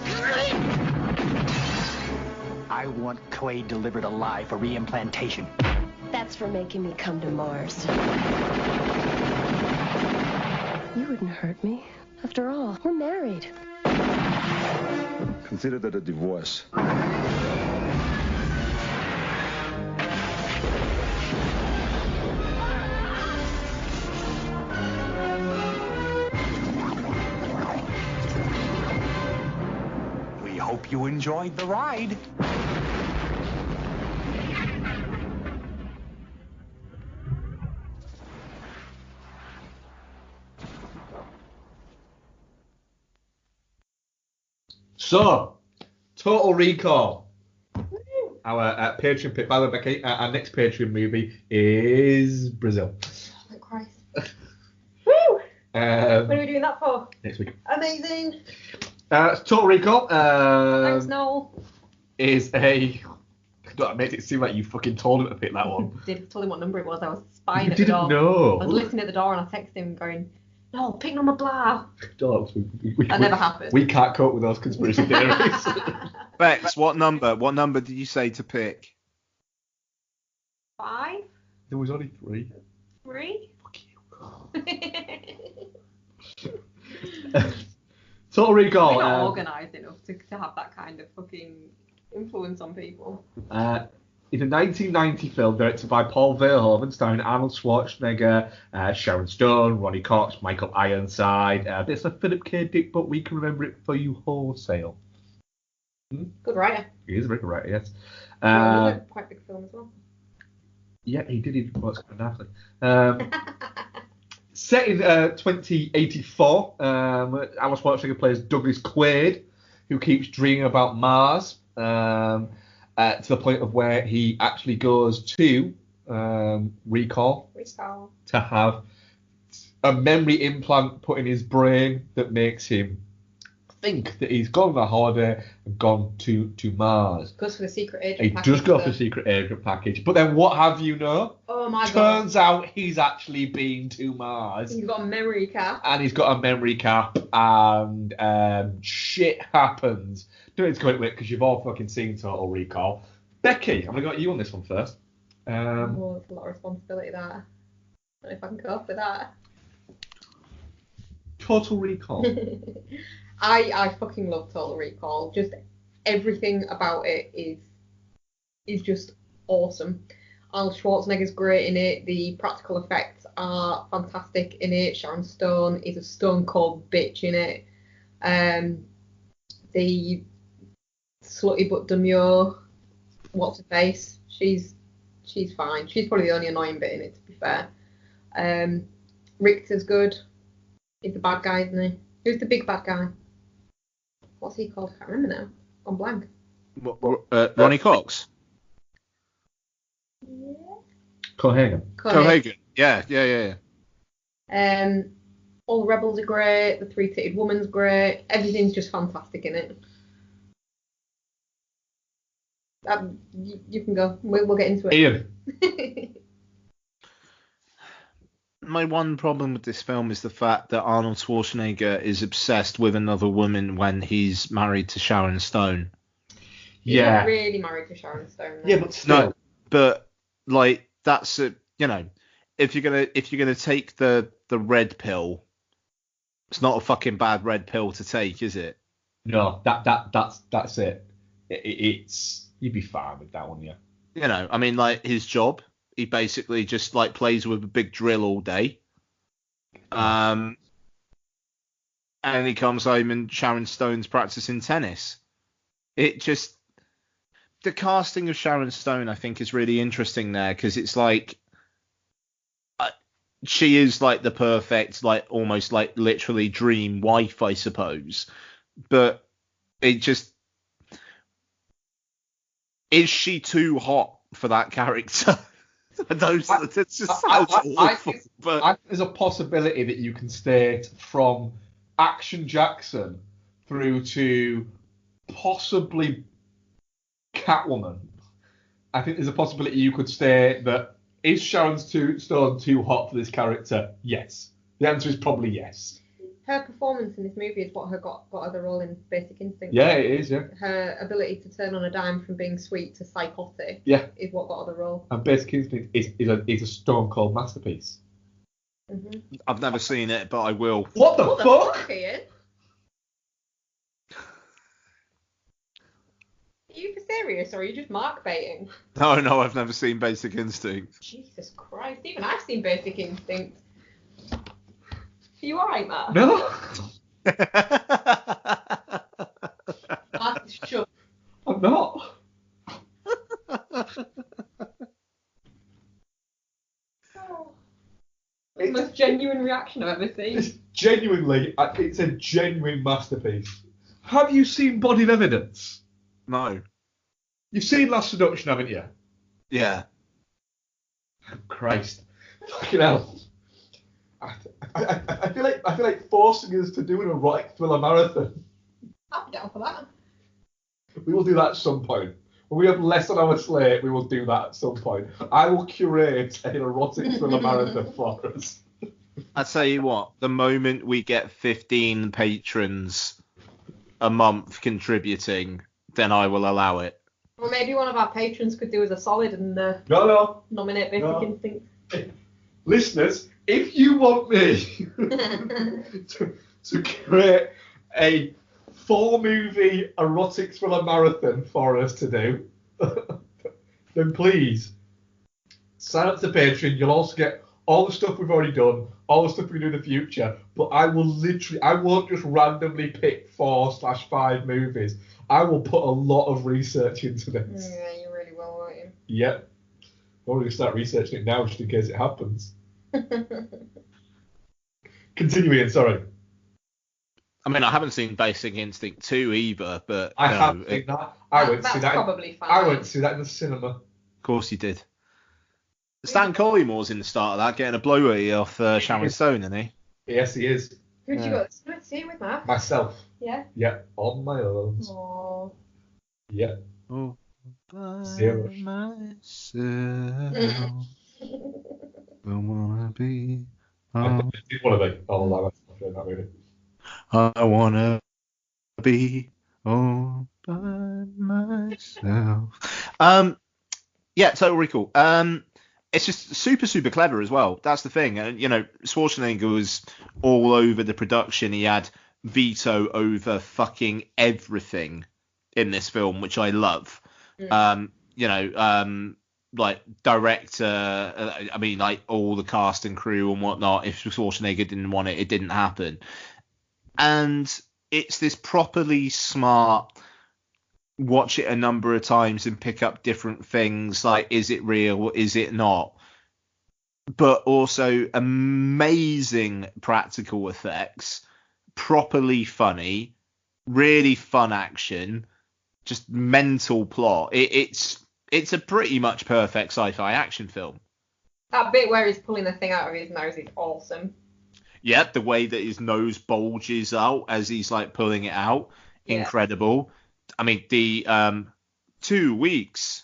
I want Quaid delivered alive for reimplantation. That's for making me come to Mars. You wouldn't hurt me. After all, we're married. Consider that a divorce. We hope you enjoyed the ride. So, Total Recall. Our Patreon pick. By the way, Becky, our next Patreon movie is Brazil. Oh, Christ. Woo! When are we doing that for? Next week. Amazing. Total Recall. Thanks, Noel. Is a. God, it made it seem like you fucking told him to pick that one. Told him what number it was. I was spying You at the door. didn't know. I was listening at the door and I texted him going, no, pick number blah. Dogs. That never happened. We can't cope with those conspiracy theories. Bex, what number? What number did you say to pick? 5? There was only 3. 3? Fuck you. Total Recall. We're not organised enough to have that kind of fucking influence on people. It's a 1990 film directed by Paul Verhoeven, starring Arnold Schwarzenegger, Sharon Stone, Ronnie Cox, Michael Ironside. It's a Philip K. Dick, but we can remember it for you wholesale. Good writer. He is a very good writer, yes. Another quite big film as well. Yeah, he did what's going on. Set in 2084, Arnold Schwarzenegger plays Douglas Quaid, who keeps dreaming about Mars. To the point of where he actually goes to Recall to have a memory implant put in his brain that makes him think that he's gone on a holiday and gone to Mars. Goes for the secret agent He package. does go for the secret agent package. But then what have you know? Oh my god. Turns out he's actually been to Mars. He's got a memory cap. And he's got a memory cap, and shit happens. Don't need to go into it because you've all fucking seen Total Recall. Becky, I'm going to go at you on this one first. Oh, it's a lot of responsibility there. I don't know if I can cope with that. Total Recall. I fucking love Total Recall. Just everything about it is just awesome. Arnold Schwarzenegger's great in it. The practical effects are fantastic in it. Sharon Stone is a stone cold bitch in it. The slutty but demure, what's her face? She's fine. She's probably the only annoying bit in it, to be fair. Richter's good. He's the bad guy, isn't he? Who's the big bad guy? What's he called? I can't remember now. I'm blank. Ronnie Cox. Cohagen. Yeah. All the rebels are great. The three-titted woman's great. Everything's just fantastic in it. You can go. We'll get into it. Ian. My one problem with this film is the fact that Arnold Schwarzenegger is obsessed with another woman when he's married to Sharon Stone. He's not really married to Sharon Stone. Though. Yeah, but still. No, but like that's a if you're gonna take the red pill, it's not a fucking bad red pill to take, is it? No, that's it. It's you'd be fine with that one, yeah. I mean, like his job. He basically just like plays with a big drill all day. And he comes home and Sharon Stone's practicing tennis. It just the casting of Sharon Stone, I think, is really interesting there because it's like she is like the perfect, like almost like literally dream wife, I suppose. But it just is she too hot for that character? It just sounds awful. But there's a possibility that you can state from Action Jackson through to possibly Catwoman. I think there's a possibility you could state that is Sharon Stone too hot for this character? Yes. The answer is probably yes. Her performance in this movie is what got her the role in Basic Instinct. Yeah, it is, yeah. Her ability to turn on a dime from being sweet to psychotic is what got her the role. And Basic Instinct is a stone cold masterpiece. Mm-hmm. I've never seen it, but I will. What the fuck? Ian? Are you for serious, or are you just mark baiting? No, I've never seen Basic Instinct. Jesus Christ, even I've seen Basic Instinct. Are you alright, Matt? No. Mark is shook. I'm not. The most genuine reaction I've ever seen. It's a genuine masterpiece. Have you seen Body of Evidence? No. You've seen Last Seduction, haven't you? Yeah. Christ. Fucking hell. I feel like forcing us to do an erotic thriller marathon. I'll be down for that. We will do that at some point. When we have less on our slate, we will do that at some point. I will curate an erotic thriller marathon for us. I tell you what, the moment we get 15 patrons a month contributing, then I will allow it. Well, maybe one of our patrons could do us a solid and nominate Basic Instinct. Listeners, if you want me to create a 4-movie erotic thriller marathon for us to do, then please sign up to Patreon. You'll also get all the stuff we've already done, all the stuff we do in the future, but I won't just randomly pick 4/5 movies. I will put a lot of research into this. Yeah, you really will, won't you? Yep. I'm going to start researching it now just in case it happens. Continuing, sorry. I mean, I haven't seen Basic Instinct 2 either, but... I have seen that. I went to see that. Probably fine. I went to see that in the cinema. Of course you did. Stan Collymore's in the start of that, getting a blowy off Sharon Stone, isn't he? Yes, he is. Who'd you go to see it with, Matt? Myself. Yeah. Yeah, on my own. Oh. Yeah. Oh, by Zero. myself. Don't wanna be. I did want to be all that stuff in that movie. I wanna be all by myself. Yeah, Total Recall. It's just super clever as well. That's the thing. And Schwarzenegger was all over the production. He had veto over fucking everything in this film, which I love. Like director, I mean, like all the cast and crew and whatnot. If Schwarzenegger didn't want it, it didn't happen. And it's this properly smart, watch it a number of times and pick up different things, like is it real, is it not? But also amazing practical effects, properly funny, really fun action, just mental plot. It's a pretty much perfect sci-fi action film. That bit where he's pulling the thing out of his nose is awesome. Yeah, the way that his nose bulges out as he's like pulling it out, incredible. I mean, the 2 weeks,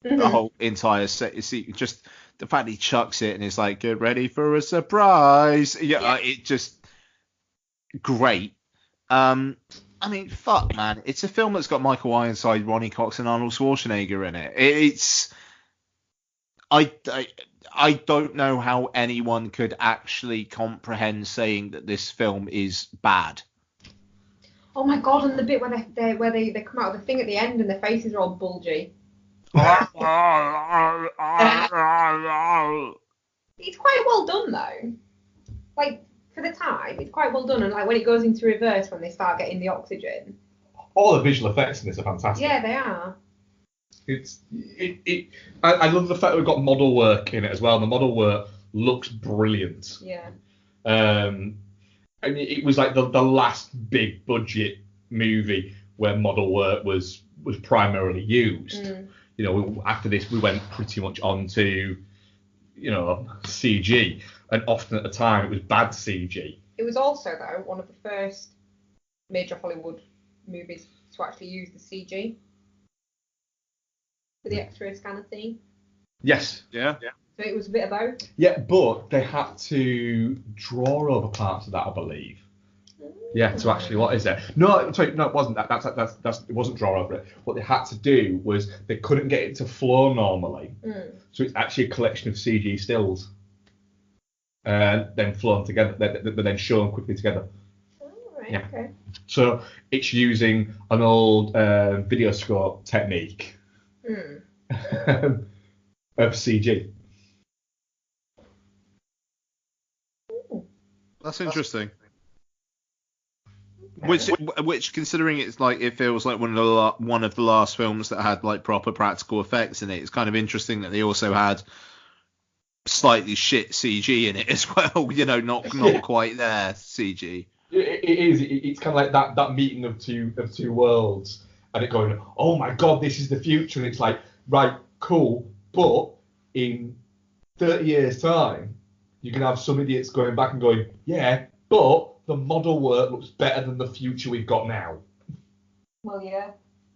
the whole entire set, just the fact he chucks it and is like, get ready for a surprise. Yeah. It just great. I mean, fuck, man. It's a film that's got Michael Ironside, Ronnie Cox, and Arnold Schwarzenegger in it. It's I don't know how anyone could actually comprehend saying that this film is bad. Oh my god! And the bit where they come out of the thing at the end and their faces are all bulgy. It's quite well done though. Like for the time, it's quite well done. And like when it goes into reverse, when they start getting the oxygen. All the visual effects in this are fantastic. Yeah, they are. I love the fact that we've got model work in it as well. The model work looks brilliant. Yeah. I mean, it was like the last big budget movie where model work was primarily used. After this, we went pretty much on to, CG, and often at the time it was bad CG. It was also though one of the first major Hollywood movies to actually use the CG. For the X-ray scanner thing. Yes. Yeah. So it was a bit of both. Yeah, but they had to draw over parts of that, I believe. Yeah, to actually, what is it? No, sorry, no, it wasn't that. That's it wasn't draw over it. What they had to do was they couldn't get it to flow normally, so it's actually a collection of CG stills, and then flown together, but then shown quickly together. Oh, right, yeah. Okay. So it's using an old videoscope technique of CG. That's interesting. Which, considering it's like it feels like one of the last films that had like proper practical effects in it, it's kind of interesting that they also had slightly shit CG in it as well. Not quite there CG. It is. It's kind of like that meeting of two worlds, and it going, oh my god, this is the future, and it's like, right, cool, but in 30 years' time, you can have some idiots going back and going, yeah, but the model work looks better than the future we've got now. Well, yeah.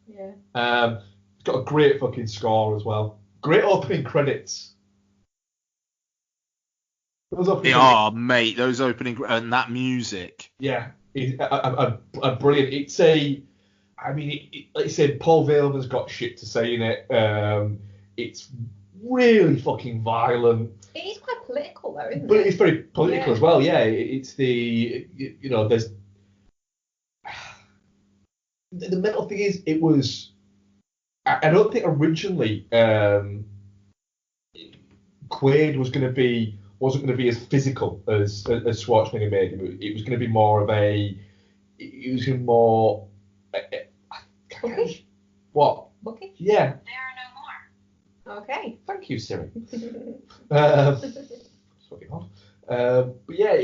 It's got a great fucking score as well. Great opening credits. Mate, those opening and that music. Yeah, a brilliant. It's like I said, Paul Veilman's got shit to say in it. It's really fucking violent. It is quite political though, isn't it? But it's very political as well, yeah. It's there's... The mental thing is, it was... I don't think originally Quaid wasn't going to be as physical as Schwarzenegger made him. It was going to be more of a... It was more... Bookish? What? Bookish? Yeah. Okay. Thank you, Siri. But yeah,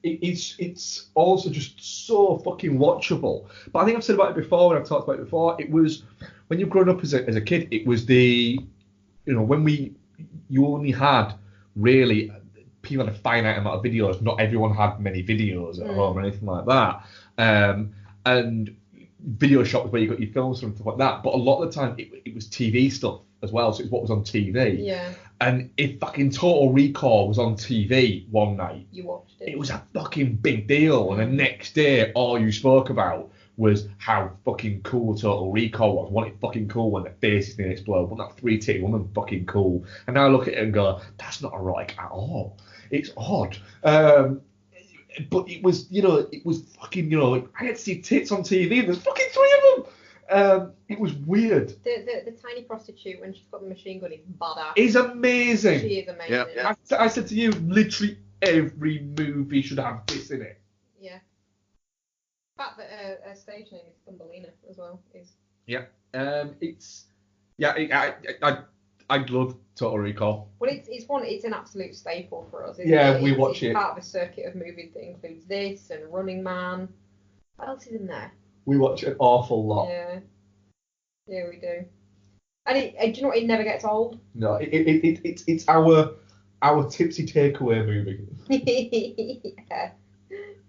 it's also just so fucking watchable. But I think I've said about it before when I've talked about it before. It was when you've grown up as a kid. It was when you only had really people had a finite amount of videos. Not everyone had many videos at home or anything like that. And video shop was where you got your films from and stuff like that. But a lot of the time, it was TV stuff as well. So it's what was on TV. Yeah. And if fucking Total Recall was on TV one night, you watched it. It was a fucking big deal. And the next day, all you spoke about was how fucking cool Total Recall was. Wasn't it fucking cool when the faces didn't explode? Wasn't that 3-titted woman fucking cool? And now I look at it and go, that's not erotic at all. It's odd. But it was, it was fucking, I had to see tits on TV. There's fucking 3 of them. It was weird. The tiny prostitute when she's got the machine gun is badass. Is amazing. She is amazing. Yeah. I said to you, literally every movie should have this in it. Yeah. The fact that her stage name is Thumbelina as well is. Yeah. I love Total Recall. Well, it's an absolute staple for us. We watch it. It's part of a circuit of movies that includes this and Running Man. What else is in there? We watch an awful lot. Yeah, we do. And do you know what? It never gets old. No, it's our tipsy takeaway movie.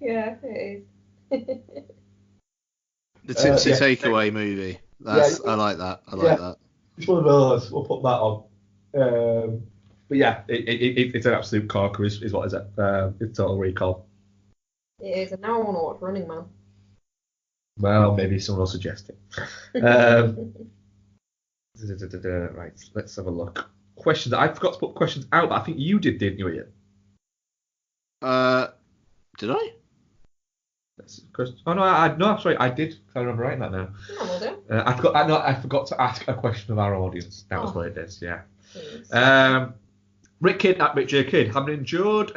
Yeah, it is. The tipsy takeaway movie. I like that. I like that. It's one of those. We'll put that on. But yeah, it's an absolute corker. Is what is it? It's Total Recall. It is, and now I want to watch Running Man. Well, maybe someone will suggest it. Right, let's have a look. Questions. I forgot to put questions out, but I think you didn't you, Ian? Did I? Oh no, I'm sorry, I did. I remember writing that now. Oh, well done. I forgot to ask a question of our audience. That was what it is. Yeah. Please. Rick Kidd at Rick J Kidd, having endured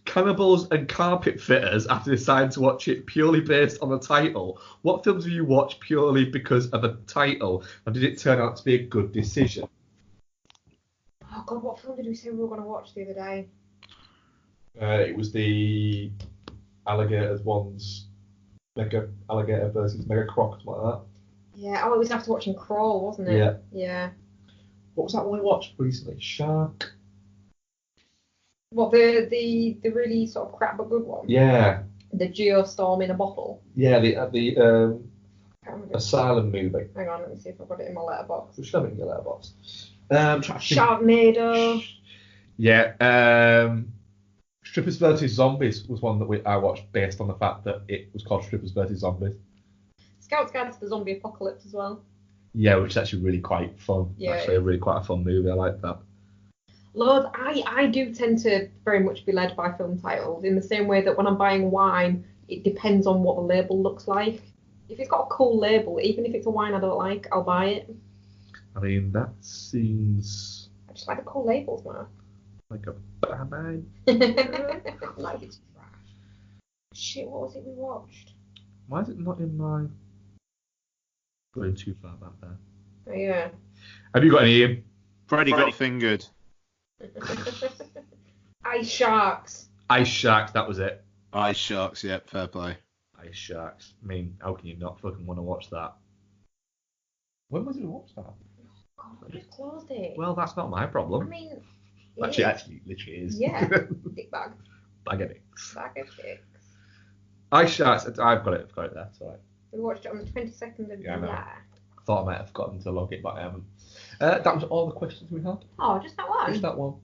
Cannibals and Carpet Fitters after deciding to watch it purely based on the title, what films have you watched purely because of a title, and did it turn out to be a good decision? Oh God, what film did we say we were going to watch the other day? It was the Alligators ones, Mega Alligator versus Mega Croc, something like that. Yeah, it was after watching Crawl, wasn't it? Yeah. What was that one we watched recently? Shark. What, the really sort of crap but good one? Yeah. The Geostorm in a bottle? Yeah, the Asylum movie. Hang on, let me see if I've got it in my letterbox. We should have it in your letterbox. Sharknado. Yeah. Strippers vs. Zombies was one that I watched based on the fact that it was called Strippers vs. Zombies. Scout's Guide to the Zombie Apocalypse as well. Yeah, which is actually really quite fun. Yeah. Actually, really quite a fun movie. I like that. Lord, I do tend to very much be led by film titles in the same way that when I'm buying wine, it depends on what the label looks like. If it's got a cool label, even if it's a wine I don't like, I'll buy it. I mean, that seems... I just like the cool labels, man. Like a Batman. Like it's trash. Shit, what was it we watched? Why is it not in my... Going too far back there. Oh, yeah. Have you got any, Ian? Freddy got fingered. Ice Sharks. Ice Sharks, that was it. Ice Sharks, yeah, fair play. Ice Sharks. I mean, how can you not fucking want to watch that? When was it we watched that? God, we just closed it. Well, that's not my problem. I mean... Actually, literally is. Yeah. Dick bag. Bag of dicks. Bag of dicks. Ice Sharks, I've got it there, it's alright. We watched it on the 22nd of July. I thought I might have forgotten to log it, but I haven't. That was all the questions we had. Oh, just that one? Just that one.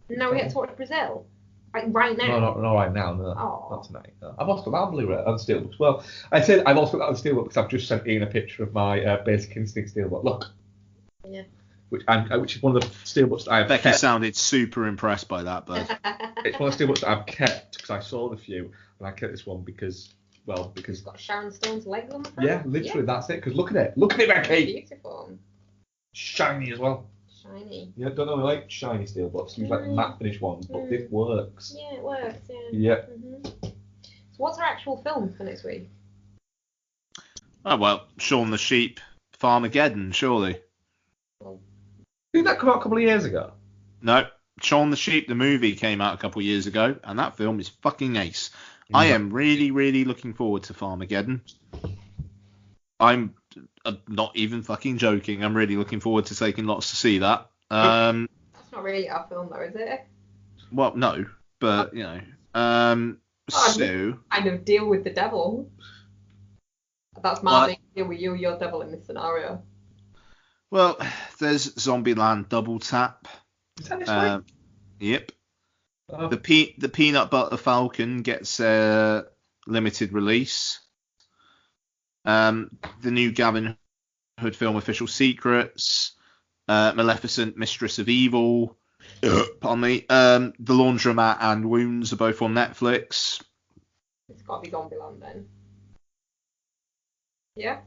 Now we get to watch Brazil? Like right now? No, not right now, no. Oh. Not tonight. No. I've also got that on Blu-ray on Steelbooks. Well, I said I've also got that on Steelbook because I've just sent Ian a picture of my Basic Instinct Steelbook. Look. Yeah. Which is one of the steelbooks that I have Becky kept. sounded super impressed by that, but it's one of the steelbooks that I've kept because I sold a few, and I kept this one because it's got Sharon Stone's legs on the front. Yeah, literally, that's it. Because look at it, Becky. Beautiful. Shiny as well. Shiny. Yeah, don't know. I like shiny steelbooks. Use like matte finish ones, but this works. Yeah, it works. Yeah. Yeah. Mm-hmm. So what's our actual film for next week? Oh well, Shaun the Sheep, Farmageddon, surely. Did that come out a couple of years ago? No, Shaun the Sheep, the movie, came out a couple of years ago, and that film is fucking ace. Yeah. I am really, really looking forward to Farmageddon. I'm not even fucking joking. I'm really looking forward to taking lots to see that. That's not really our film, though, is it? Well, no, but so kind of deal with the devil. That's my big deal with you, your devil in this scenario. Well, there's Zombieland Double Tap. Is that this week? Yep. Oh. The Peanut Butter Falcon gets a limited release. The new Gavin Hood film Official Secrets. Maleficent, Mistress of Evil. Pardon me. The Laundromat and Wounds are both on Netflix. It's got to be Zombieland then. Yeah.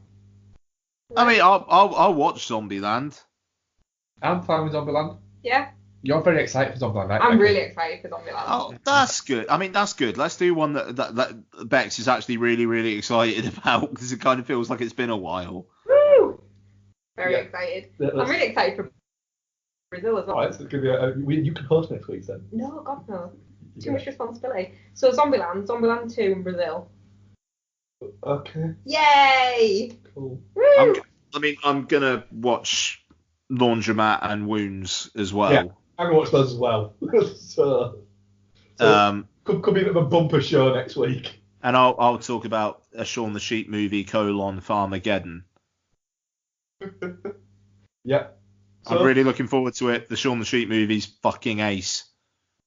I mean, I'll watch Zombieland. I'm fine with Zombieland. Yeah. You're very excited for Zombieland, right? I'm really excited for Zombieland. Oh, that's good. I mean, that's good. Let's do one that Bex is actually really, really excited about, because it kind of feels like it's been a while. Woo! Very excited. I'm really excited for Brazil as well. Alright, so it's gonna be you can host next week then. No, God no. Too much responsibility. So Zombieland 2 in Brazil. Okay. Yay! Cool. Woo! I'm gonna watch Laundromat and Wounds as well. Yeah, I'm gonna watch those as well. so could be a bit of a bumper show next week. And I'll talk about a Shaun the Sheep movie : Farmageddon. Yeah. So, I'm really looking forward to it. The Shaun the Sheep movie's fucking ace.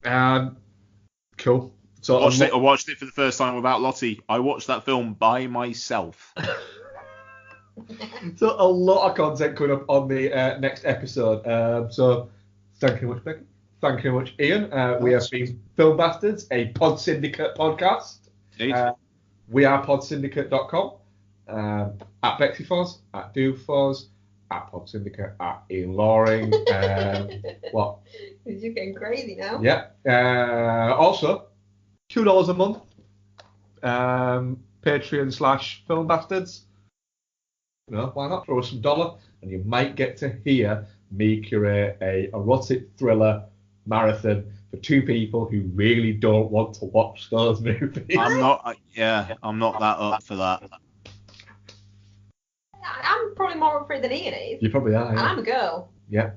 Cool. So I watched it for the first time without Lottie. I watched that film by myself. So a lot of content coming up on the next episode. So thank you very much, Becky. Thank you very much, Ian. We have been Film Bastards, a Pod Syndicate podcast. We are podsyndicate.com. At BexyFoz, at DoFoz, at Pod Syndicate, at Ian Loring. What? You're getting crazy now. Yeah. Also, $2 a month. Patreon/Film Bastards. Why not throw us some dollar, and you might get to hear me curate a erotic thriller marathon for two people who really don't want to watch those movies. I'm not that up for that. I'm probably more up for it than Ian is. You probably are. And Yeah. I'm a girl. Yeah.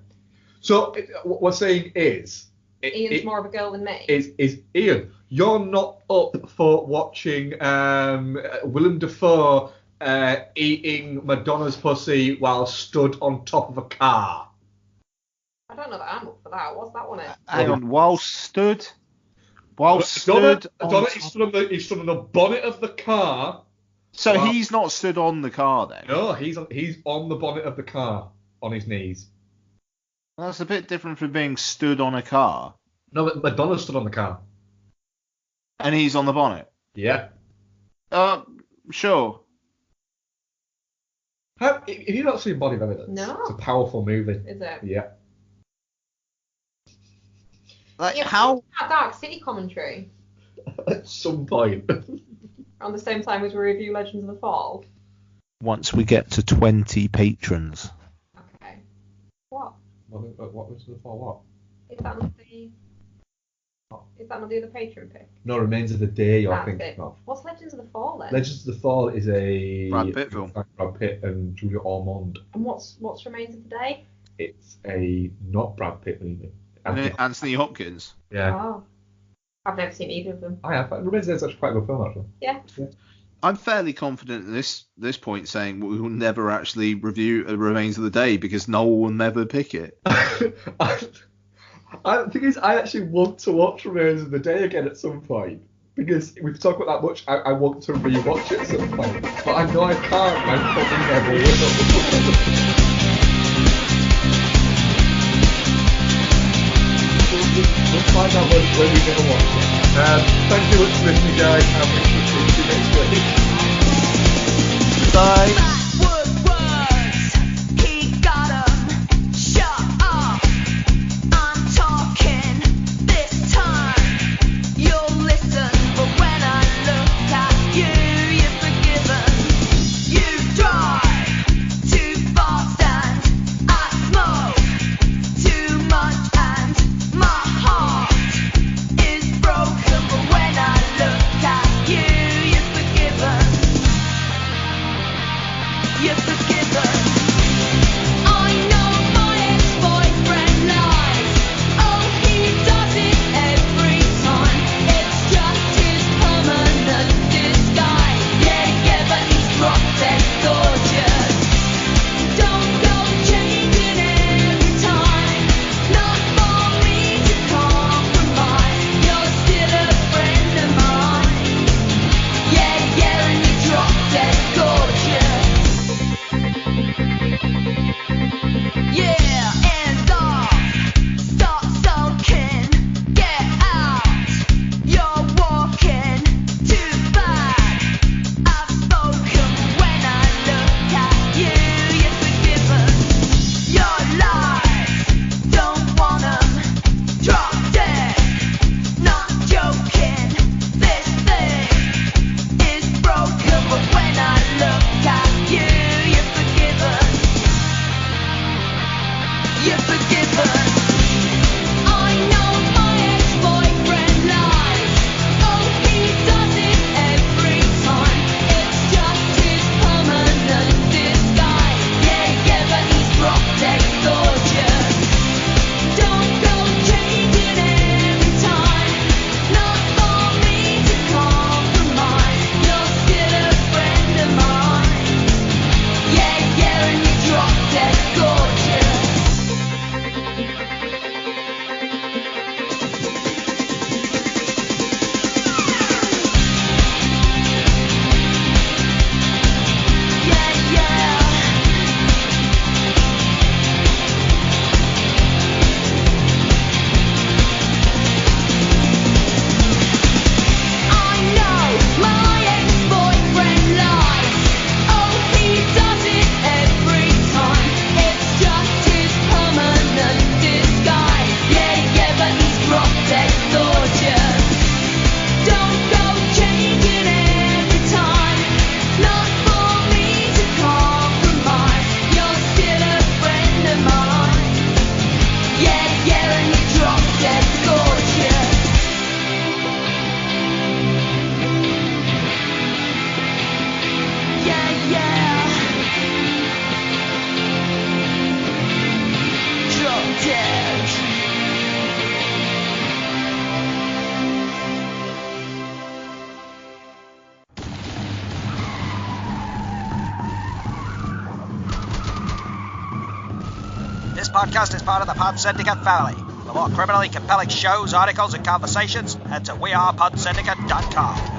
So what we're saying is, Ian's more of a girl than me. Is Ian? You're not up for watching Willem Dafoe eating Madonna's pussy while stood on top of a car. I don't know that I'm up for that. What's that one? Hang on, while stood Madonna, he stood on the bonnet of the car. So he's not stood on the car then? No, he's on the bonnet of the car on his knees. That's a bit different from being stood on a car. No, but Madonna stood on the car. And he's on the bonnet? Yeah. Sure. Have you not seen Body of Evidence? No. It's a powerful movie. Is it? Yeah. Like, yeah, how? That Dark City commentary. At some point. On the same time as we review Legends of the Fall. Once we get to 20 patrons. Okay. What? What was the fall? What? Is that not the other patron pick? No, Remains of the Day you're That's thinking it. of. What's Legends of the Fall then? Legends of the Fall is a Brad Pitt film. Brad Pitt and Julia Ormond. And what's Remains of the Day? It's a not Brad Pitt movie. Anthony Hopkins. Yeah. Oh. I've never seen either of them. I have. Remains of the Day is actually quite a good film, actually. Yeah. I'm fairly confident at this point saying we will never actually review Remains of the Day because Noel will never pick it. The thing is, I actually want to watch Remains of the Day again at some point. Because we've talked about that much, I want to rewatch it at some point. But I know I can't, and I probably never will. We'll find out when we're going to watch it. Thank you for listening, guys, and we'll see you next week. Bye. This podcast is part of the Pod Syndicate family. For more criminally compelling shows, articles, and conversations, head to wearepodsyndicate.com.